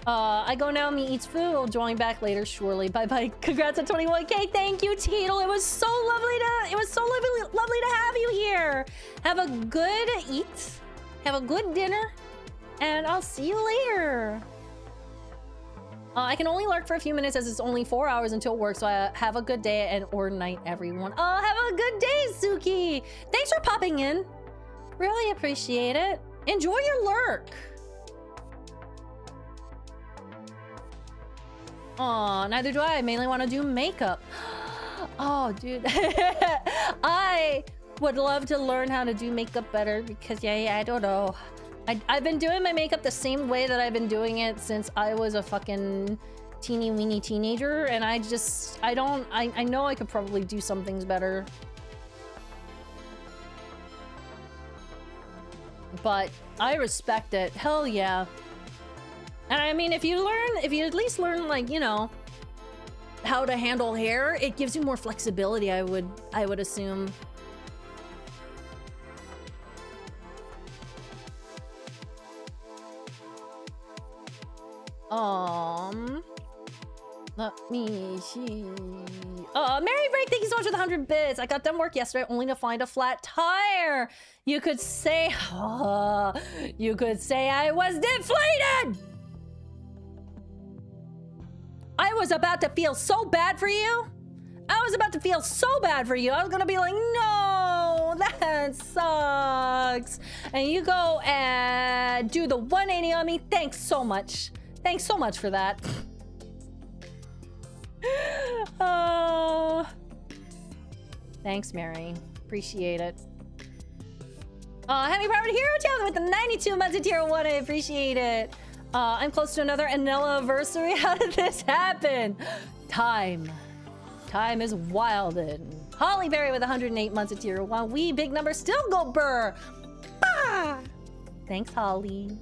I go now, me eats food. I'll join back later, surely. Bye bye. Congrats on 21k. Thank you, Teetle. It was so lovely to have you here. Have a good eat. Have a good dinner. And I'll see you later. I can only lurk for a few minutes as it's only 4 hours until work, so have a good day and or night, everyone. Oh, have a good day, Suki. Thanks for popping in. Really appreciate it. Enjoy your lurk. Aw, neither do I. I mainly want to do makeup. Oh, dude. I would love to learn how to do makeup better because, yeah, I don't know. I've been doing my makeup the same way that I've been doing it since I was a fucking teeny weeny teenager, and I know I could probably do some things better. But I respect it. Hell yeah. And I mean, if you at least learn, like, you know, how to handle hair, it gives you more flexibility, I would assume. Let me see. Mary Break, thank you so much for the 100 bits. I got done work yesterday only to find a flat tire. You could say I was deflated. I was about to feel so bad for you. I was about to feel so bad for you. I was gonna be like, no, that sucks. And you go and do the 180 on me. Thanks so much. Thanks so much for that. Thanks, Mary. Appreciate it. Happy Power Hero Challenge with the 92 months of tier 1. I appreciate it. I'm close to another anniversary. How did this happen? Time. Time is wildin'. Hollyberry with 108 months of tier 1. We big number still go burr. Bah! Thanks, Holly.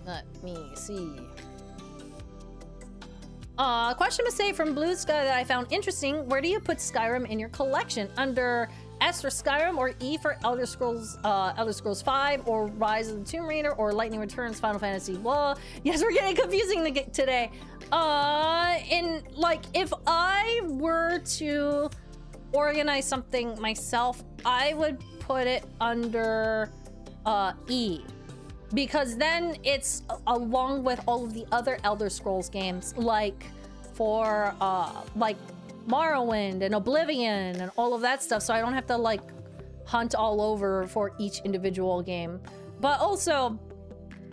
Let me see. Question Masae from Blue Sky that I found interesting. Where do you put Skyrim in your collection? Under S for Skyrim or E for Elder Scrolls 5 or Rise of the Tomb Raider or Lightning Returns Final Fantasy? Well, yes, we're getting confusing today. If I were to organize something myself, I would put it under E. Because then it's along with all of the other Elder Scrolls games, like Morrowind and Oblivion and all of that stuff, so I don't have to like hunt all over for each individual game. But also,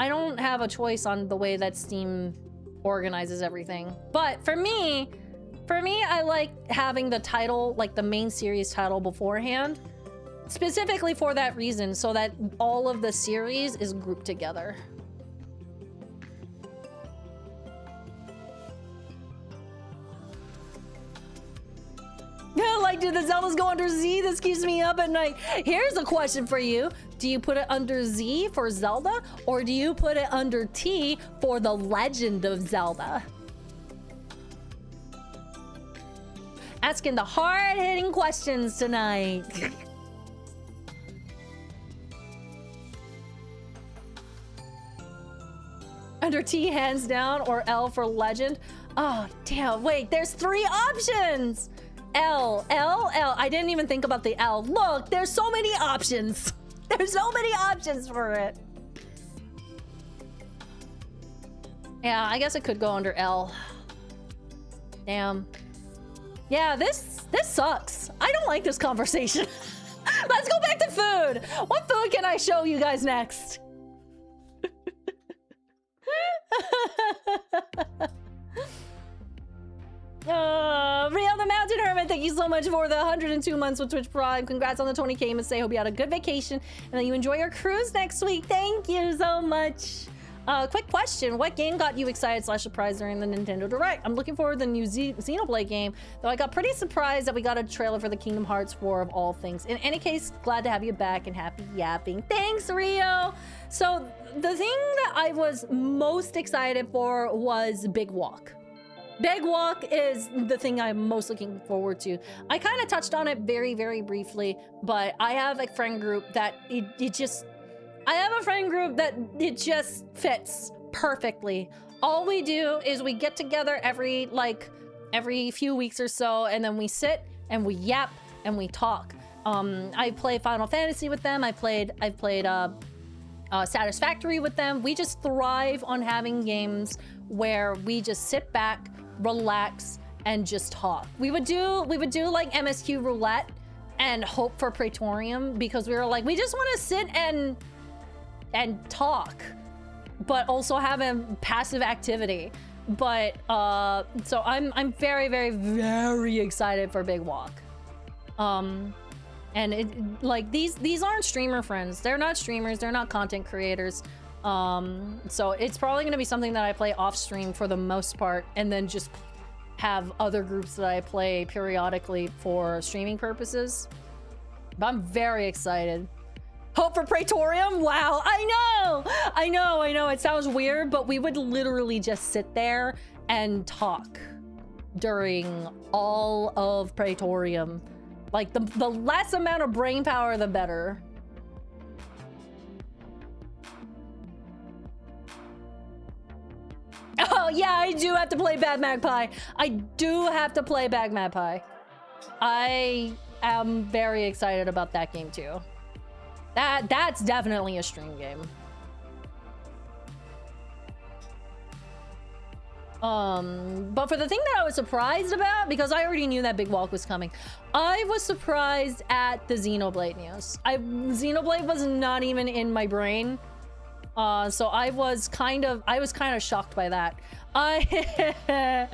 I don't have a choice on the way that Steam organizes everything. But for me, I like having the title, like the main series title beforehand, specifically for that reason, so that all of the series is grouped together. Like, do the Zeldas go under Z? This keeps me up at night. Here's a question for you. Do you put it under Z for Zelda, or do you put it under T for The Legend of Zelda? Asking the hard-hitting questions tonight. Under T, hands down, or L for Legend? Oh, damn. Wait, there's 3 options. L. I didn't even think about the L. Look, there's so many options. There's so many options for it. Yeah, I guess it could go under L. Damn. Yeah, this sucks. I don't like this conversation. Let's go back to food. What food can I show you guys next? Real the Mountain Hermit, thank you so much for the 102 months with Twitch Prime. Congrats on the 20K, Masae. Hope you had a good vacation and that you enjoy your cruise next week. Thank you so much. Quick question. What game got you excited / surprised during the Nintendo Direct? I'm looking forward to the new Xenoblade game, though I got pretty surprised that we got a trailer for the Kingdom Hearts 4 of all things. In any case, glad to have you back and happy yapping. Thanks, Rio. So the thing that I was most excited for was Big Walk. Big Walk is the thing I'm most looking forward to. I kind of touched on it very, very briefly, but I have a friend group that it just fits perfectly. All we do is we get together every few weeks or so, and then we sit and we yap and we talk. I play Final Fantasy with them. I've played Satisfactory with them. We just thrive on having games where we just sit back, relax, and just talk. We would do like MSQ roulette and hope for Praetorium, because we were like, we just want to sit and talk, but also have a passive activity. But so I'm very, very, very excited for Big Walk. And it, like, these aren't streamer friends. They're not streamers. They're not content creators. So it's probably going to be something that I play off stream for the most part, and then just have other groups that I play periodically for streaming purposes. But I'm very excited. Hope for Praetorium? Wow, I know. It sounds weird, but we would literally just sit there and talk during all of Praetorium. Like, the less amount of brain power, the better. Oh, yeah, I do have to play Bad Magpie. I do have to play Bad Magpie. I am very excited about that game, too. That's definitely a stream game. But for the thing that I was surprised about, because I already knew that Big Walk was coming, I was surprised at the Xenoblade news. Xenoblade was not even in my brain. So I was kind of shocked by that. I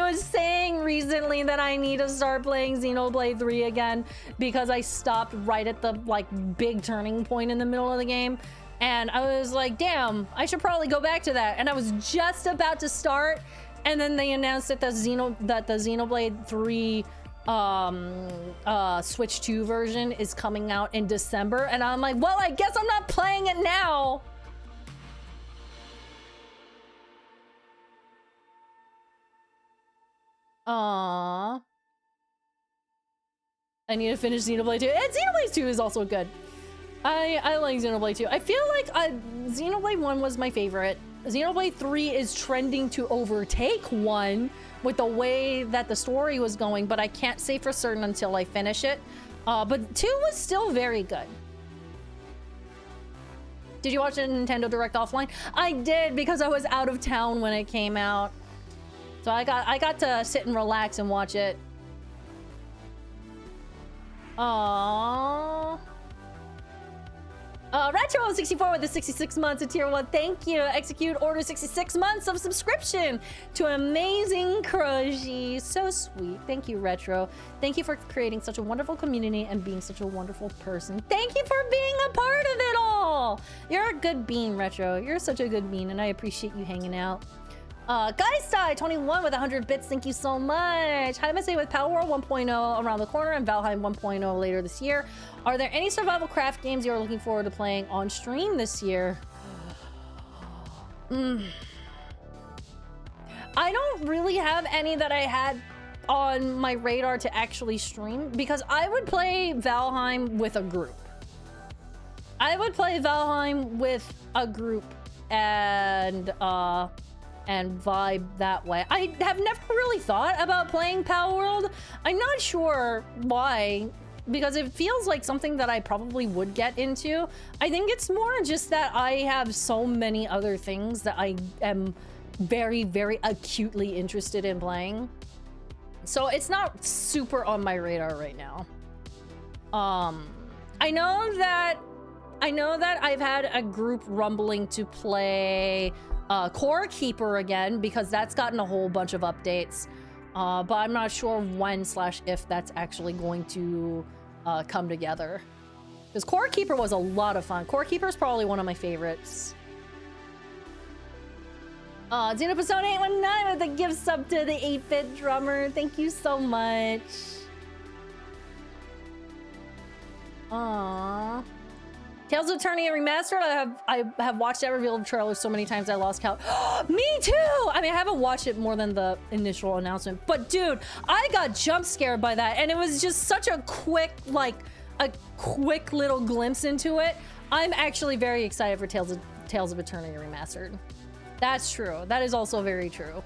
was saying recently that I need to start playing Xenoblade 3 again because I stopped right at the like big turning point in the middle of the game. And I was like, damn, I should probably go back to that. And I was just about to start, and then they announced that the Xenoblade 3 Switch 2 version is coming out in December, and I'm like, well, I guess I'm not playing it now. Aww. I need to finish Xenoblade 2. And Xenoblade 2 is also good. I like Xenoblade 2. I feel like Xenoblade 1 was my favorite. Xenoblade 3 is trending to overtake 1 with the way that the story was going, but I can't say for certain until I finish it. But 2 was still very good. Did you watch the Nintendo Direct offline? I did, because I was out of town when it came out. So I got to sit and relax and watch it. Aww. Retro64 with the 66 months of tier 1. Thank you. Execute order 66 months of subscription to Amazing Crunchy. So sweet. Thank you, Retro. Thank you for creating such a wonderful community and being such a wonderful person. Thank you for being a part of it all. You're a good bean, Retro. You're such a good bean, and I appreciate you hanging out. Geistai 21 with 100 bits. Thank you so much. Hi, Masae with Power World 1.0 around the corner and Valheim 1.0 later this year. Are there any survival craft games you are looking forward to playing on stream this year? I don't really have any that I had on my radar to actually stream, because I would play Valheim with a group. I would play Valheim with a group and vibe that way. I have never really thought about playing Power World. I'm not sure why, because it feels like something that I probably would get into. I think it's more just that I have so many other things that I am very, very acutely interested in playing. So it's not super on my radar right now. I know that I've had a group rumbling to play Core Keeper again, because that's gotten a whole bunch of updates, but I'm not sure when/if that's actually going to come together, because Core Keeper was a lot of fun. Core Keeper is probably one of my favorites. Xenopersona 819 with a gift sub to the 8-bit drummer. Thank you so much. Aww. Tales of Eternia Remastered. I have watched that revealed trailer so many times I lost count. Me too! I mean, I haven't watched it more than the initial announcement, but dude, I got jump scared by that, and it was just such a quick, like, a quick little glimpse into it. I'm actually very excited for Tales of Eternia Remastered. That's true. That is also very true.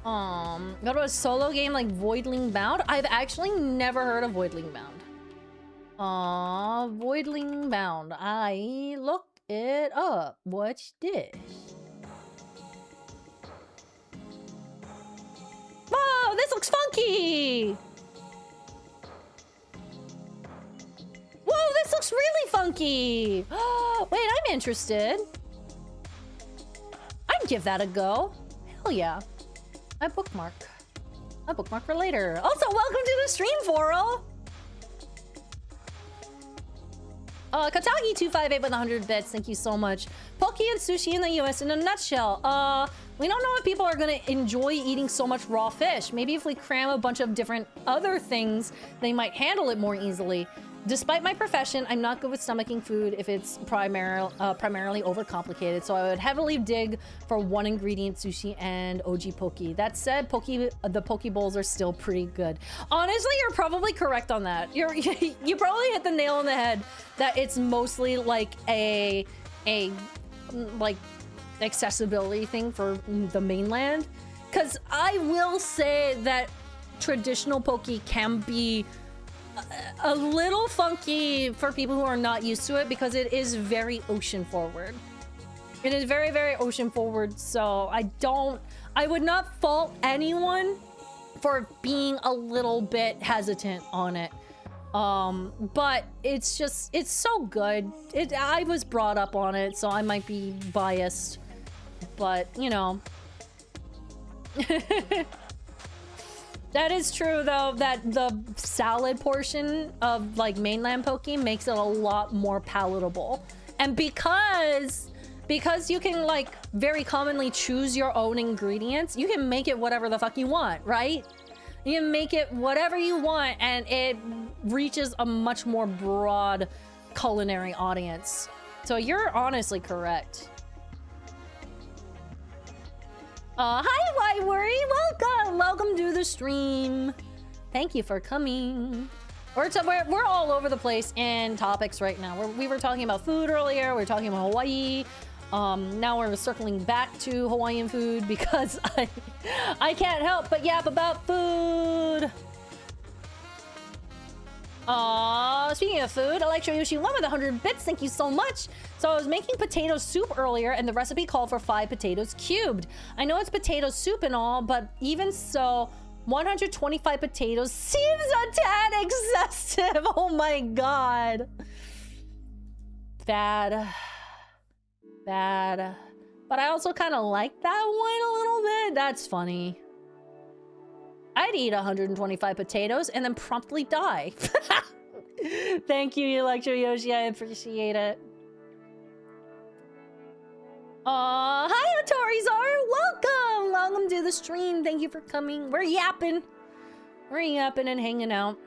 What about a solo game like Voidling Bound? I've actually never heard of Voidling Bound. Voidling Bound. I looked it up. What's this? Whoa, this looks funky! Whoa, this looks really funky! Wait, I'm interested. I'd give that a go. Hell yeah. My bookmark for later. Also, welcome to the stream, Foral. Katagi258 with 100 bits. Thank you so much. Poke and sushi in the US in a nutshell. We don't know if people are gonna enjoy eating so much raw fish. Maybe if we cram a bunch of different other things, they might handle it more easily. Despite my profession, I'm not good with stomaching food if it's primarily overcomplicated, so I would heavily dig for one ingredient sushi and OG poke. That said, the poke bowls are still pretty good. Honestly, you're probably correct on that. You probably hit the nail on the head that it's mostly like a like accessibility thing for the mainland. Because I will say that traditional poke can be a little funky for people who are not used to it because it is very ocean forward. It is very, very ocean forward, so I would not fault anyone for being a little bit hesitant on it. But it's just, it's so good. I was brought up on it, so I might be biased, but you know. That is true though, that the salad portion of like mainland poke makes it a lot more palatable. And because you can like very commonly choose your own ingredients, you can make it whatever the fuck you want, right? You can make it whatever you want and it reaches a much more broad culinary audience. So you're honestly correct. Hi, Why Worry, welcome to the stream. Thank you for coming. We're all over the place in topics right now. We were talking about food earlier, we were talking about Hawaii. Now we're circling back to Hawaiian food because I can't help but yap about food. Speaking of food, Electro Yoshi 1 with 100 bits, thank you so much. So I was making potato soup earlier and the recipe called for 5 potatoes cubed. I know it's potato soup and all, but even so, 125 potatoes seems a tad excessive. Oh my god. Bad. But I also kind of like that one a little bit. That's funny. I'd eat 125 potatoes and then promptly die. Thank you, Electro Yoshi. I appreciate it. Hi, Otorizar. Welcome to the stream. Thank you for coming. We're yapping and hanging out.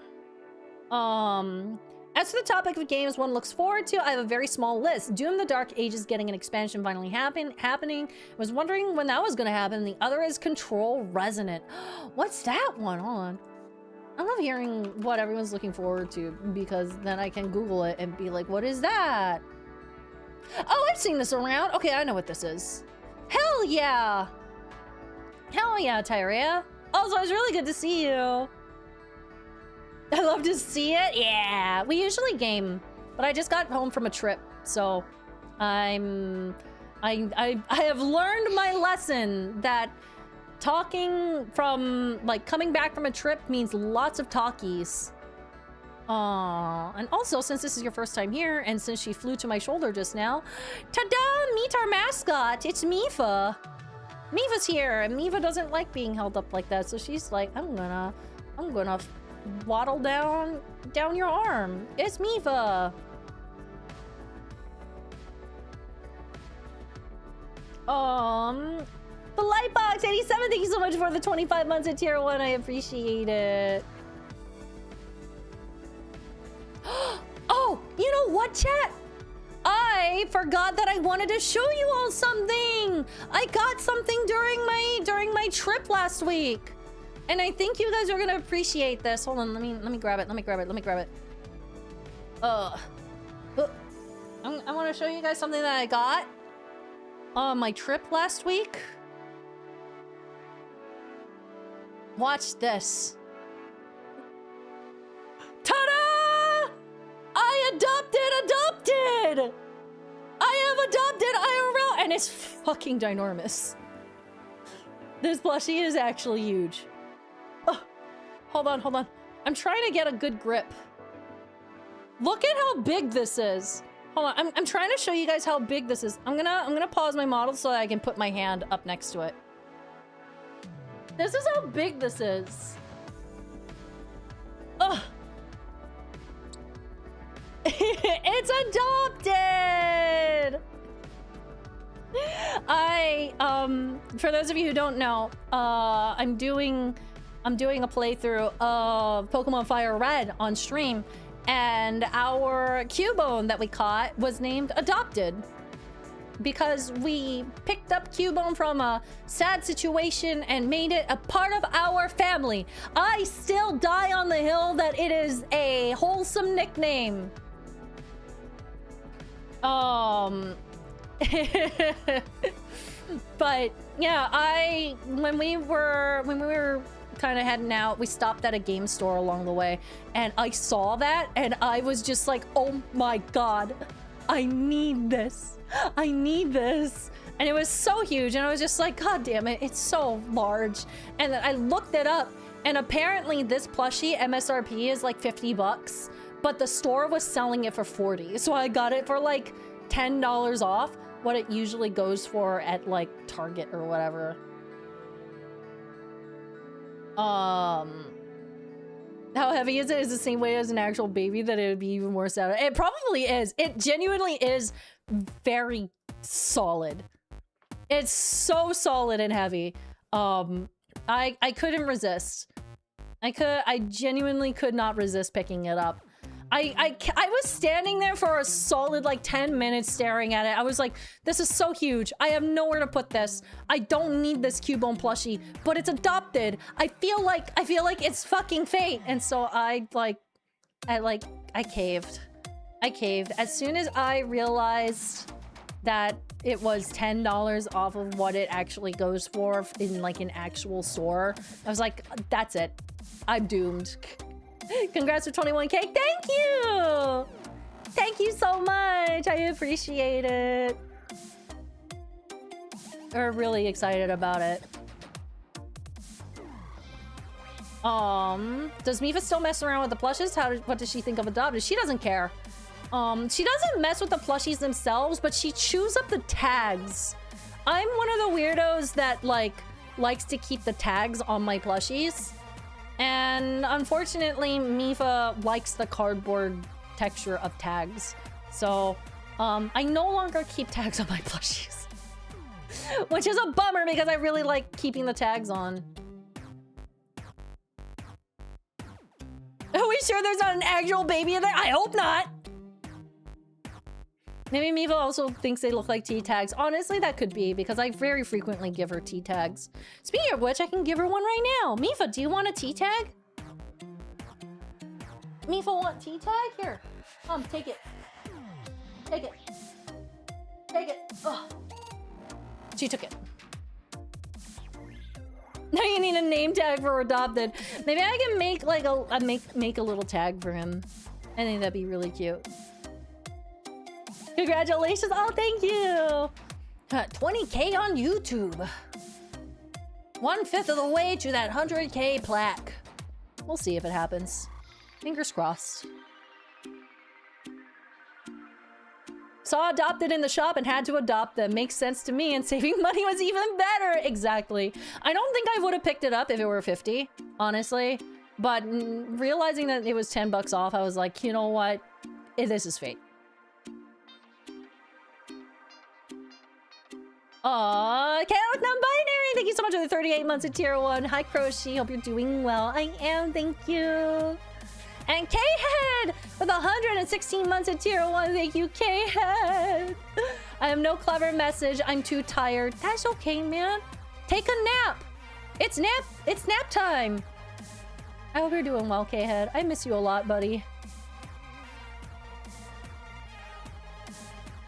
As for the topic of games one looks forward to, I have a very small list. Doom the Dark Ages getting an expansion finally happening. I was wondering when that was going to happen. The other is Control Resonant. What's that one? Hold on. I love hearing what everyone's looking forward to because then I can Google it and be like, what is that? Oh, I've seen this around. Okay, I know what this is. Hell yeah. Hell yeah, Tyrea. Also, it's really good to see you. I love to see it. Yeah, we usually game, but I just got home from a trip, so I have learned my lesson that talking from like coming back from a trip means lots of talkies. And also since this is your first time here, and since she flew to my shoulder just now, ta-da! Meet our mascot. It's Mipha. Mipha's here, and Mipha doesn't like being held up like that, so she's like, I'm gonna waddle down your arm. It's Mipha. The Lightbox 87, thank you so much for the 25 months at tier 1. I appreciate it. Oh, you know what, chat? I forgot that I wanted to show you all something. I got something during my trip last week. And I think you guys are gonna appreciate this. Hold on, let me grab it. I want to show you guys something that I got on my trip last week. Watch this. Ta-da! I adopted! I have adopted IRL, and it's fucking ginormous. This plushie is actually huge. Oh, hold on. I'm trying to get a good grip. Look at how big this is. Hold on, I'm trying to show you guys how big this is. I'm gonna pause my model so that I can put my hand up next to it. This is how big this is. Ugh. It's adopted! For those of you who don't know, I'm doing a playthrough of Pokemon Fire Red on stream, and our Cubone that we caught was named Adopted because we picked up Cubone from a sad situation and made it a part of our family. I still die on the hill that it is a wholesome nickname. But yeah, when we were kind of heading out. We stopped at a game store along the way, and I saw that, and I was just like, oh my god, I need this. I need this. And it was so huge, and I was just like, god damn it, it's so large. And then I looked it up, and apparently this plushie MSRP is like 50 bucks, but the store was selling it for 40. So I got it for like $10 off what it usually goes for at like Target or whatever. How heavy is it? Is the same weight as an actual baby that it would be even more sad? It probably is. It genuinely is very solid. It's so solid and heavy. I couldn't resist. I genuinely could not resist picking it up. I was standing there for a solid like 10 minutes staring at it. I was like, this is so huge. I have nowhere to put this. I don't need this Cubone plushie, but it's adopted. I feel like it's fucking fate. And so I caved. I caved. As soon as I realized that it was $10 off of what it actually goes for in like an actual store, I was like, that's it. I'm doomed. Congrats for 21K. Thank you! Thank you so much. I appreciate it. We're really excited about it. Does Mipha still mess around with the plushes? What does she think of adopted? She doesn't care. She doesn't mess with the plushies themselves, but she chews up the tags. I'm one of the weirdos that likes to keep the tags on my plushies. And unfortunately, Mipha likes the cardboard texture of tags. So, I no longer keep tags on my plushies. Which is a bummer because I really like keeping the tags on. Are we sure there's not an actual baby in there? I hope not! Maybe Mipha also thinks they look like T-tags. Honestly, that could be, because I very frequently give her T-tags. Speaking of which, I can give her one right now. Mipha, do you want a T-tag? Mipha want T-tag? Here. Take it. Take it. Take it. Ugh. She took it. Now you need a name tag for adopted. Maybe I can make like make a little tag for him. I think that'd be really cute. Congratulations! Oh, thank you! 20K on YouTube. 1/5 of the way to that 100K plaque. We'll see if it happens. Fingers crossed. Saw adopted in the shop and had to adopt them. Makes sense to me, and saving money was even better. Exactly. I don't think I would have picked it up if it were 50, honestly. But realizing that it was 10 bucks off, I was like, you know what? This is fate. Aww, Chaos Non-Binary! Thank you so much for the 38 months of Tier 1. Hi, Croshi. Hope you're doing well. I am, thank you. And K-Head with 116 months of Tier 1. Thank you, K-Head. I have no clever message. I'm too tired. That's okay, man. Take a nap. It's nap time. I hope you're doing well, K-Head. I miss you a lot, buddy.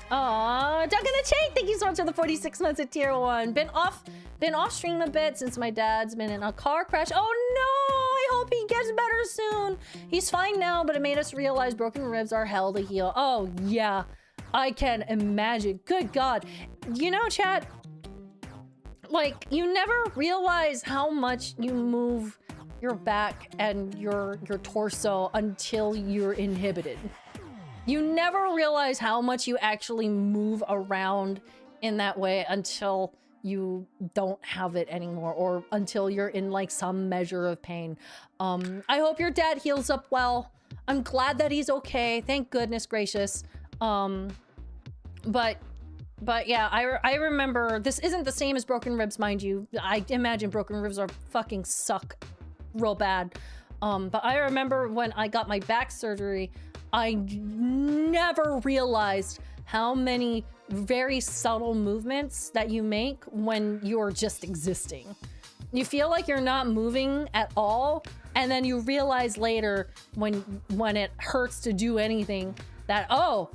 Aww, Duncan the Chain, thank you so much for the 46 months at Tier 1. Been off stream a bit since my dad's been in a car crash. Oh no, I hope he gets better soon. He's fine now, but it made us realize broken ribs are hell to heal. Oh yeah, I can imagine. Good God. You know, chat, like, you never realize how much you move your back and your torso until you're inhibited. You never realize how much you actually move around in that way until you don't have it anymore, or until you're in like some measure of pain. I hope your dad heals up well. I'm glad that he's okay. Thank goodness gracious. But yeah, I remember, this isn't the same as broken ribs, mind you. I imagine broken ribs are fucking suck real bad. But I remember when I got my back surgery, I never realized how many very subtle movements that you make when you're just existing. You feel like you're not moving at all, and then you realize later when it hurts to do anything that, oh,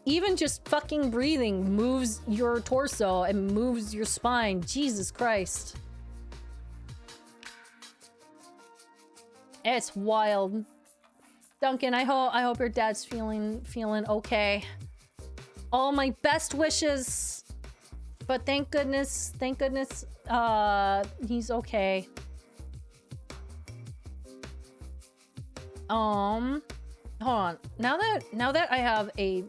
even just fucking breathing moves your torso and moves your spine. Jesus Christ. It's wild. Duncan, I hope your dad's feeling okay. All my best wishes. But thank goodness, he's okay. Hold on. Now that I have a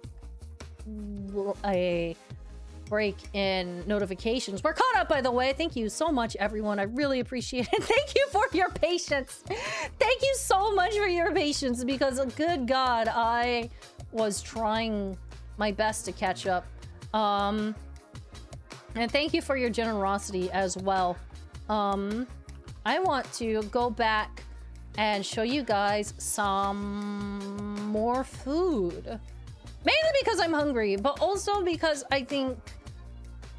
break in notifications. We're caught up, by the way. Thank you so much, everyone. I really appreciate it. Thank you for your patience. Thank you so much for your patience, because good God, I was trying my best to catch up. And thank you for your generosity as well. I want to go back and show you guys some more food. Mainly because I'm hungry, but also because I think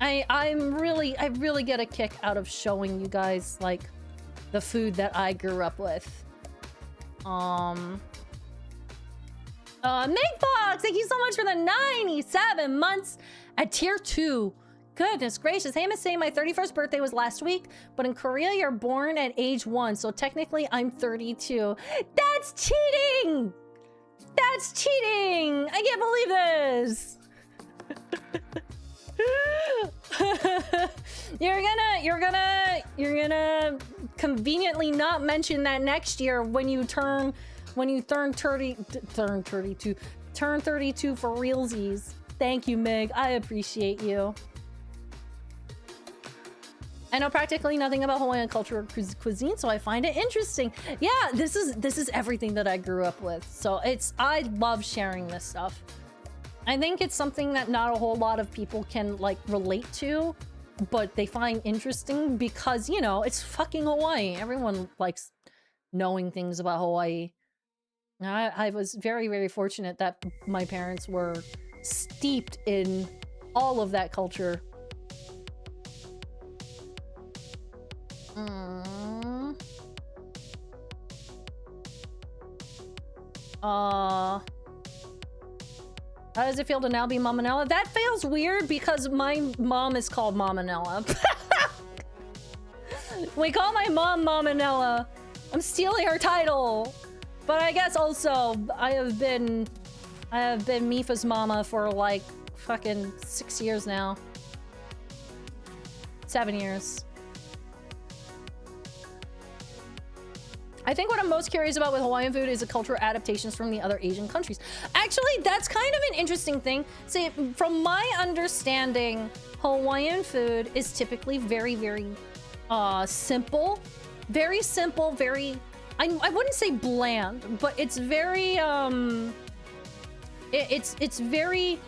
I really get a kick out of showing you guys like the food that I grew up with. Megbox, thank you so much for the 97 months at tier 2. Goodness gracious. Hey, Masae, my 31st birthday was last week, but in Korea, you're born at age 1, so technically I'm 32. That's cheating! That's cheating! I can't believe this! You're gonna conveniently not mention that next year when you turn 32 for realsies. Thank you, Meg. I appreciate you. I know practically nothing about Hawaiian culture or cuisine, so I find it interesting. Yeah, this is everything that I grew up with. So I love sharing this stuff. I think it's something that not a whole lot of people can like relate to, but they find interesting because, you know, it's fucking Hawaii. Everyone likes knowing things about Hawaii. I was very, very fortunate that my parents were steeped in all of that culture. How does it feel to now be Mamanella? That feels weird because my mom is called Mamanella. We call my mom Mamanella. I'm stealing her title. But I guess also I have been Mipha's mama for like fucking 6 years now. 7 years. I think what I'm most curious about with Hawaiian food is the cultural adaptations from the other Asian countries. Actually, that's kind of an interesting thing. See, from my understanding, Hawaiian food is typically very, very simple. Very simple, very... I wouldn't say bland, but it's very... It's very...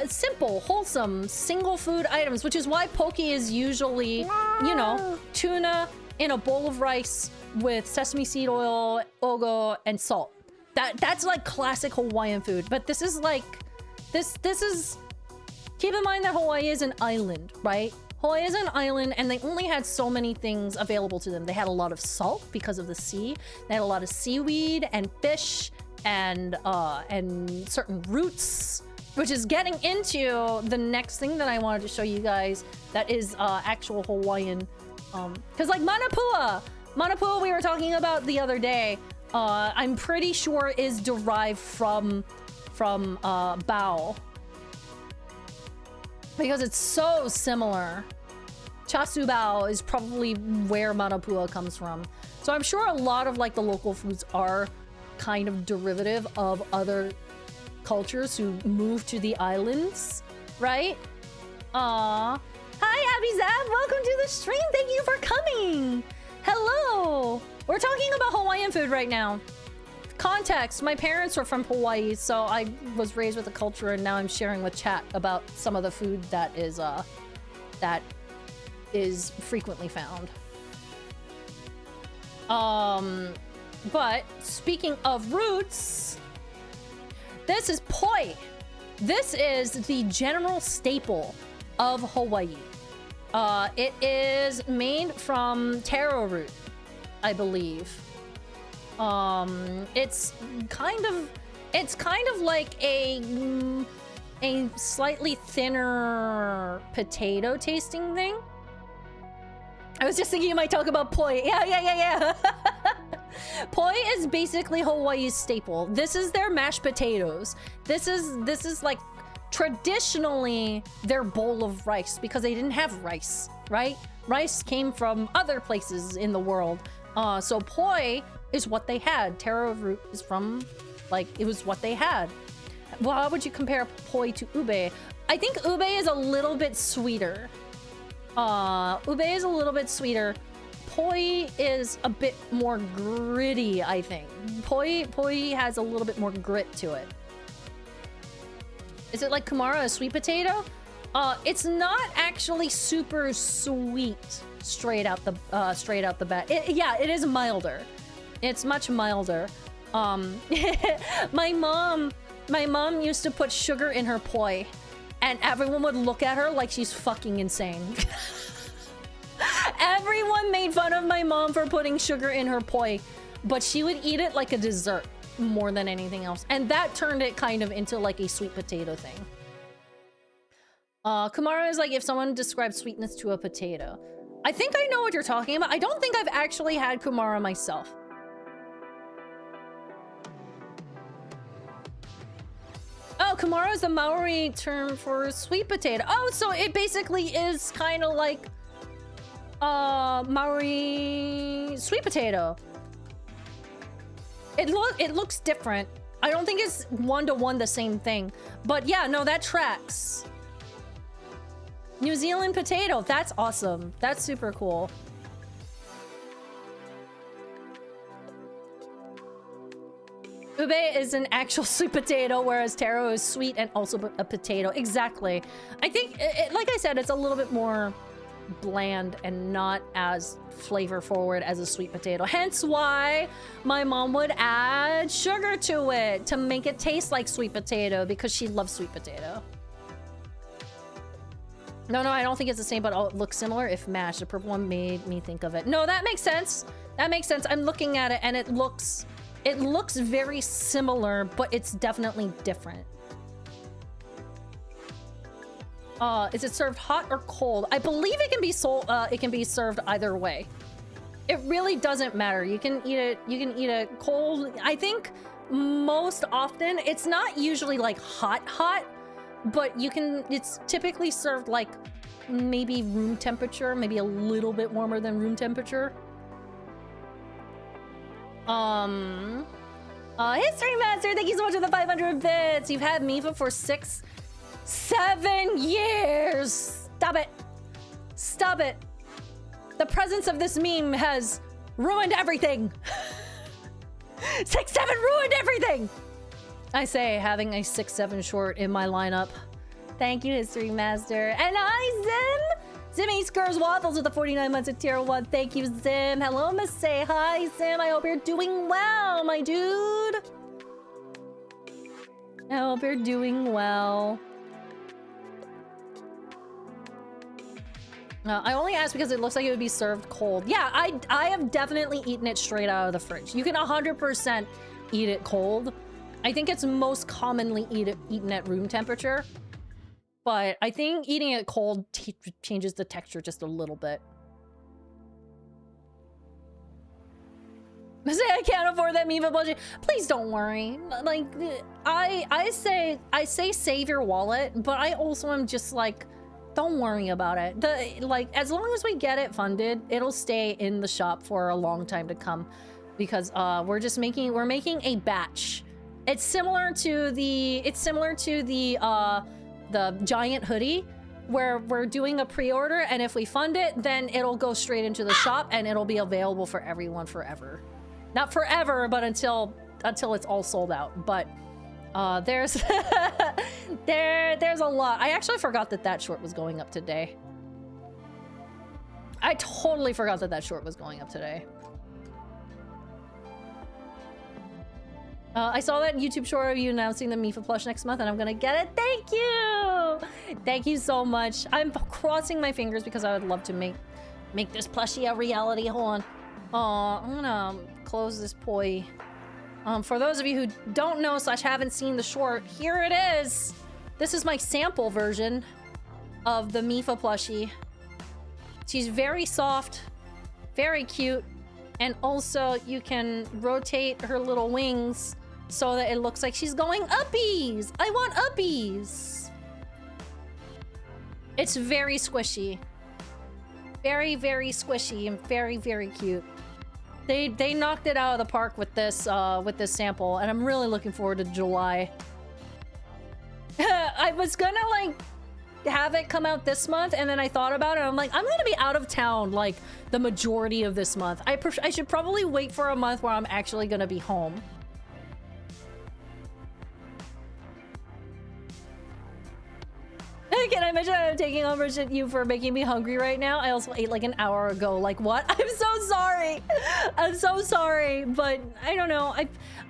simple, wholesome, single food items, which is why poke is usually, you know, tuna in a bowl of rice with sesame seed oil, ogo, and salt. That's like classic Hawaiian food. But this is like, this is, keep in mind that Hawaii is an island, right? Hawaii is an island, and they only had so many things available to them. They had a lot of salt because of the sea. They had a lot of seaweed and fish and certain roots, which is getting into the next thing that I wanted to show you guys that is actual Hawaiian. Because like Manapua we were talking about the other day, I'm pretty sure is derived from bao. Because it's so similar. Chasu bao is probably where Manapua comes from. So I'm sure a lot of like the local foods are kind of derivative of other cultures who moved to the islands, right? Hi, Abizab! Welcome to the stream! Thank you for coming! Hello! We're talking about Hawaiian food right now. Context, my parents were from Hawaii, so I was raised with the culture, and now I'm sharing with chat about some of the food that is frequently found. But speaking of roots, this is poi. This is the general staple of Hawaii. It is made from taro root, I believe. It's kind of like a slightly thinner potato tasting thing. I was just thinking you might talk about poi. Yeah. Poi is basically Hawaii's staple. This is their mashed potatoes. This is like traditionally their bowl of rice because they didn't have rice, right? Rice came from other places in the world. So poi is what they had. Taro root is from, like, it was what they had. Well, how would you compare poi to ube? I think ube is a little bit sweeter. Ube is a little bit sweeter. Poi is a bit more gritty, I think. Poi has a little bit more grit to it. Is it like Kumara, a sweet potato? It's not actually super sweet straight out the bat. Yeah, it is milder. It's much milder. My mom used to put sugar in her poi, and everyone would look at her like she's fucking insane. Everyone made fun of my mom for putting sugar in her poi, but she would eat it like a dessert more than anything else. And that turned it kind of into like a sweet potato thing. Kumara is like if someone described sweetness to a potato. I think I know what you're talking about. I don't think I've actually had Kumara myself. Oh, Kumara is the Maori term for sweet potato. Oh, so it basically is kind of like Maori sweet potato. It looks different. I don't think it's one-to-one the same thing. But yeah, no, that tracks. New Zealand potato. That's awesome. That's super cool. Ube is an actual sweet potato, whereas taro is sweet and also a potato. Exactly. I think, like I said, it's a little bit more bland and not as flavor forward as a sweet potato. Hence why my mom would add sugar to it to make it taste like sweet potato because she loves sweet potato. No, I don't think it's the same, but it looks similar if mashed. The purple one made me think of it. No, that makes sense. That makes sense. I'm looking at it and it looks very similar, but it's definitely different. Is it served hot or cold? I believe it can be it can be served either way. It really doesn't matter. You can eat it cold. I think most often it's not usually like hot, but it's typically served like maybe room temperature, maybe a little bit warmer than room temperature. History Master, thank you so much for the 500 bits. You've had Mipha for 7 years. Stop it. The presence of this meme has ruined everything. 6-7 ruined everything. I say, having a 6-7 short in my lineup. Thank you, History Master. And hi, Zim. Zim eats Girls Waffles with the 49 months of tier 1. Thank you, Zim. Hello, Masae. Hi, Zim. I hope you're doing well, my dude. I hope you're doing well. I only asked because it looks like it would be served cold. Yeah, I have definitely eaten it straight out of the fridge. You can 100% eat it cold. I think it's most commonly eaten at room temperature. But I think eating it cold changes the texture just a little bit. I say I can't afford that Mipha budget. Please don't worry. Like, I say save your wallet, but I also am just like, don't worry about it. Like, as long as we get it funded, it'll stay in the shop for a long time to come, because we're making a batch. It's similar to the giant hoodie, where we're doing a pre-order, and if we fund it, then it'll go straight into the shop and it'll be available for everyone forever. Not forever, but until it's all sold out. But there's there's a lot. I actually forgot that short was going up today. I totally forgot that short was going up today. I saw that YouTube short of you announcing the Mipha plush next month, and I'm gonna get it. Thank you! Thank you so much. I'm crossing my fingers because I would love to make this plushie a reality. Hold on. I'm gonna close this poi. For those of you who don't know / haven't seen the short, here it is. This is my sample version of the Mipha plushie. She's very soft, Very cute. And also, you can rotate her little wings so that it looks like she's going uppies. I want uppies. It's very squishy. Very, very squishy and very, very cute. They knocked it out of the park with this sample, and I'm really looking forward to July. I was gonna like have it come out this month, and then I thought about it. And I'm like, I'm gonna be out of town like the majority of this month. I should probably wait for a month where I'm actually gonna be home. Can I mention I'm taking over you for making me hungry right now? I also ate like an hour ago. Like what? I'm so sorry. I'm so sorry, but I don't know.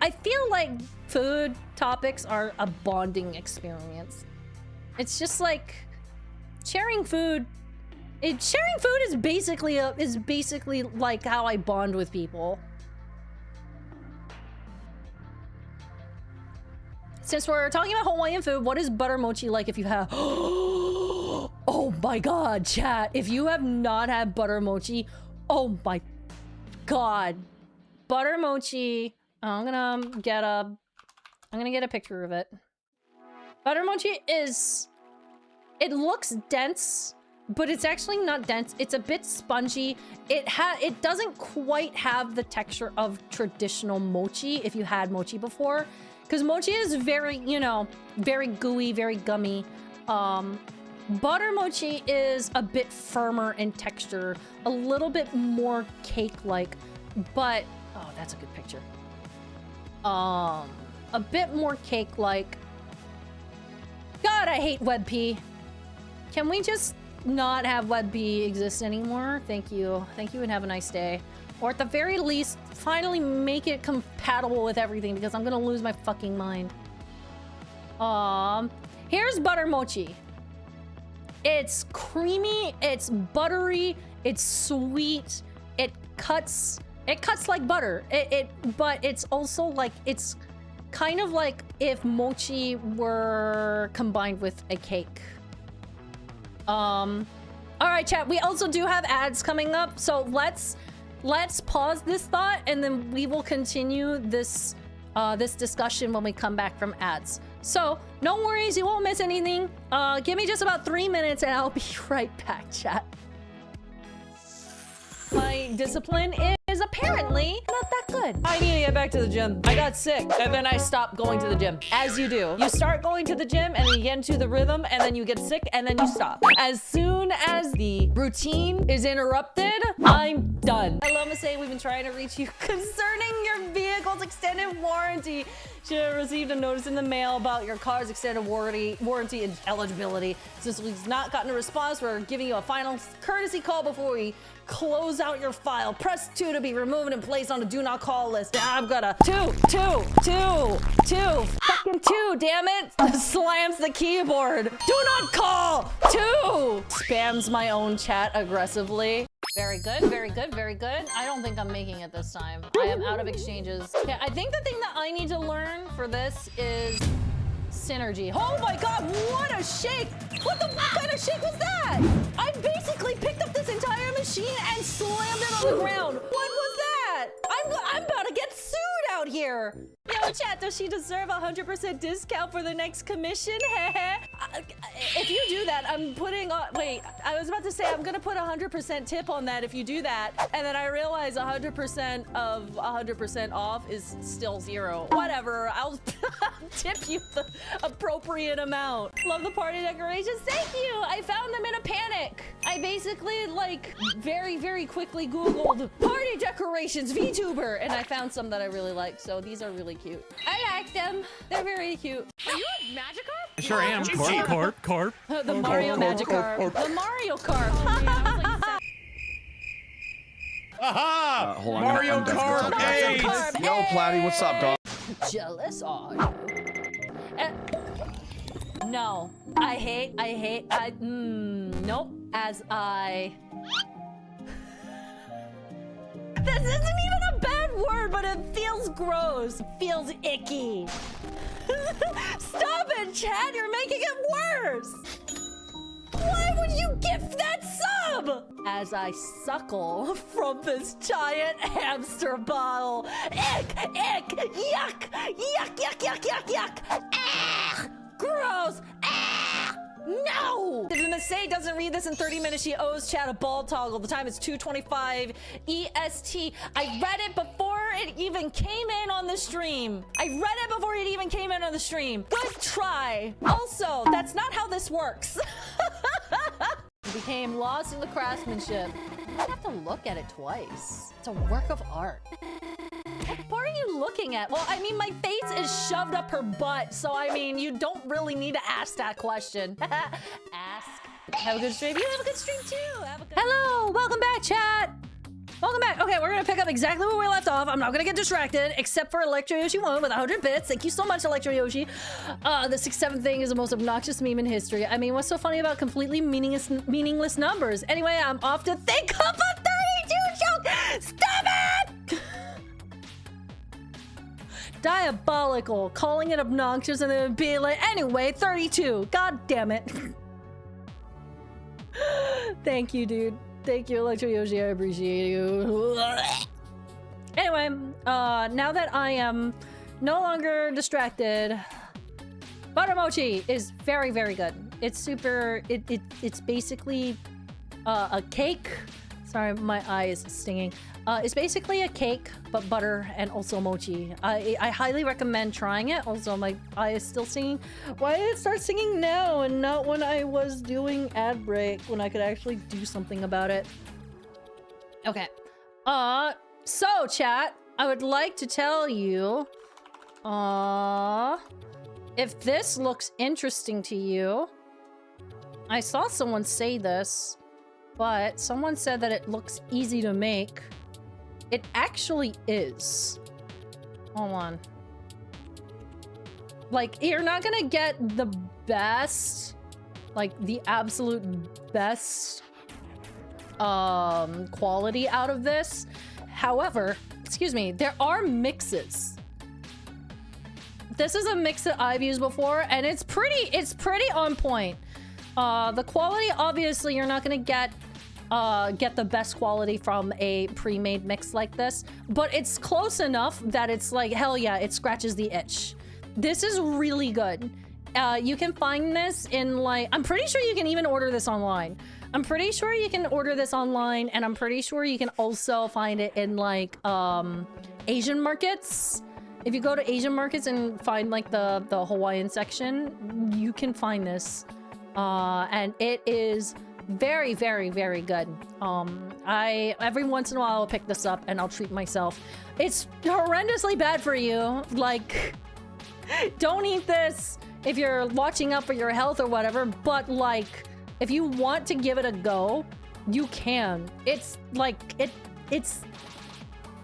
I feel like food topics are a bonding experience. It's just like sharing food. Sharing food is basically like how I bond with people. Since we're talking about Hawaiian food, what is butter mochi like if you have... Oh my god, chat. If you have not had butter mochi, oh my god. Butter mochi. I'm gonna get a picture of it. Butter mochi is... It looks dense, but it's actually not dense. It's a bit spongy. It doesn't quite have the texture of traditional mochi if you had mochi before. Because mochi is very, you know, very gooey, very gummy. Butter mochi is a bit firmer in texture, a little bit more cake-like, but... Oh, that's a good picture. A bit more cake-like. God, I hate WebP. Can we just not have WebP exist anymore? Thank you. Thank you and have a nice day. Or at the very least, finally make it compatible with everything because I'm gonna lose my fucking mind. Here's butter mochi. It's creamy, it's buttery, it's sweet, it cuts like butter. But it's also like, it's kind of like if mochi were combined with a cake. All right, chat, we also do have ads coming up, so let's pause this thought and then we will continue this this discussion when we come back from ads. So no worries, you won't miss anything. Give me just about 3 minutes and I'll be right back, chat. My discipline is apparently not that good. I need to get back to the gym. I got sick and then I stopped going to the gym. As you do. You start going to the gym and then you get into the rhythm and then you get sick and then you stop. As soon as the routine is interrupted, I'm done. Hello, Masae. We've been trying to reach you concerning your vehicle's extended warranty. Should have received a notice in the mail about your car's extended warranty eligibility. Since we've not gotten a response, we're giving you a final courtesy call before we close out your file. Press 2 to be removed and placed on the do not call list. I've got a 2, fucking 2, damn it. Slams the keyboard. Do not call 2. Spams my own chat aggressively. Very good, very good, very good. I don't think I'm making it this time. I am out of exchanges. Yeah, I think the thing that I need to learn for this is synergy. Oh my god, what a shake! What kind of shake was that? I basically picked up this entire machine and slammed it on the ground. What was that? I'm about to get sued out here. Yo, chat, does she deserve a 100% discount for the next commission? If you do that, I'm putting on... Wait, I was about to say I'm gonna put 100% tip on that if you do that. And then I realize 100% of 100% off is still 0. Whatever, I'll tip you the appropriate amount. Love the party decorations. Thank you. I found them in a panic. I basically like very, very quickly Googled party decorations VTuber and I found some that I really like. So these are really cute. I like them. They're very cute. Are you a Magikarp? I sure am. Carp. The Mario Magikarp. The Mario Kart. Aha! Mario Kart 8! Yo, Platty, what's up, dog? Jealous are you? No. Nope. This isn't even a bad word, but it feels gross. It feels icky. Stop it, Chad. You're making it worse. Why would you gift that sub? As I suckle from this giant hamster bottle. Ick, ick, yuck, yuck, yuck, yuck, yuck, yuck. Ah, gross. Ah, no. If the Masae doesn't read this in 30 minutes, she owes chat a ball toggle. The time is 2:25 EST. I read it before it even came in on the stream. I read it before it even came in on the stream. Good try. Also, that's not how this works. Became lost in the craftsmanship. I have to look at it twice. It's a work of art. What are you looking at? Well, I mean, my face is shoved up her butt, so I mean, you don't really need to ask that question. Ask. Have a good stream. You have a good stream too. Have a good Hello, welcome back, chat. Welcome back. Okay, we're gonna pick up exactly where we left off. I'm not gonna get distracted, except for Electro Yoshi 1 with 100 bits. Thank you so much, Electro Yoshi. The 6-7 thing is the most obnoxious meme in history. I mean, what's so funny about completely meaningless numbers? Anyway, I'm off to think up a 32 joke. Stop it! Diabolical. Calling it obnoxious and then being like, anyway, 32. God damn it. Thank you, dude. Thank you, Electro Yoshi. I appreciate you. Anyway, now that I am no longer distracted, butter mochi is very, very good. It's super. It's basically a cake. Sorry, my eye is stinging. It's basically a cake, but butter and also mochi. I highly recommend trying it. Also, my eye is still singing. Why did it start singing now and not when I was doing ad break, when I could actually do something about it? Okay. So chat, I would like to tell you, if this looks interesting to you, I saw someone say this, but someone said that it looks easy to make. It actually is. Hold on. Like, you're not gonna get the best, like the absolute best quality out of this. However, excuse me, there are mixes. This is a mix that I've used before, and it's pretty on point. The quality, obviously, you're not gonna get the best quality from a pre-made mix like this, but it's close enough that it's like, hell yeah, it scratches the itch. This is really good. You can find this in, like, I'm pretty sure you can even order this online. I'm pretty sure you can order this online, and I'm pretty sure you can also find it in, like, Asian markets. If you go to Asian markets and find, like, the Hawaiian section, you can find this. And it is very, very, very good. Every once in a while I'll pick this up and I'll treat myself. It's horrendously bad for you. Like, don't eat this if you're watching out for your health or whatever, but like, if you want to give it a go, you can. It's like, it's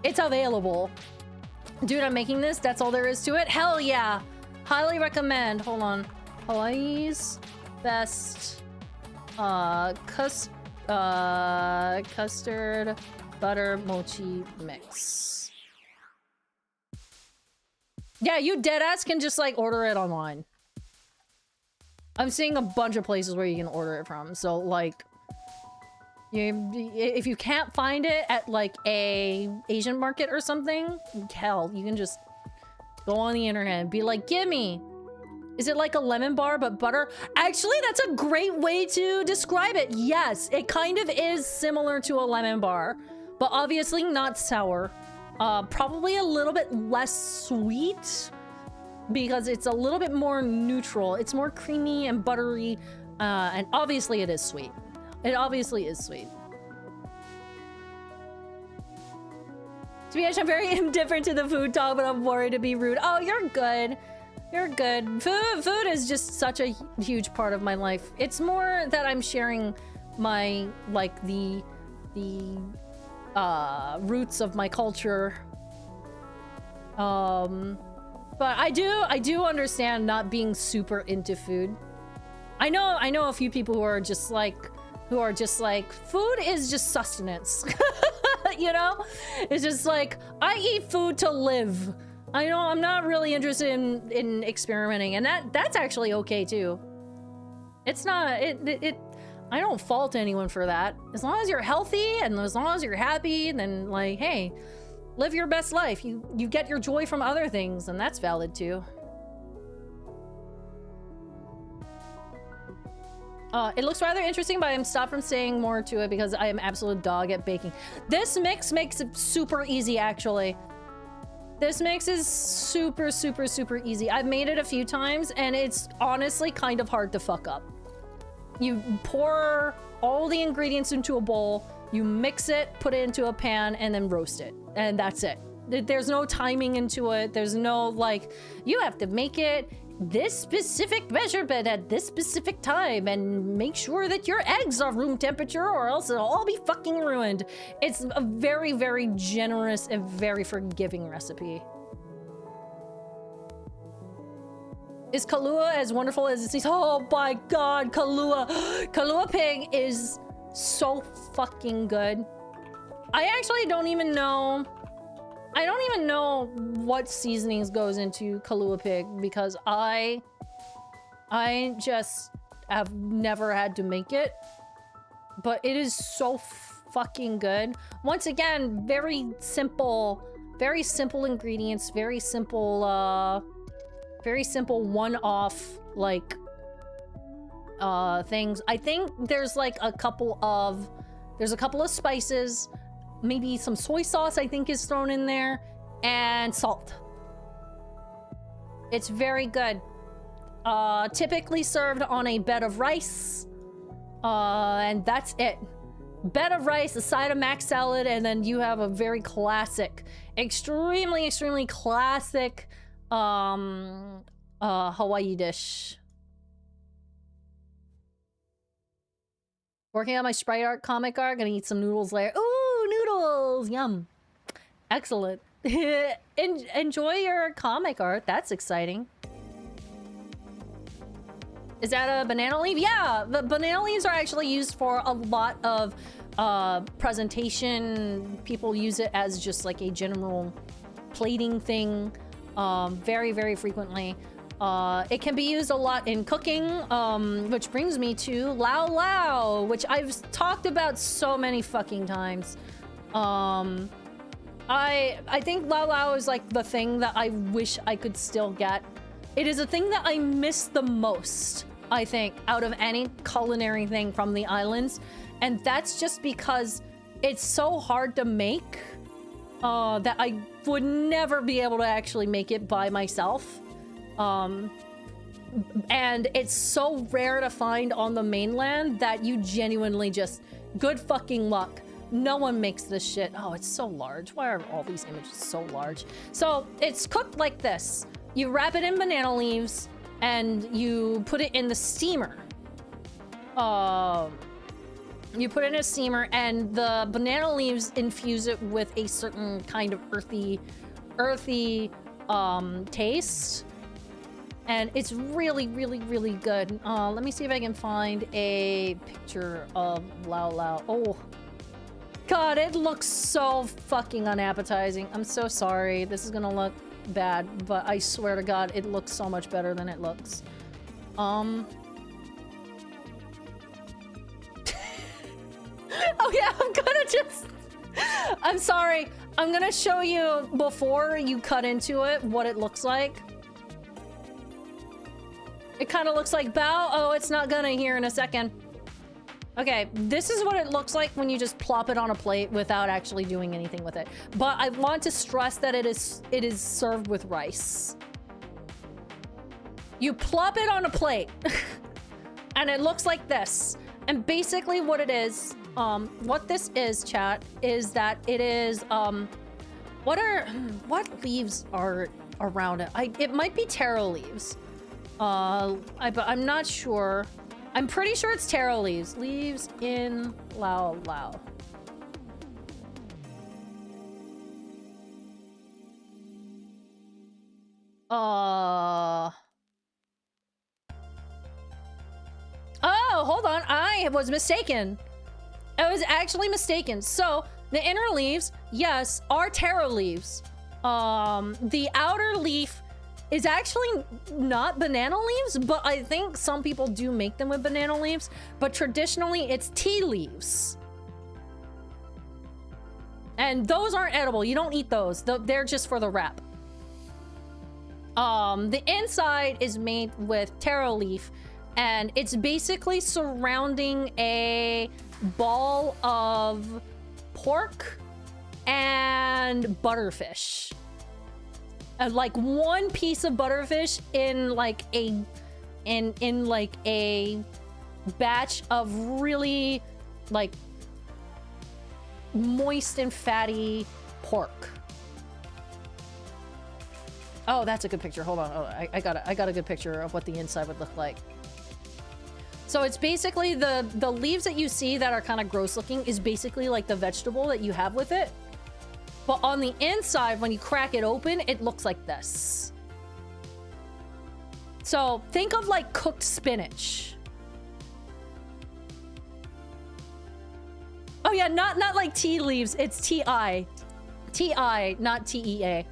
available. Dude, I'm making this. That's all there is to it. Hell yeah. Highly recommend. Hold on. Hawaii's best custard butter mochi mix. Yeah, you deadass can just like order it online. I'm seeing a bunch of places where you can order it from. So like, if you can't find it at like a Asian market or something, hell, you can just go on the internet and be like, gimme. Is it like a lemon bar but butter? Actually, that's a great way to describe it. Yes, it kind of is similar to a lemon bar, but obviously not sour. Probably a little bit less sweet because it's a little bit more neutral. It's more creamy and buttery, and obviously it is sweet. It obviously is sweet. To be honest, I'm very indifferent to the food talk, but I'm worried to be rude. Oh, you're good. You're good. Food is just such a huge part of my life. It's more that I'm sharing my, like, the roots of my culture. But I do understand not being super into food. I know a few people who are just like, food is just sustenance. You know? It's just like, I eat food to live. I know I'm not really interested in experimenting, and that's actually okay too. It's not I don't fault anyone for that. As long as you're healthy and as long as you're happy, then like, hey, live your best life. You get your joy from other things, and that's valid too. It looks rather interesting, but I'm stopped from saying more to it because I am absolute dog at baking. This mix makes it super easy, actually. This mix is super, super, super easy. I've made it a few times, and it's honestly kind of hard to fuck up. You pour all the ingredients into a bowl, you mix it, put it into a pan, and then roast it. And that's it. There's no timing into it. There's no, like, you have to make it this specific measurement at this specific time and make sure that your eggs are room temperature or else it'll all be fucking ruined. It's a very, very generous and very forgiving recipe. Is Kahlua as wonderful as it seems? Oh my god, Kahlua. Kahlua pig is so fucking good. I actually don't even know. I don't even know what seasonings goes into Kahlua pig because I just have never had to make it, but it is so fucking good. Once again, very simple ingredients, very simple one-off like things. I think there's like a couple of spices. Maybe some soy sauce, I think, is thrown in there, and salt. It's very good. Typically served on a bed of rice, and that's it. Bed of rice, a side of mac salad, and then you have a very classic, extremely, extremely classic Hawaii dish. Working on my sprite art, comic art. Gonna eat some noodles later. Ooh, noodles! Yum. Excellent. Enjoy your comic art. That's exciting. Is that a banana leaf? Yeah, the banana leaves are actually used for a lot of presentation. People use it as just like a general plating thing very, very frequently. It can be used a lot in cooking, which brings me to Lao Lao, which I've talked about so many fucking times. I think Lao Lao is like the thing that I wish I could still get. It is a thing that I miss the most, I think, out of any culinary thing from the islands. And that's just because it's so hard to make that I would never be able to actually make it by myself. And it's so rare to find on the mainland that you genuinely just, good fucking luck. No one makes this shit. Oh, it's so large. Why are all these images so large? So it's cooked like this. You wrap it in banana leaves and you put it in the steamer. You put it in a steamer and the banana leaves infuse it with a certain kind of earthy taste. And it's really, really, really good. Let me see if I can find a picture of Lao Lao. Oh, God, it looks so fucking unappetizing. I'm so sorry. This is gonna look bad, but I swear to God, it looks so much better than it looks. Okay, I'm gonna just... I'm sorry. I'm gonna show you before you cut into it what it looks like. It kind of looks like Bao. Oh, it's not gonna here in a second. Okay, this is what it looks like when you just plop it on a plate without actually doing anything with it. But I want to stress that it is served with rice. You plop it on a plate and it looks like this. And basically what it is, what this is, chat, is that it is, what leaves are around it? It might be taro leaves. But I'm not sure. I'm pretty sure it's taro leaves. Leaves in Lao Lao. Oh, hold on. I was mistaken. I was actually mistaken. So the inner leaves, yes, are taro leaves. The outer leaf is actually not banana leaves, but I think some people do make them with banana leaves, but traditionally it's tea leaves. And those aren't edible. You don't eat those. They're just for the wrap. The inside is made with taro leaf, and it's basically surrounding a ball of pork and butterfish. Like one piece of butterfish in like a batch of really like moist and fatty pork. Oh, that's a good picture. Hold on. Oh, I got a good picture of what the inside would look like. So it's basically the leaves that you see that are kind of gross looking is basically like the vegetable that you have with it. But on the inside, when you crack it open, it looks like this. So think of like cooked spinach. Oh yeah, not like tea leaves. It's T-I. T-I, not T-E-A.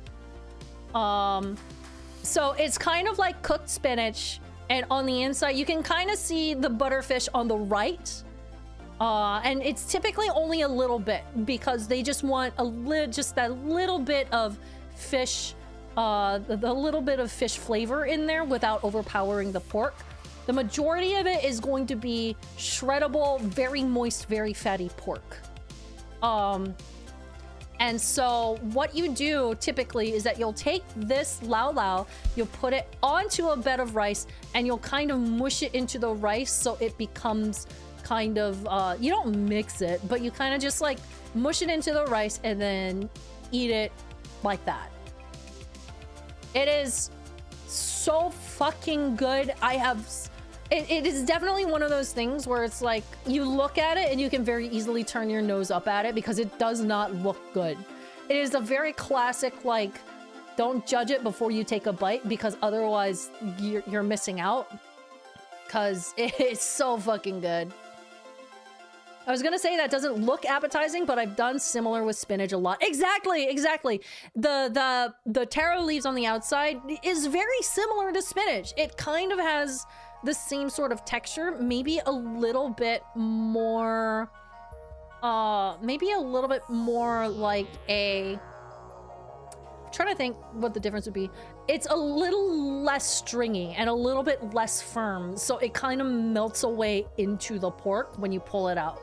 So it's kind of like cooked spinach, and on the inside, you can kind of see the butterfish on the right. And it's typically only a little bit because they just want just that little bit of fish, the little bit of fish flavor in there without overpowering the pork. The majority of it is going to be shreddable, very moist, very fatty pork. And so what you do typically is that you'll take this lau lau, you'll put it onto a bed of rice, and you'll kind of mush it into the rice so it becomes kind of, you don't mix it, but you kind of just like mush it into the rice and then eat it like that. It is so fucking good. It is definitely one of those things where it's like you look at it and you can very easily turn your nose up at it because it does not look good. It is a very classic, like, don't judge it before you take a bite because otherwise you're missing out. Because it is so fucking good. I was gonna say that doesn't look appetizing, but I've done similar with spinach a lot. Exactly. The taro leaves on the outside is very similar to spinach. It kind of has the same sort of texture, maybe a little bit more, like a, I'm trying to think what the difference would be. It's a little less stringy and a little bit less firm, so it kind of melts away into the pork when you pull it out.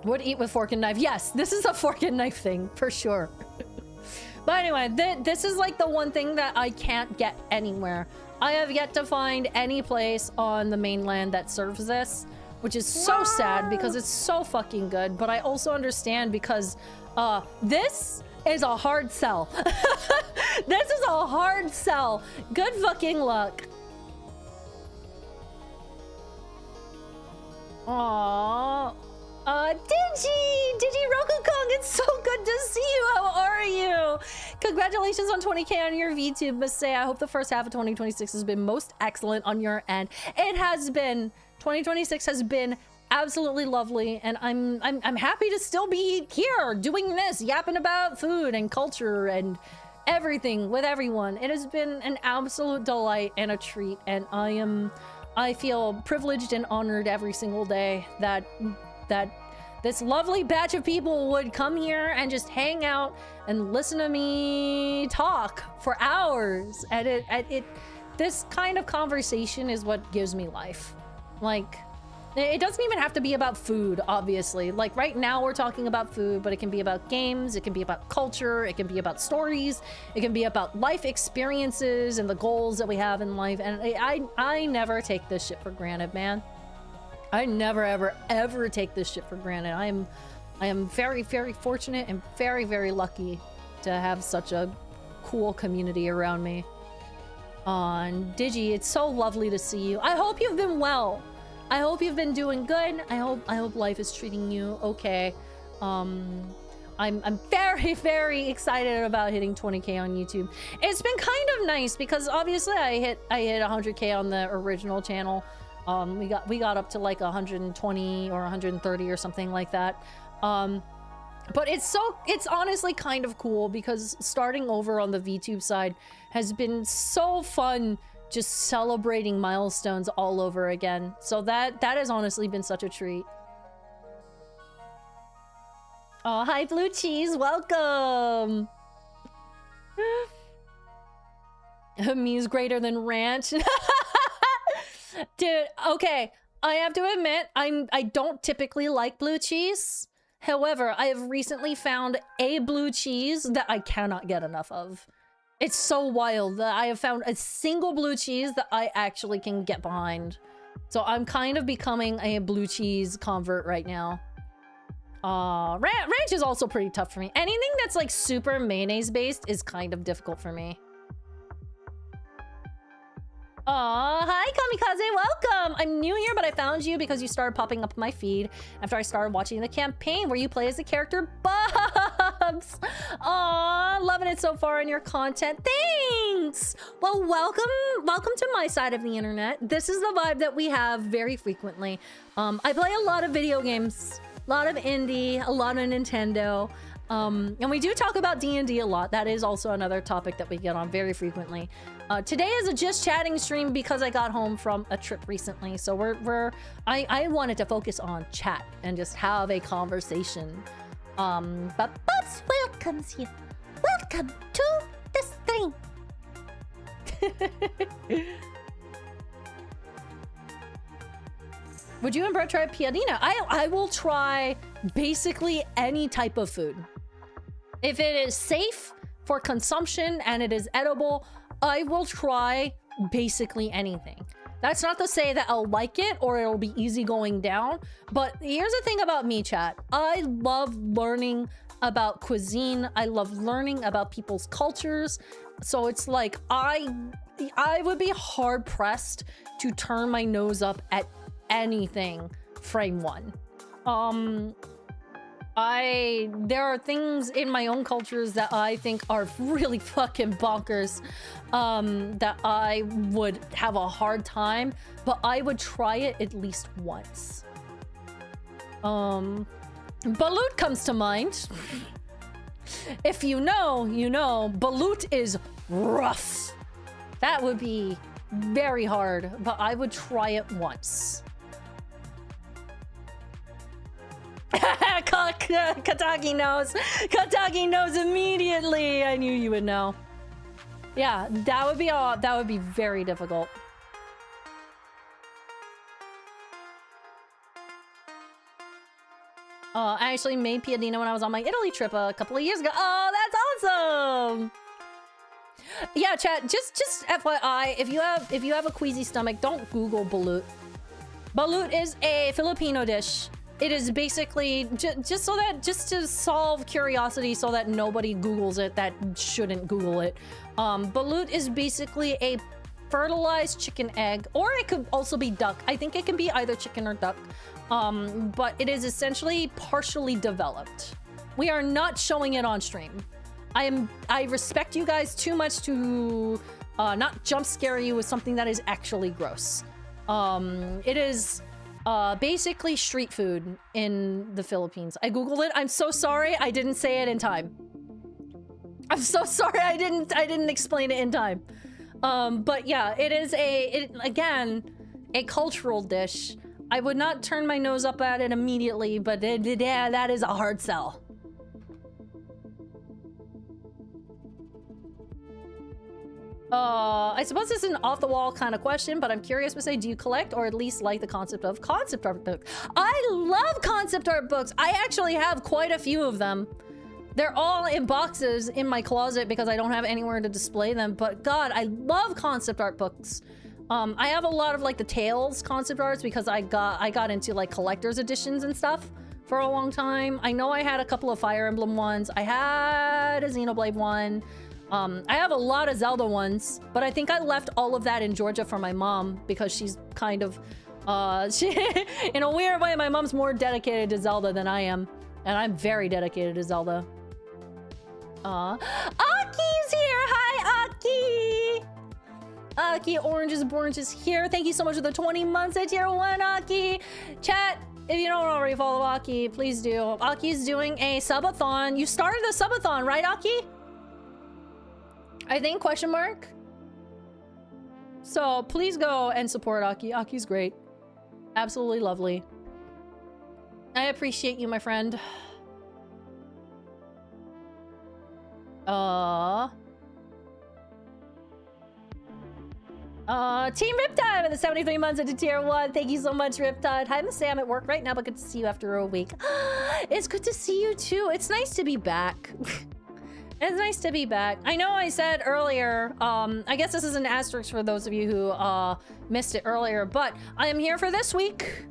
Would eat with fork and knife. Yes, this is a fork and knife thing, for sure. But anyway, this is like the one thing that I can't get anywhere. I have yet to find any place on the mainland that serves this, which is so sad because it's so fucking good. But I also understand because this is a hard sell. This is a hard sell. Good fucking luck. Aww. Digi Rokukong, it's so good to see you. How are you? Congratulations on 20K on your VTube, Masae. I hope the first half of 2026 has been most excellent on your end. It has been. 2026 has been absolutely lovely, and I'm happy to still be here doing this, yapping about food and culture and everything with everyone. It has been an absolute delight and a treat, and I feel privileged and honored every single day that this lovely batch of people would come here and just hang out and listen to me talk for hours. And this kind of conversation is what gives me life. Like, it doesn't even have to be about food, obviously. Like right now we're talking about food, but it can be about games, it can be about culture, it can be about stories, it can be about life experiences and the goals that we have in life. And I never take this shit for granted, man. I never, ever take this shit for granted. I am very, very fortunate and very, very lucky to have such a cool community around me. On Digi, it's so lovely to see you. I hope you've been well. I hope you've been doing good. I hope life is treating you okay. I'm very, very excited about hitting 20K on YouTube. It's been kind of nice because obviously I hit 100K on the original channel. We got up to like 120 or 130 or something like that. But it's honestly kind of cool because starting over on the VTube side has been so fun, just celebrating milestones all over again. So that has honestly been such a treat. Oh, hi Blue Cheese, welcome. Me's greater than ranch. Dude, okay, I have to admit, I don't typically like blue cheese. However, I have recently found a blue cheese that I cannot get enough of. It's so wild that I have found a single blue cheese that I actually can get behind. So I'm kind of becoming a blue cheese convert right now. Ranch is also pretty tough for me. Anything that's like super mayonnaise based is kind of difficult for me. Aw, hi Kamikaze, welcome! I'm new here, but I found you because you started popping up my feed after I started watching the campaign where you play as the character Bubs! Aw, loving it so far in your content. Thanks! Well, welcome to my side of the internet. This is the vibe that we have very frequently. I play a lot of video games, a lot of indie, a lot of Nintendo. And we do talk about D&D a lot. That is also another topic that we get on very frequently. Today is a just chatting stream because I got home from a trip recently. So I wanted to focus on chat and just have a conversation. But Bubs welcomes you. Welcome to the stream. Would you and Brett try piadina? I will try basically any type of food. If it is safe for consumption and it is edible, I will try basically anything. That's not to say that I'll like it or it'll be easy going down, but here's the thing about me, chat. I love learning about cuisine. I love learning about people's cultures. So it's like, I would be hard pressed to turn my nose up at anything frame one. There are things in my own cultures that I think are really fucking bonkers, that I would have a hard time, but I would try it at least once. Balut comes to mind. If you know, you know, balut is rough. That would be very hard, but I would try it once. Kataki knows. Kataki knows immediately. I knew you would know. Yeah, that would be very difficult. I actually made piadina when I was on my Italy trip a couple of years ago. Oh, that's awesome! Yeah, chat. Just FYI, if you have a queasy stomach, don't Google balut. Balut is a Filipino dish. It is basically just to solve curiosity, so that nobody Googles it that shouldn't Google it. Balut is basically a fertilized chicken egg, or it could also be duck. I think it can be either chicken or duck. But it is essentially partially developed. We are not showing it on stream. I respect you guys too much to not jump scare you with something that is actually gross. It is basically street food in the Philippines. I Googled it. I'm so sorry I didn't say it in time. I'm so sorry I didn't explain it in time. But yeah, it is again, a cultural dish. I would not turn my nose up at it immediately, but yeah, that is a hard sell. I suppose this is an off-the-wall kind of question, but I'm curious to say, do you collect or at least like the concept of concept art books? I love concept art books. I actually have quite a few of them. They're all in boxes in my closet because I don't have anywhere to display them, but God, I love concept art books. I have a lot of like the Tales concept arts because I got into like collector's editions and stuff for a long time. I know I had a couple of Fire Emblem ones. I had a Xenoblade one. I have a lot of Zelda ones, but I think I left all of that in Georgia for my mom because she's kind of, in a weird way, my mom's more dedicated to Zelda than I am. And I'm very dedicated to Zelda. Aki's here! Hi, Aki! Aki Oranges is here. Thank you so much for the 20 months at tier 1, Aki. Chat, If you don't already follow Aki, please do. Aki's doing a subathon. You started the subathon, right, Aki? I think, question mark. So please go and support Aki. Aki's great. Absolutely lovely. I appreciate you, my friend. Team Riptide with the 73 months into tier 1. Thank you so much, Riptide. Hi, Masae. I'm at work right now, but good to see you after a week. It's good to see you too. It's nice to be back. It's nice to be back. I know I said earlier, I guess this is an asterisk for those of you who missed it earlier, but I am here for this week.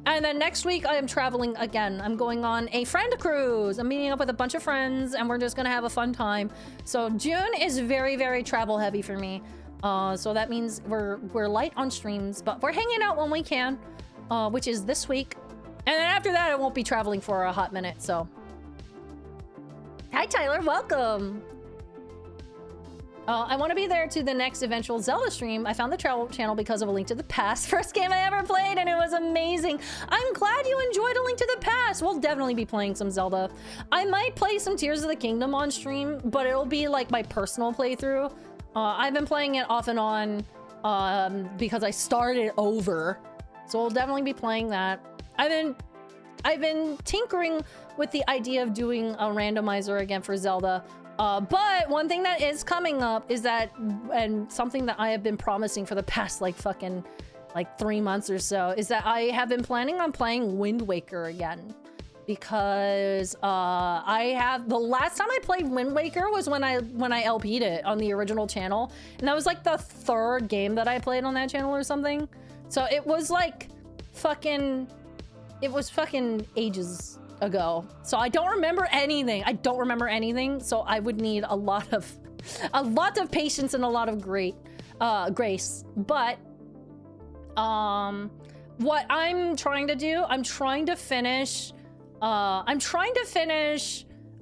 And then next week, I am traveling again. I'm going on a friend cruise. I'm meeting up with a bunch of friends, and we're just gonna have a fun time. So June is very, very travel heavy for me. So that means we're light on streams, but we're hanging out when we can, which is this week. And then after that, I won't be traveling for a hot minute, so. Hi, Tyler, welcome. I want to be there to the next eventual Zelda stream. I found the travel channel because of A Link to the Past. First game I ever played, and it was amazing. I'm glad you enjoyed A Link to the Past. We'll definitely be playing some Zelda. I might play some Tears of the Kingdom on stream, but it'll be like my personal playthrough. I've been playing it off and on because I started over. So we'll definitely be playing that. I've been tinkering with the idea of doing a randomizer again for Zelda. But one thing that is coming up is that, and something that I have been promising for the past like 3 months or so, is that I have been planning on playing Wind Waker again. Because the last time I played Wind Waker was when I LP'd it on the original channel. And that was like the 3rd game that I played on that channel or something. So it was like fucking ages ago. So I don't remember anything. So I would need a lot of patience and a lot of grace. But what I'm trying to do, I'm trying to finish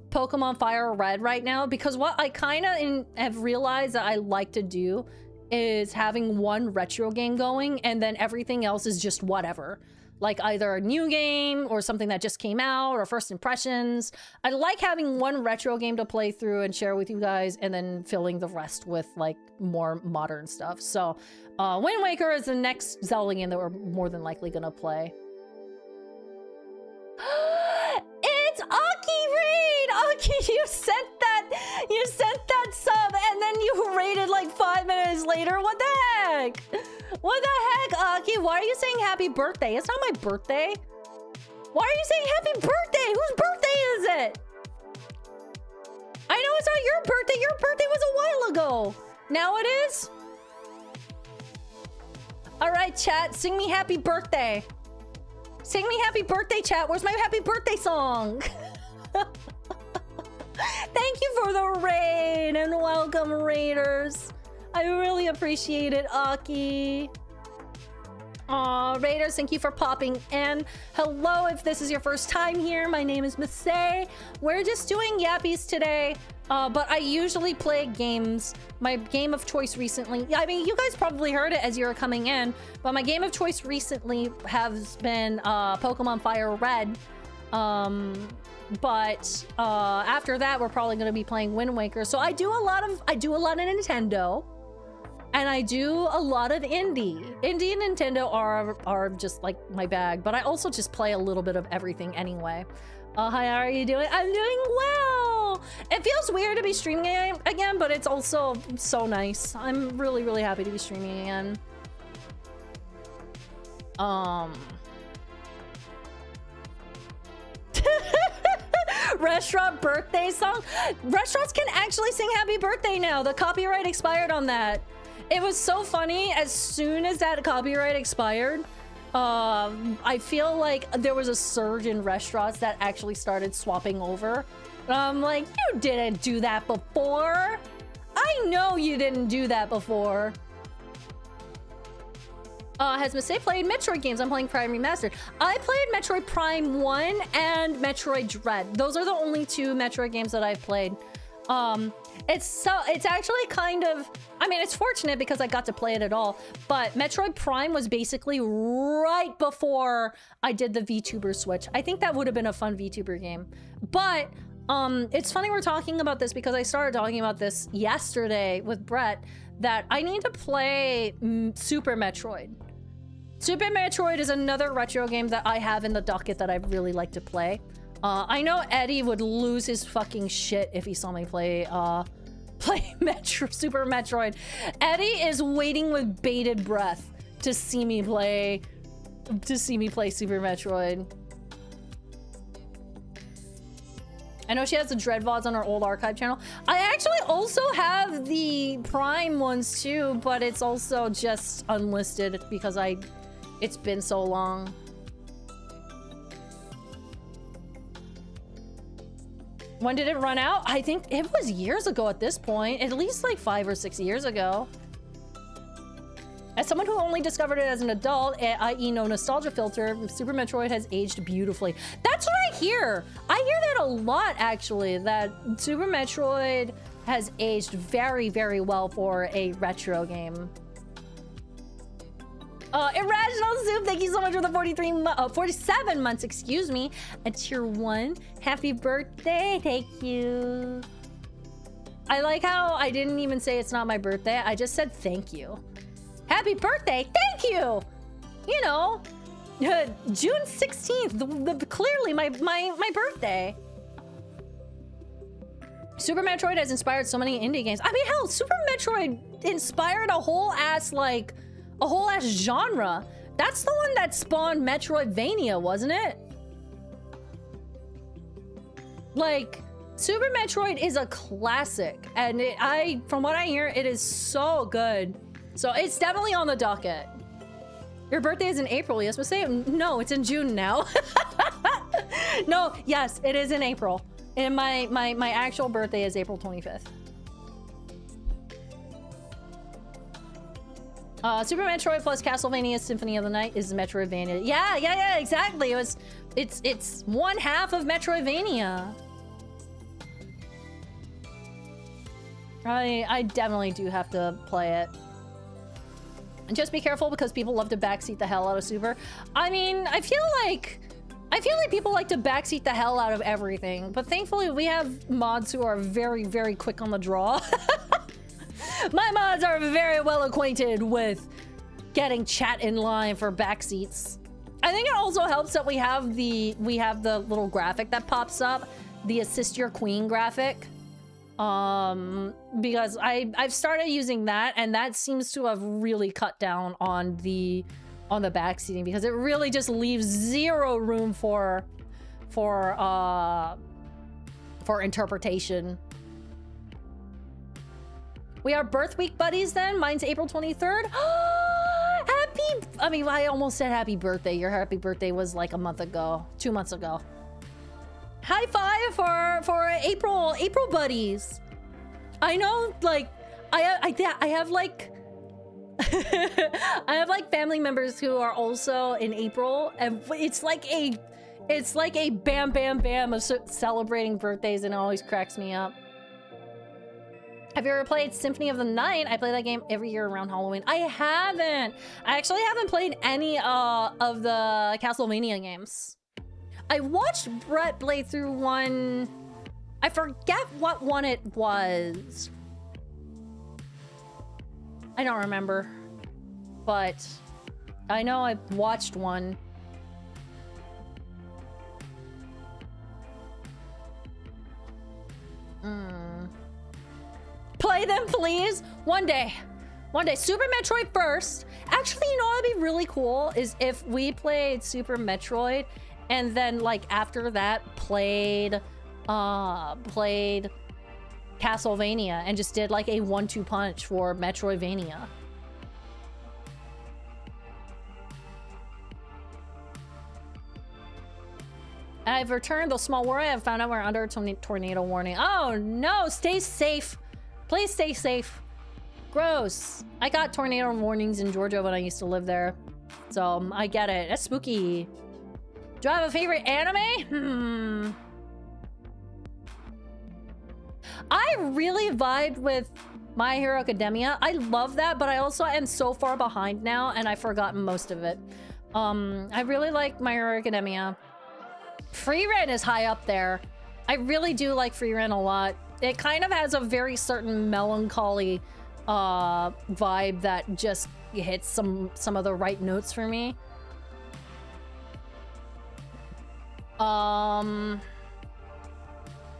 Pokemon Fire Red right now, because what I kind of have realized that I like to do is having one retro game going, and then everything else is just whatever. Like either a new game or something that just came out or first impressions. I like having one retro game to play through and share with you guys, and then filling the rest with like more modern stuff. So Wind Waker is the next Zelda game that we're more than likely gonna play. It's Aki Raid! Aki, you sent that sub, and then you raided like 5 minutes later. What the heck? What the heck, Aki? Why are you saying happy birthday? It's not my birthday. Why are you saying happy birthday? Whose birthday is it? I know it's not your birthday. Your birthday was a while ago. Now it is? All right, chat, sing me happy birthday. Sing me happy birthday, chat. Where's my happy birthday song? Thank you for the raid and welcome, raiders. I really appreciate it, Aki. Aw, raiders, thank you for popping in. Hello, if this is your first time here, my name is Masae. We're just doing yappies today, but I usually play games. My game of choice recently, I mean, you guys probably heard it as you were coming in, but my game of choice recently has been Pokemon Fire Red. But after that, we're probably going to be playing Wind Waker. So I do a lot of Nintendo. And I do a lot of indie. Indie and Nintendo are just like my bag, but I also just play a little bit of everything anyway. Hi, how are you doing? I'm doing well. It feels weird to be streaming again, but it's also so nice. I'm really, really happy to be streaming again. Restaurant birthday song? Restaurants can actually sing happy birthday now. The copyright expired on that. It was so funny. As soon as that copyright expired, I feel like there was a surge in restaurants that actually started swapping over. I'm like, you didn't do that before. I know you didn't do that before. Has Masae played Metroid games? I'm playing Prime Remastered. I played Metroid Prime 1 and Metroid Dread. Those are the only 2 Metroid games that I've played. It's actually kind of, I mean, it's fortunate because I got to play it at all, but Metroid Prime was basically right before I did the VTuber switch. I think that would have been a fun VTuber game. But it's funny we're talking about this because I started talking about this yesterday with Brett, that I need to play Super Metroid. Super Metroid is another retro game that I have in the docket that I'd really like to play. I know Eddie would lose his fucking shit if he saw me play Super Metroid. Eddie is waiting with bated breath to see me play Super Metroid. I know she has the Dread VODs on her old archive channel. I actually also have the Prime ones too, but it's also just unlisted because it's been so long. When did it run out? I think it was years ago at this point, at least like 5 or 6 years ago. As someone who only discovered it as an adult, i.e. no nostalgia filter, Super Metroid has aged beautifully. That's what I hear. I hear that a lot, actually, that Super Metroid has aged very, very well for a retro game. Irrational Soup, thank you so much for the 47 months, excuse me. A tier 1. Happy birthday, thank you. I like how I didn't even say it's not my birthday. I just said thank you. Happy birthday, thank you. You know, June 16th, clearly my birthday. Super Metroid has inspired so many indie games. I mean, hell, Super Metroid inspired a whole ass genre. That's the one that spawned Metroidvania, wasn't it? Like, Super Metroid is a classic, and from what I hear, it is so good. So it's definitely on the docket. Your birthday is in April, yes, Masae? No, it's in June now. No, yes, it is in April. And my actual birthday is April 25th. Super Metroid plus Castlevania Symphony of the Night is Metroidvania. Yeah, exactly. It's one half of Metroidvania. I definitely do have to play it. And just be careful because people love to backseat the hell out of Super. I mean, I feel like people like to backseat the hell out of everything, but thankfully we have mods who are very, very quick on the draw. My mods are very well acquainted with getting chat in line for backseats. I think it also helps that we have the little graphic that pops up, the assist your queen graphic. Because I've started using that, and that seems to have really cut down on the backseating because it really just leaves zero room for interpretation. We are birth week buddies then. Mine's April 23rd. I mean, I almost said happy birthday. Your happy birthday was like a month ago, 2 months ago. High five for April buddies. I know, like, I have like I have like family members who are also in April, and it's like a bam bam bam of celebrating birthdays, and it always cracks me up. Have you ever played Symphony of the Night? I play that game every year around Halloween. I haven't. I actually haven't played any of the Castlevania games. I watched Brett play through one. I forget what one it was. I don't remember. But I know I watched one. Play them, please. One day. Super Metroid first. Actually, you know what would be really cool is if we played Super Metroid and then, like, after that played Castlevania and just did like a 1-2 punch for Metroidvania. I've returned, though small worry. I've found out we're under a tornado warning. Oh no, stay safe. Please stay safe. Gross. I got tornado warnings in Georgia when I used to live there. So I get it. That's spooky. Do I have a favorite anime? I really vibed with My Hero Academia. I love that, but I also am so far behind now, and I've forgotten most of it. I really like My Hero Academia. Free Rent is high up there. I really do like Free Rent a lot. It kind of has a very certain melancholy vibe that just hits some of the right notes for me.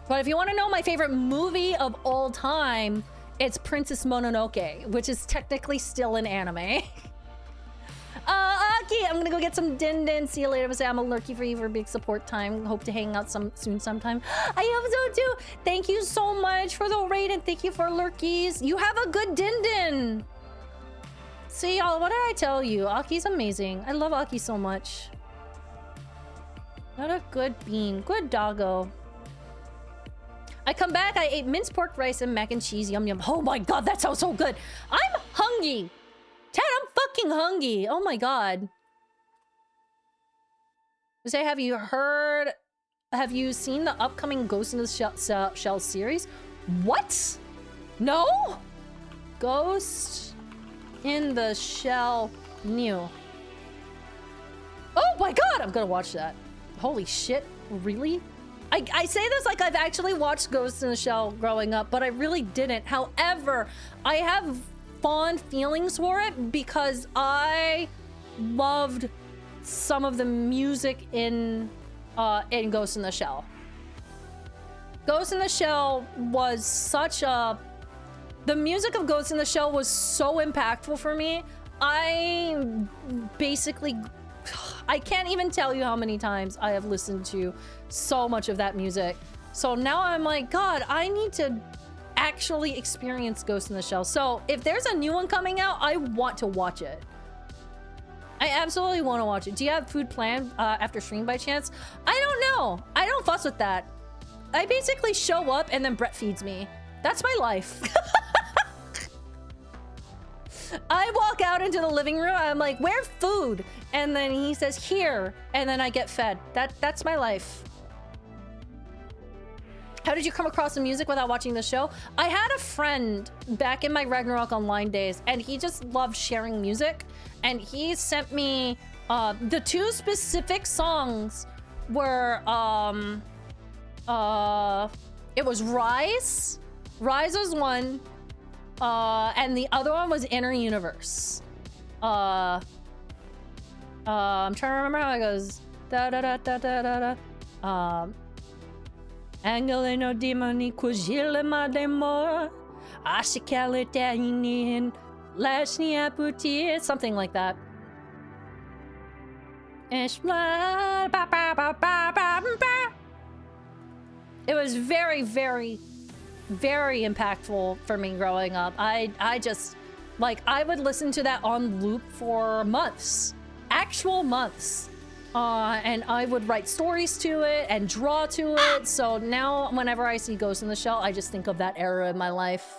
But if you want to know my favorite movie of all time, it's Princess Mononoke, which is technically still an anime. Aki, I'm gonna go get some din din. See you later. I'm a lurky for you for big support time. Hope to hang out soon sometime. I hope so too. Thank you so much for the raid and thank you for lurkies. You have a good din din. See y'all, what did I tell you? Aki's amazing. I love Aki so much. What a good bean. Good doggo. I come back, I ate minced pork rice and mac and cheese. Yum yum. Oh my god, that sounds so good. I'm hungry. Ted, I'm fucking hungry. Oh my god. Say, have you seen the upcoming Ghost in the Shell series? What? No? Ghost in the Shell new. Oh my god, I'm gonna watch that. Holy shit, really? I say this like I've actually watched Ghost in the Shell growing up, but I really didn't. However, I have fond feelings for it because I loved some of the music in Ghost in the Shell. Ghost in the Shell was such a... The music of Ghost in the Shell was so impactful for me. I basically... I can't even tell you how many times I have listened to so much of that music. So now I'm like, God, I need to actually experience Ghost in the Shell. So if there's a new one coming out, I want to watch it. I absolutely want to watch it. Do you have food planned after stream by chance? I don't know. I don't fuss with that. I basically show up and then Brett feeds me. That's my life. I walk out into the living room. I'm like, where's food? And then he says, here. And then I get fed. That's my life. How did you come across the music without watching the show? I had a friend back in my Ragnarok Online days, and he just loved sharing music. And he sent me the two specific songs were it was Rise. Rise was one. And the other one was Inner Universe. I'm trying to remember how it goes. Da da da da da da da. Angele no demoni kujile mademor. Ashikale tainin. Lashni aputi. Something like that. It was very, very, very impactful for me growing up. I just, like, I would listen to that on loop for months. Actual months. And I would write stories to it and draw to it. So now whenever I see Ghost in the Shell, I just think of that era in my life.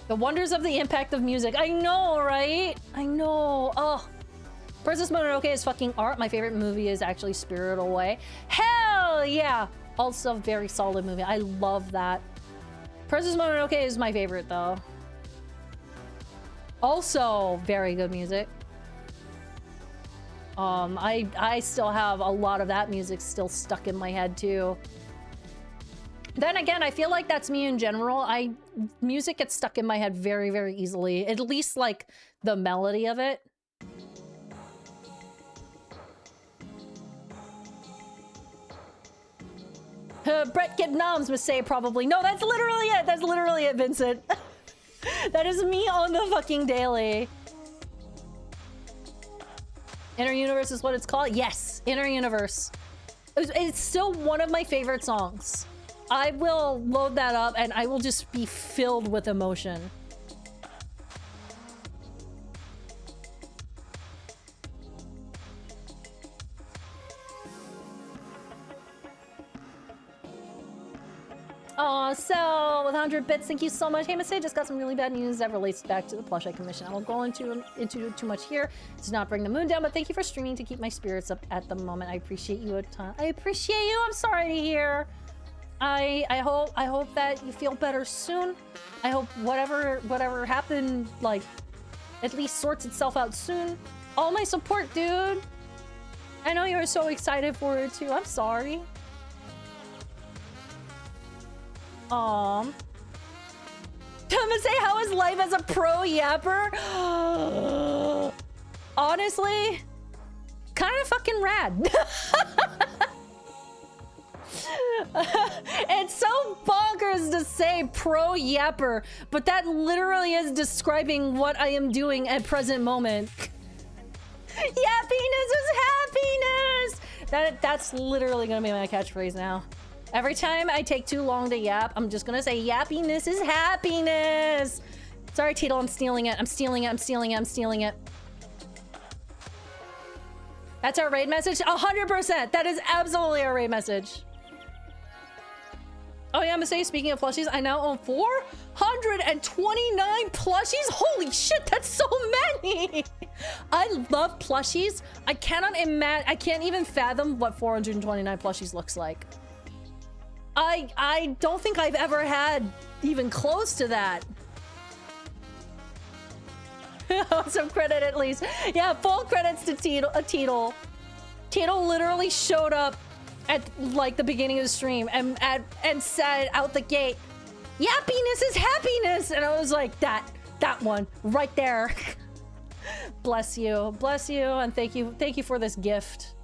The wonders of the impact of music. I know, right? I know. Oh. Princess Mononoke is fucking art. My favorite movie is actually Spirited Away. Hell yeah! Also very solid movie. I love that. Princess Mononoke is my favorite though. Also very good music. I still have a lot of that music still stuck in my head too. Then again, I feel like that's me in general. Music gets stuck in my head very, very easily. At least like the melody of it. Brett get noms, Masae probably. No, that's literally it. That's literally it, Vincent. That is me on the fucking daily. Inner Universe is what it's called? Yes, Inner Universe. It's still one of my favorite songs. I will load that up and I will just be filled with emotion. Oh, so with 100 bits, thank you so much. Hey, Masae, just got some really bad news that relates back to the plush I commissioned. I won't go into too much here to not bring the moon down, but thank you for streaming to keep my spirits up at the moment. I appreciate you a ton. I appreciate you. I'm sorry to hear. I hope that you feel better soon. I hope whatever happened, like, at least sorts itself out soon. All my support, dude. I know you were so excited for it too. I'm sorry. Masae, how is life as a pro yapper? Honestly, kind of fucking rad. It's so bonkers to say pro yapper, but that literally is describing what I am doing at present moment. Yappiness is happiness! That's literally gonna be my catchphrase now. Every time I take too long to yap, I'm just gonna say yappiness is happiness! Sorry, Tito, I'm stealing it. I'm stealing it. I'm stealing it. I'm stealing it. That's our raid message? 100%! That is absolutely our raid message. Oh yeah, Masae, speaking of plushies, I now own 429 plushies? Holy shit, that's so many! I love plushies. I cannot imagine, I can't even fathom what 429 plushies looks like. I don't think I've ever had even close to that. Some credit at least. Yeah, full credits to Tito. Tito literally showed up at like the beginning of the stream and said out the gate, "Yappiness is happiness," and I was like, that one right there. Bless you, and thank you for this gift.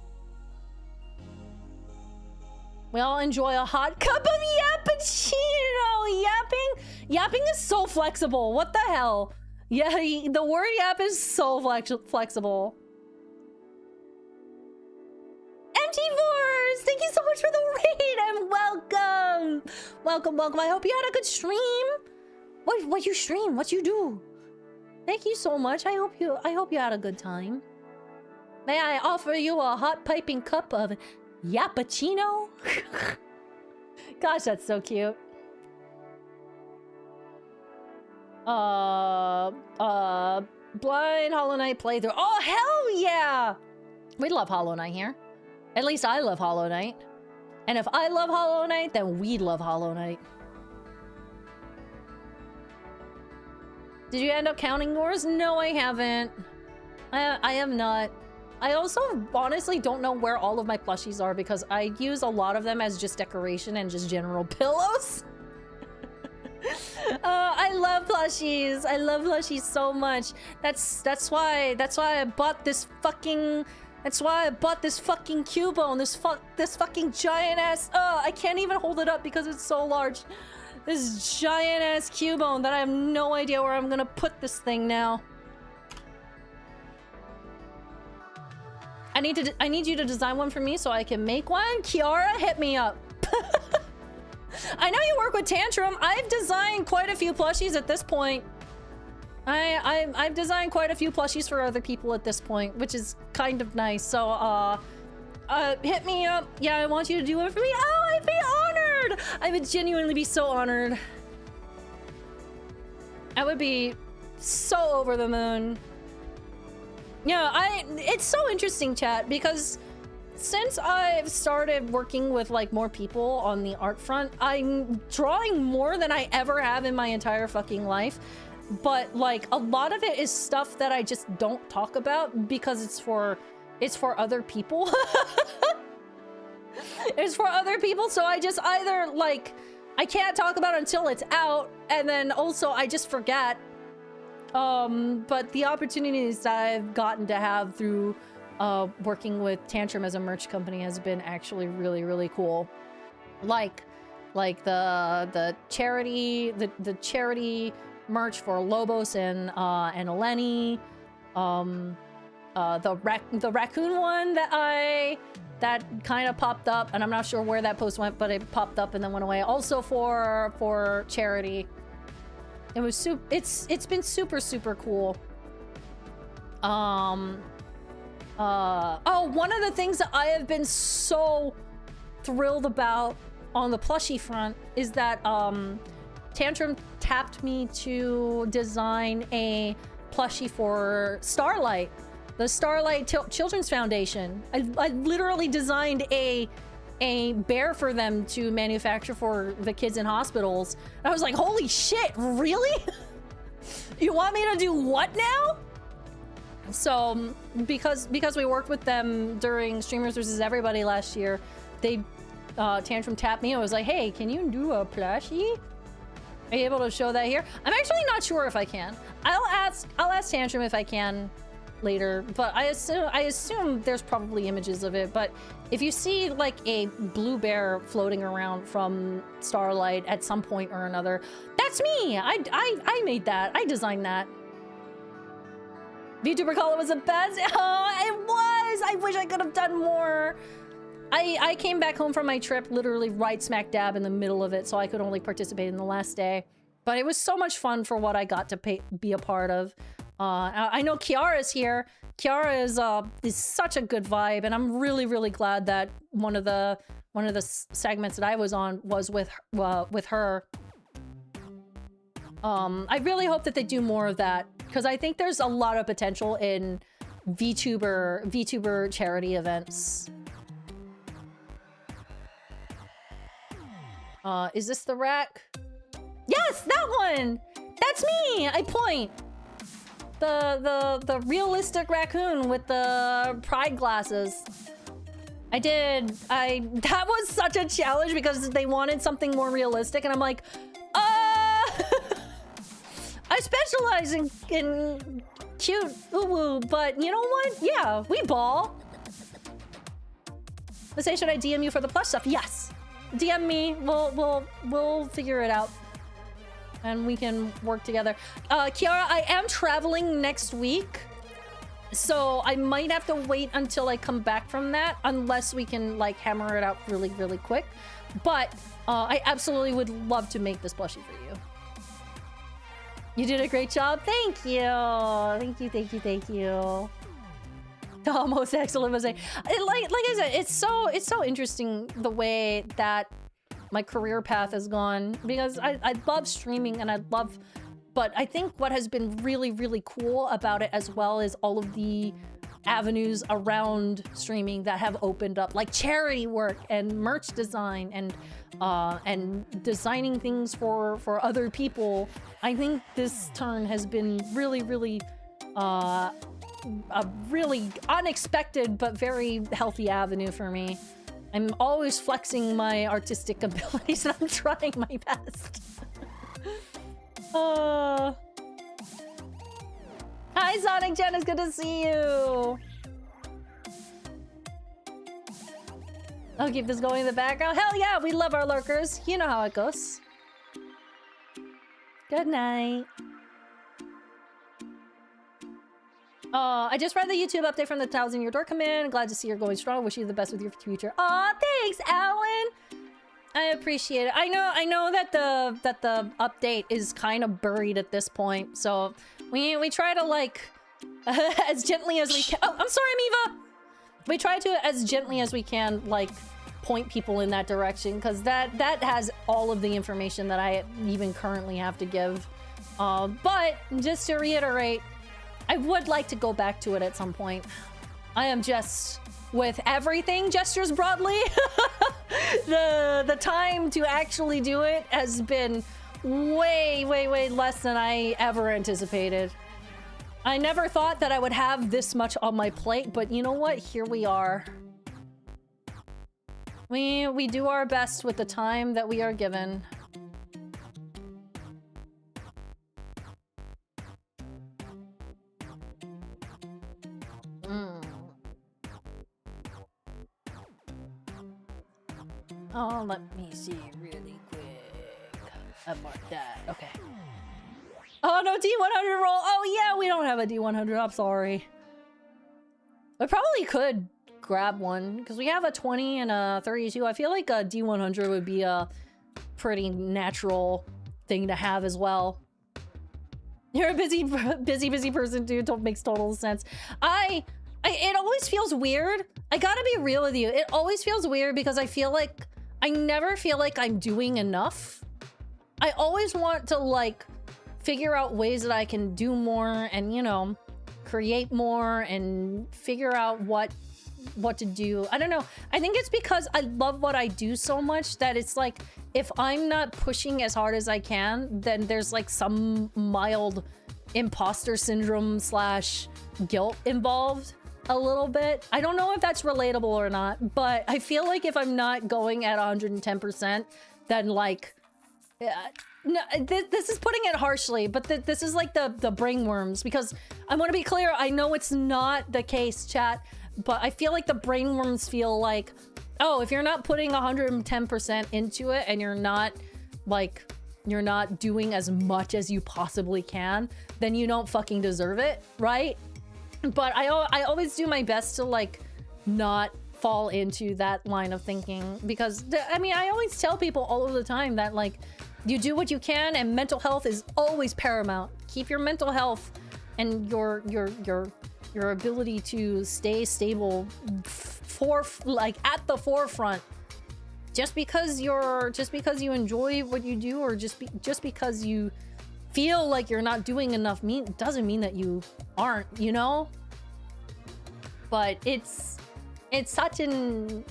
We all enjoy a hot cup of yappuccino. Yapping is so flexible. What the hell? Yeah, the word yap is so flexible. MT4s, thank you so much for the raid and welcome. I hope you had a good stream. What you stream? What you do? Thank you so much. I hope you had a good time. May I offer you a hot piping cup of yappuccino? Gosh, that's so cute. Blind Hollow Knight playthrough. Oh, hell yeah! We love Hollow Knight here. At least I love Hollow Knight. And if I love Hollow Knight, then we love Hollow Knight. Did you end up counting yours? No, I haven't. I have not. I also honestly don't know where all of my plushies are because I use a lot of them as just decoration and just general pillows. I love plushies. I love plushies so much. That's why I bought this fucking. That's why I bought this fucking Cubone. This fucking giant ass. I can't even hold it up because it's so large. This giant ass Cubone that I have no idea where I'm gonna put this thing now. I need you to design one for me so I can make one. Kiara, hit me up. I know you work with Tantrum. I've designed quite a few plushies at this point. I've designed quite a few plushies for other people at this point, which is kind of nice. So, hit me up. Yeah, I want you to do it for me. Oh, I'd be honored. I would genuinely be so honored. I would be so over the moon. Yeah, it's so interesting, chat, because since I've started working with like more people on the art front, I'm drawing more than I ever have in my entire fucking life. But like a lot of it is stuff that I just don't talk about because it's for other people. It's for other people, so I just either like I can't talk about it until it's out, and then also I just forget. But the opportunities that I've gotten to have through working with Tantrum as a merch company has been actually really, really cool. Like the charity merch for Lobos and Eleni, the raccoon one that kind of popped up, and I'm not sure where that post went, but it popped up and then went away. Also for charity. It was it's been super cool. Oh, one of the things that I have been so thrilled about on the plushie front is that Tantrum tapped me to design a plushie for Starlight, the Starlight Children's Foundation. I literally designed a a bear for them to manufacture for the kids in hospitals. And I was like, holy shit, really? You want me to do what now? So because we worked with them during Streamers vs. Everybody last year, they Tantrum tapped me. I was like, hey, can you do a plushie? Are you able to show that here? I'm actually not sure if I can. I'll ask Tantrum if I can later, but I assume there's probably images of it. But if you see like a blue bear floating around from Starlight at some point or another, that's me. I made that. I designed that. VTuber Call It was the best. Oh, it was. I wish I could have done more. I came back home from my trip literally right smack dab in the middle of it, so I could only participate in the last day. But it was so much fun for what I got to be a part of. I know Kiara's here. Kiara is such a good vibe, and I'm really glad that one of the segments that I was on was with her. I really hope that they do more of that, because I think there's a lot of potential in VTuber charity events. Is this the rack? Yes, that one! That's me! I point. The realistic raccoon with the pride glasses. That was such a challenge because they wanted something more realistic, and I'm like, I specialize in cute woo-woo, but you know what? Yeah, we ball. Let's say, should I DM you for the plush stuff? Yes. DM me. We'll figure it out, and we can work together. Kiara, I am traveling next week, so I might have to wait until I come back from that, unless we can like hammer it out really quick. But I absolutely would love to make this plushie for you. You did a great job. Thank you. Thank you. Almost excellent. Like I said, it's so interesting the way that my career path has gone, because I love streaming and but I think what has been really cool about it as well is all of the avenues around streaming that have opened up, like charity work and merch design and designing things for other people. I think this turn has been really a really unexpected but very healthy avenue for me. I'm always flexing my artistic abilities, and I'm trying my best. Hi, Sonic Jen, it's good to see you. I'll keep this going in the background. Hell yeah, we love our lurkers. You know how it goes. Good night. I just read the YouTube update from the 1,000-year door command. Glad to see you're going strong. Wish you the best with your future. Aw, thanks, Alan. I appreciate it. I know that the update is kind of buried at this point, so we try to like as gently as we can. Oh, I'm sorry, Mipha. We try to as gently as we can like point people in that direction, because that has all of the information that I even currently have to give. But just to reiterate, I would like to go back to it at some point. I am just, with everything gestures broadly, the time to actually do it has been way less than I ever anticipated. I never thought that I would have this much on my plate, but you know what? Here we are. We do our best with the time that we are given. Oh, let me see really quick. I marked that. Okay. Oh, no, D100 roll. Oh, yeah, we don't have a D100. I'm sorry. I probably could grab one, because we have a 20 and a 32. I feel like a D100 would be a pretty natural thing to have as well. You're a busy person, dude. Makes total sense. It always feels weird. I gotta be real with you. It always feels weird because I feel like I never feel like I'm doing enough. I always want to like figure out ways that I can do more and, you know, create more and figure out what what to do. I don't know. I think it's because I love what I do so much that it's like, if I'm not pushing as hard as I can, then there's like some mild imposter syndrome / guilt involved a little bit. I don't know if that's relatable or not, but I feel like if I'm not going at 110%, then like, no, this is putting it harshly, but this is like the brain worms, because I want to be clear, I know it's not the case, chat, but I feel like the brain worms feel like, oh, if you're not putting 110% into it and you're not like, you're not doing as much as you possibly can, then you don't fucking deserve it, right? But I always do my best to like not fall into that line of thinking, because I mean, I always tell people all of the time that like, you do what you can, and mental health is always paramount. Keep your mental health and your ability to stay stable like at the forefront. Just because you enjoy what you do, or just because you feel like you're not doing enough doesn't mean that you aren't, you know? But it's such an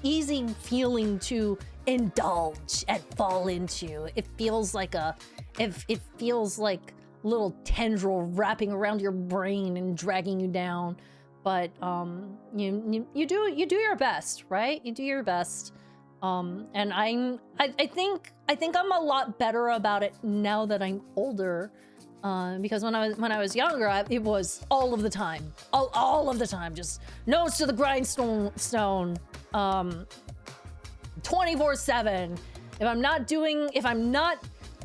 easy feeling to indulge and fall into. It feels like it feels like little tendril wrapping around your brain and dragging you down. But you do your best, right? You do your best. And I think I'm a lot better about it now that I'm older. Because when I was younger, it was all of the time, all of the time, just nose to the grindstone, 24/7. If I'm not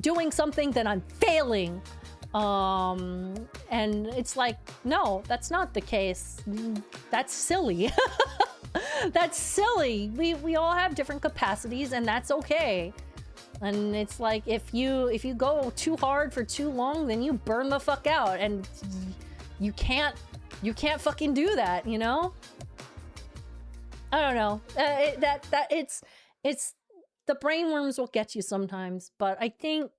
doing something, then I'm failing. And it's like, no, that's not the case. That's silly. That's silly. We all have different capacities, and that's okay. And it's like, if you go too hard for too long, then you burn the fuck out, and you can't fucking do that, you know? I don't know. It's the brain worms will get you sometimes, but I think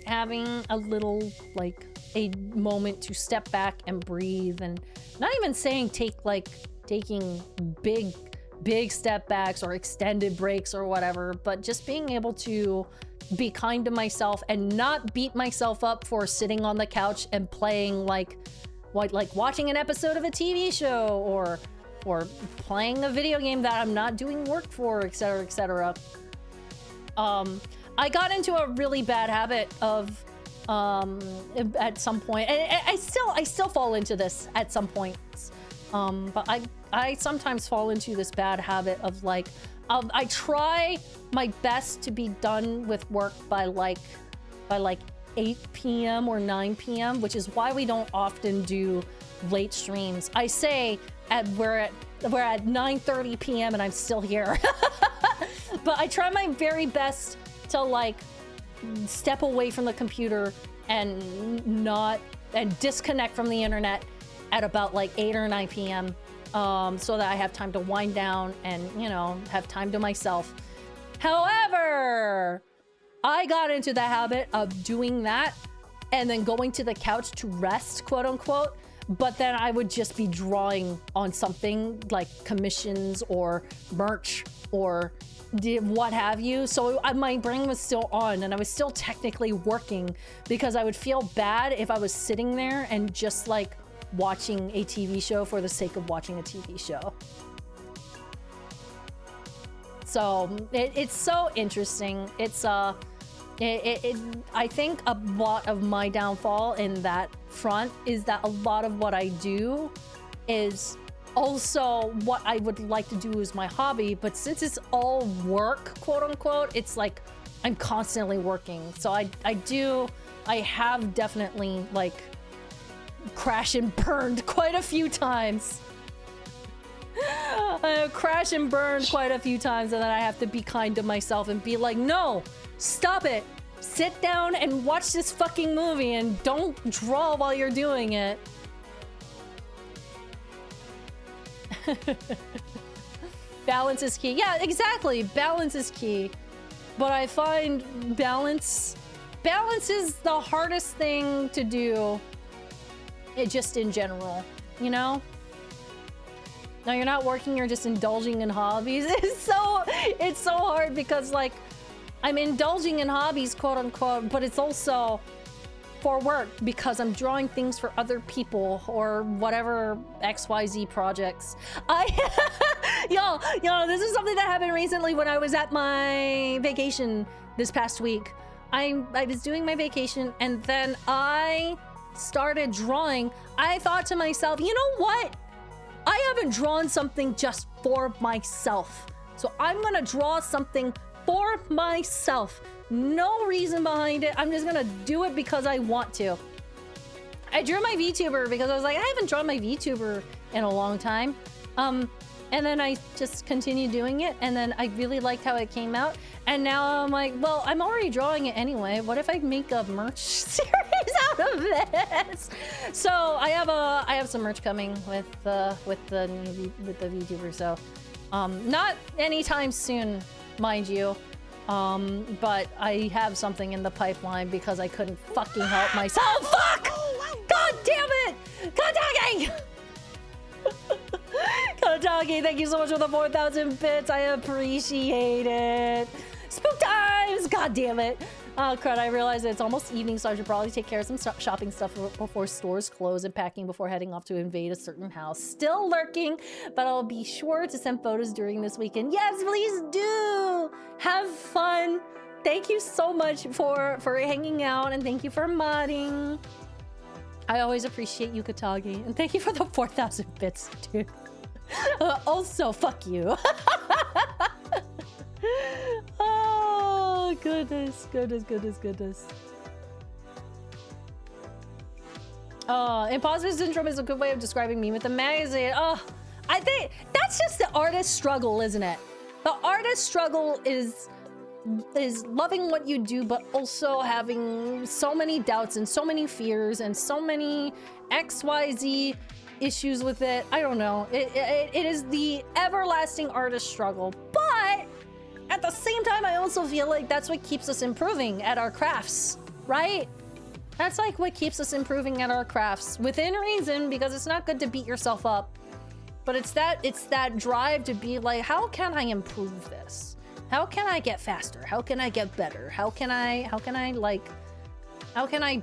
having a little, like, a moment to step back and breathe, and not even saying taking big step backs or extended breaks or whatever, but just being able to be kind to myself and not beat myself up for sitting on the couch and playing like watching an episode of a TV show, or playing a video game that I'm not doing work for, etc., etc. I got into a really bad habit of at some point, and I still fall into this at some points. But I sometimes fall into this bad habit of like, I try my best to be done with work by like 8 p.m. or 9 p.m., which is why we don't often do late streams. I say we're at 9:30 p.m. and I'm still here. But I try my very best to like step away from the computer and disconnect from the internet at about like 8 or 9 p.m. So that I have time to wind down and, you know, have time to myself. However, I got into the habit of doing that and then going to the couch to rest, quote unquote. But then I would just be drawing on something like commissions or merch or what have you. So my brain was still on and I was still technically working, because I would feel bad if I was sitting there and just like watching a TV show for the sake of watching a TV show. So it's so interesting. It's I think a lot of my downfall in that front is that a lot of what I do is also what I would like to do as my hobby, but since it's all work, quote unquote, it's like I'm constantly working. So I have definitely like crash and burned quite a few times. I have crashed and burned quite a few times, and then I have to be kind to myself and be like, no, stop it. Sit down and watch this fucking movie and don't draw while you're doing it. Balance is key. Yeah, exactly. Balance is key. But I find balance is the hardest thing to do. Just in general, you know? No, you're not working, you're just indulging in hobbies. It's so hard because like I'm indulging in hobbies, quote unquote, but it's also for work because I'm drawing things for other people or whatever XYZ projects. Yo, this is something that happened recently when I was at my vacation this past week. I was doing my vacation and then I started drawing. I thought to myself, you know what? I haven't drawn something just for myself. So I'm gonna draw something for myself. No reason behind it. I'm just gonna do it because I want to. I drew my VTuber because I was like, I haven't drawn my VTuber in a long time. And then I just continued doing it, and then I really liked how it came out. And now I'm like, well, I'm already drawing it anyway. What if I make a merch series out of this? So I have some merch coming with the VTuber. So not anytime soon, mind you. But I have something in the pipeline because I couldn't fucking help myself. Fuck! God damn it! Katagi! Katagi, thank you so much for the 4,000 bits. I appreciate it. Spook times! God damn it. Oh, crud, I realized it's almost evening, so I should probably take care of some shopping stuff before stores close and packing before heading off to invade a certain house. Still lurking, but I'll be sure to send photos during this weekend. Yes, please do! Have fun! Thank you so much for hanging out, and thank you for modding. I always appreciate you, Katagi, and thank you for the 4,000 bits, dude. Also, fuck you. Oh, goodness. Imposter syndrome is a good way of describing me with the magazine. Oh, I think that's just the artist struggle, isn't it? The artist struggle is loving what you do, but also having so many doubts and so many fears and so many XYZ issues with it. I don't know. It is the everlasting artist struggle, but at the same time, I also feel like that's what keeps us improving at our crafts, right? That's like what keeps us improving at our crafts within reason, because it's not good to beat yourself up, but it's that drive to be like, how can I improve this? How can I get faster? How can I get better? How can I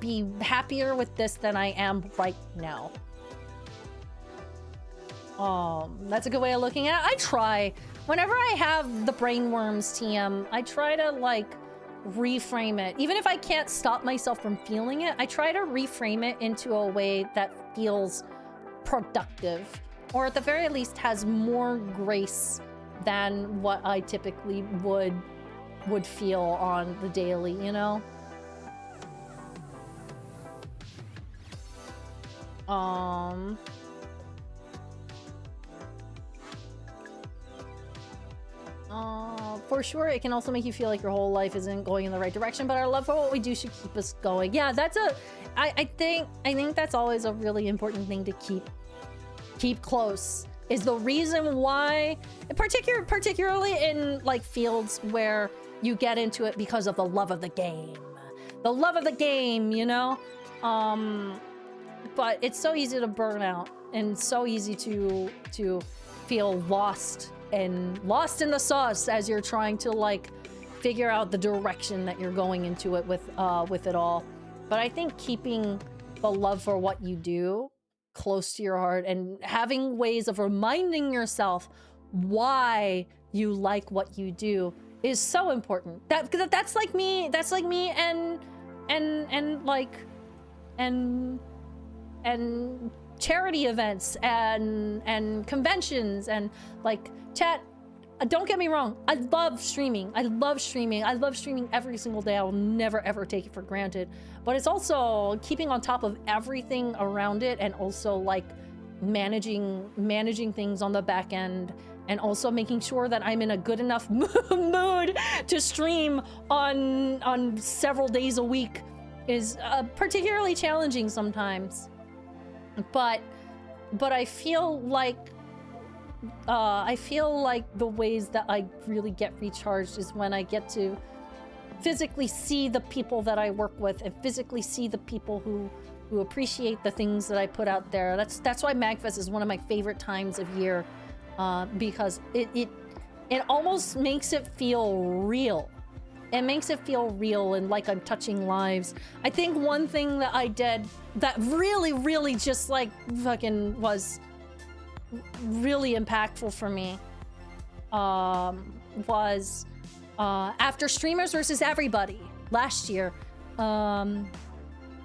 be happier with this than I am right now? That's a good way of looking at it. I try. Whenever I have the brainworms TM, I try to like reframe it. Even if I can't stop myself from feeling it, I try to reframe it into a way that feels productive, or at the very least has more grace than what I typically would feel on the daily, you know? For sure, it can also make you feel like your whole life isn't going in the right direction, but our love for what we do should keep us going. Yeah, I think that's always a really important thing to keep close. Is the reason why, particularly in like fields where you get into it because of the love of the game. The love of the game, you know? But it's so easy to burn out and so easy to feel lost in the sauce as you're trying to like figure out the direction that you're going into it with it all. But I think keeping the love for what you do close to your heart and having ways of reminding yourself why you like what you do is so important. That's like me and charity events and conventions and like chat. Don't get me wrong, I love streaming. I love streaming every single day. I will never ever take it for granted. But it's also keeping on top of everything around it, and also like managing things on the back end, and also making sure that I'm in a good enough mood to stream on several days a week is particularly challenging sometimes. But I feel like the ways that I really get recharged is when I get to physically see the people that I work with and physically see the people who appreciate the things that I put out there. That's why MagFest is one of my favorite times of year because it almost makes it feel real. It makes it feel real and like I'm touching lives. I think one thing that I did that really just like fucking was really impactful for me was after Streamers versus Everybody last year.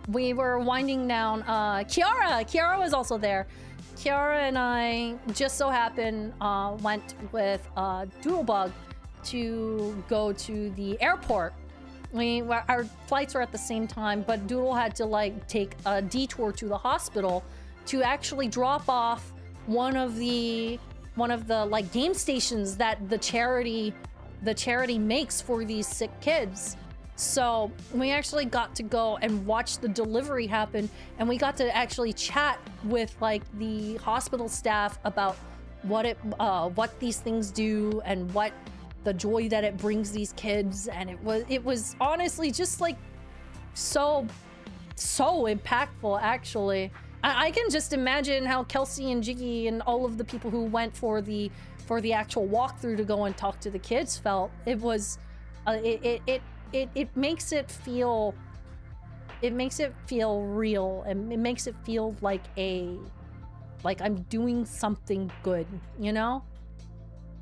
We were winding down. Kiara was also there. Kiara and I just so happened went with Doodlebug to go to the airport. Our flights were at the same time, but Doodle had to like take a detour to the hospital to actually drop off one of the like game stations that the charity makes for these sick kids. So we actually got to go and watch the delivery happen, and we got to actually chat with like the hospital staff about what these things do and what the joy that it brings these kids. And it was honestly just like so impactful. Actually, I can just imagine how Kelsey and Jiggy and all of the people who went for the actual walkthrough to go and talk to the kids felt. It was it makes it feel real, and it makes it feel like I'm doing something good, you know?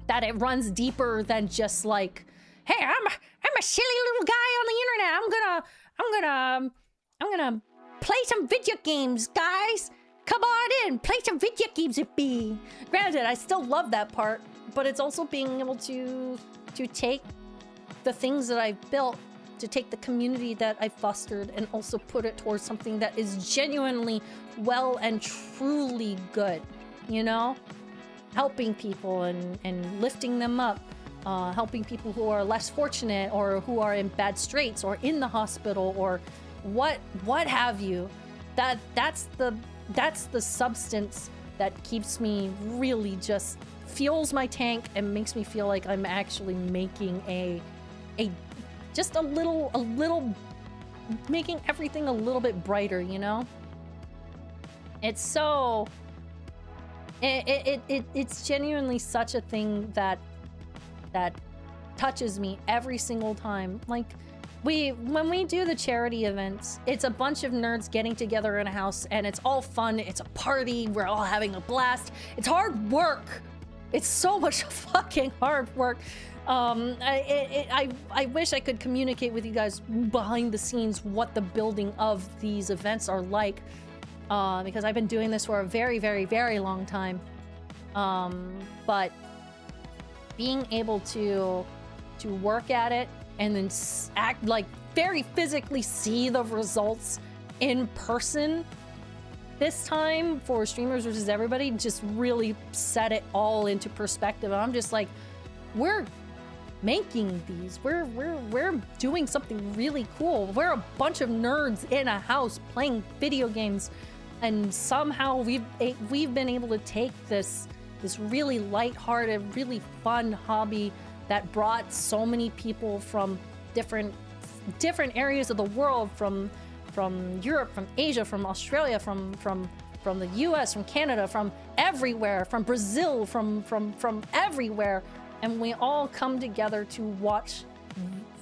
That it runs deeper than just like, hey, I'm a silly little guy on the internet. I'm gonna play some video games, guys. Come on in, play some video games with me. Granted, I still love that part, but it's also being able to take the things that I've built, to take the community that I've fostered, and also put it towards something that is genuinely well and truly good, you know? Helping people and lifting them up, helping people who are less fortunate or who are in bad straits or in the hospital or what have you. That's the substance that keeps me really just fuels my tank and makes me feel like I'm actually making just a little making everything a little bit brighter, you know? It's so it's genuinely such a thing that touches me every single time. Like when we do the charity events, it's a bunch of nerds getting together in a house, and it's all fun. It's a party. We're all having a blast. It's hard work. It's so much fucking hard work. I wish I could communicate with you guys behind the scenes what the building of these events are like, because I've been doing this for a very long time. But being able to work at it and then act like very physically see the results in person this time for Streamers versus Everybody just really set it all into perspective. And I'm just like, we're making these. We're doing something really cool. We're a bunch of nerds in a house playing video games, and somehow we've been able to take this really lighthearted, really fun hobby that brought so many people from different areas of the world, from Europe, from Asia, from Australia, from the US, from Canada, from everywhere, from Brazil, from everywhere. And we all come together to watch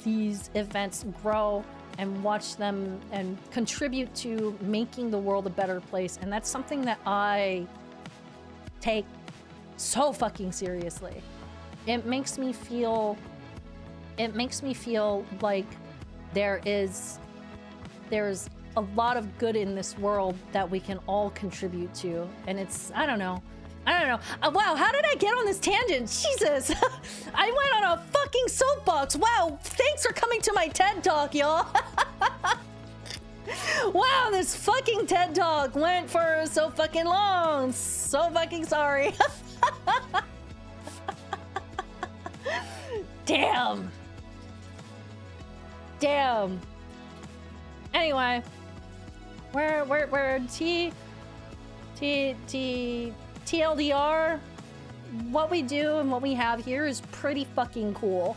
these events grow and watch them and contribute to making the world a better place. And that's something that I take so fucking seriously. It makes me feel like there's a lot of good in this world that we can all contribute to. And it's, I don't know. Wow, how did I get on this tangent? Jesus. I went on a fucking soapbox. Wow, thanks for coming to my TED Talk, y'all. Wow, this fucking TED Talk went for so fucking long. So fucking sorry. Damn. Anyway, we're TLDR, what we do and what we have here is pretty fucking cool.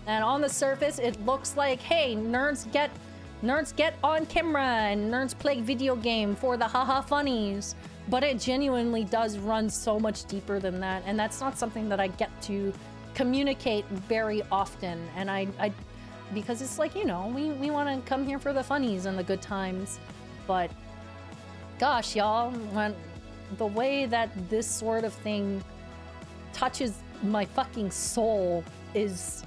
And on the surface, it looks like, hey, nerds get on camera and nerds play video game for the haha funnies. but it genuinely does run so much deeper than that, and that's not something that I get to communicate very often. And I because it's like, you know, we want to come here for the funnies and the good times, but gosh, y'all, when the way that this sort of thing touches my fucking soul is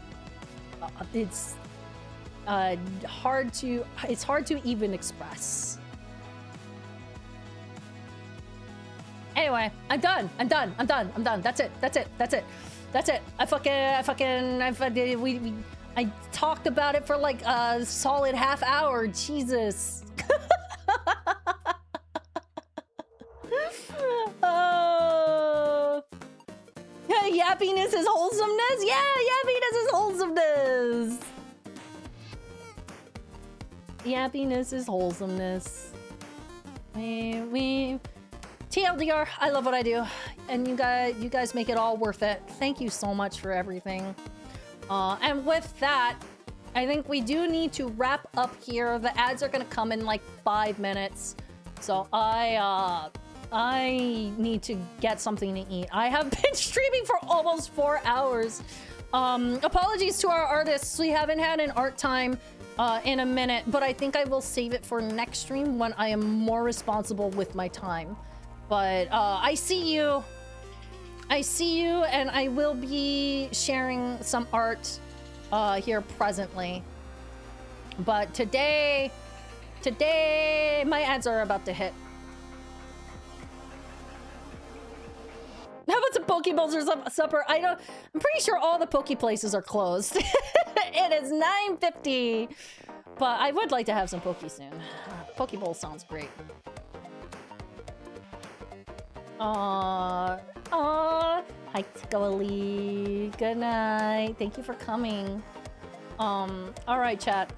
it's hard to even express. Anyway, I'm done. That's it. I talked about it for like a solid half hour. Jesus. Oh. Yappiness is wholesomeness? Yeah, yappiness is wholesomeness. Yappiness is wholesomeness. We TLDR, I love what I do, and you guys make it all worth it. Thank you so much for everything. And with that, I think we do need to wrap up here. The ads are gonna come in like 5 minutes, so I need to get something to eat. I have been streaming for almost 4 hours. Apologies to our artists. We haven't had an art time in a minute, but I think I will save it for next stream when I am more responsible with my time. But I see you, and I will be sharing some art here presently. But today my ads are about to hit. How about some Pokeballs or some supper? I'm pretty sure all the Poke places are closed. It is 9:50, but I would like to have some Poke soon. Pokeball sounds great. Hi Scully. Good night. Thank you for coming. All right, chat.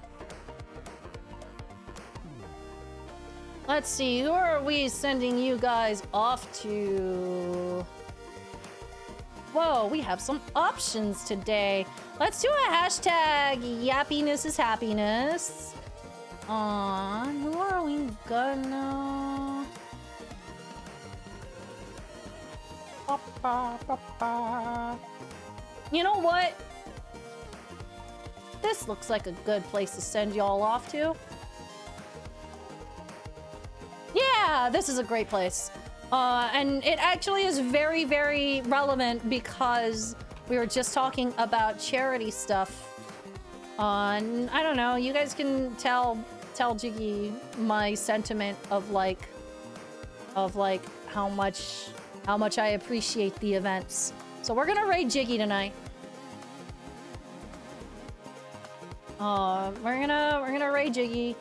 Let's see, who are we sending you guys off to? Whoa, we have some options today. Let's do a hashtag yappiness is happiness. Who are we gonna? You know what? This looks like a good place to send y'all off to. Yeah, this is a great place. And it actually is very, very relevant because we were just talking about charity stuff. I don't know, you guys can tell Jiggy my sentiment of like how much I appreciate the events. So we're gonna raid Jiggy tonight. We're gonna raid Jiggy,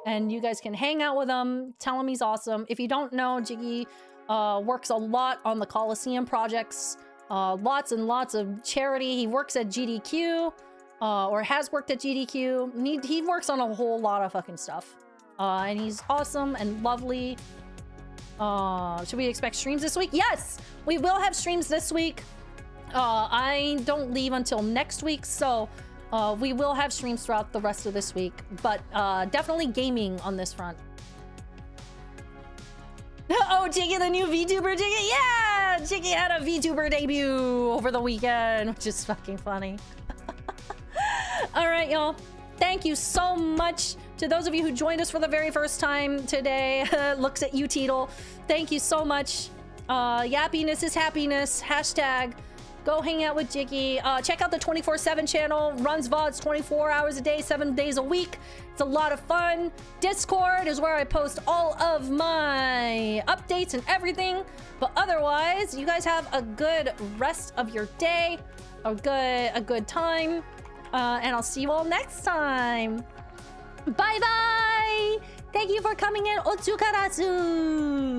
and you guys can hang out with him, tell him he's awesome. If you don't know, Jiggy works a lot on the Coliseum projects, lots and lots of charity. He works at GDQ, or has worked at GDQ. He works on a whole lot of fucking stuff, and he's awesome and lovely. Should we expect streams this week? Yes, we will have streams this week. I don't leave until next week, so we will have streams throughout the rest of this week, but definitely gaming on this front. Oh, Jiggy, the new VTuber, Jiggy! Yeah! Jiggy had a VTuber debut over the weekend, which is fucking funny. All right, y'all. Thank you so much to those of you who joined us for the very first time today. Looks at you, Teetle. Thank you so much. Yappiness is happiness. Hashtag go hang out with Jiggy. Check out the 24/7 channel. Runs VODs 24 hours a day, 7 days a week. It's a lot of fun. Discord is where I post all of my updates and everything. But otherwise, you guys have a good rest of your day. A good time. And I'll see you all next time. Bye-bye! Thank you for coming in, Otsukarasu!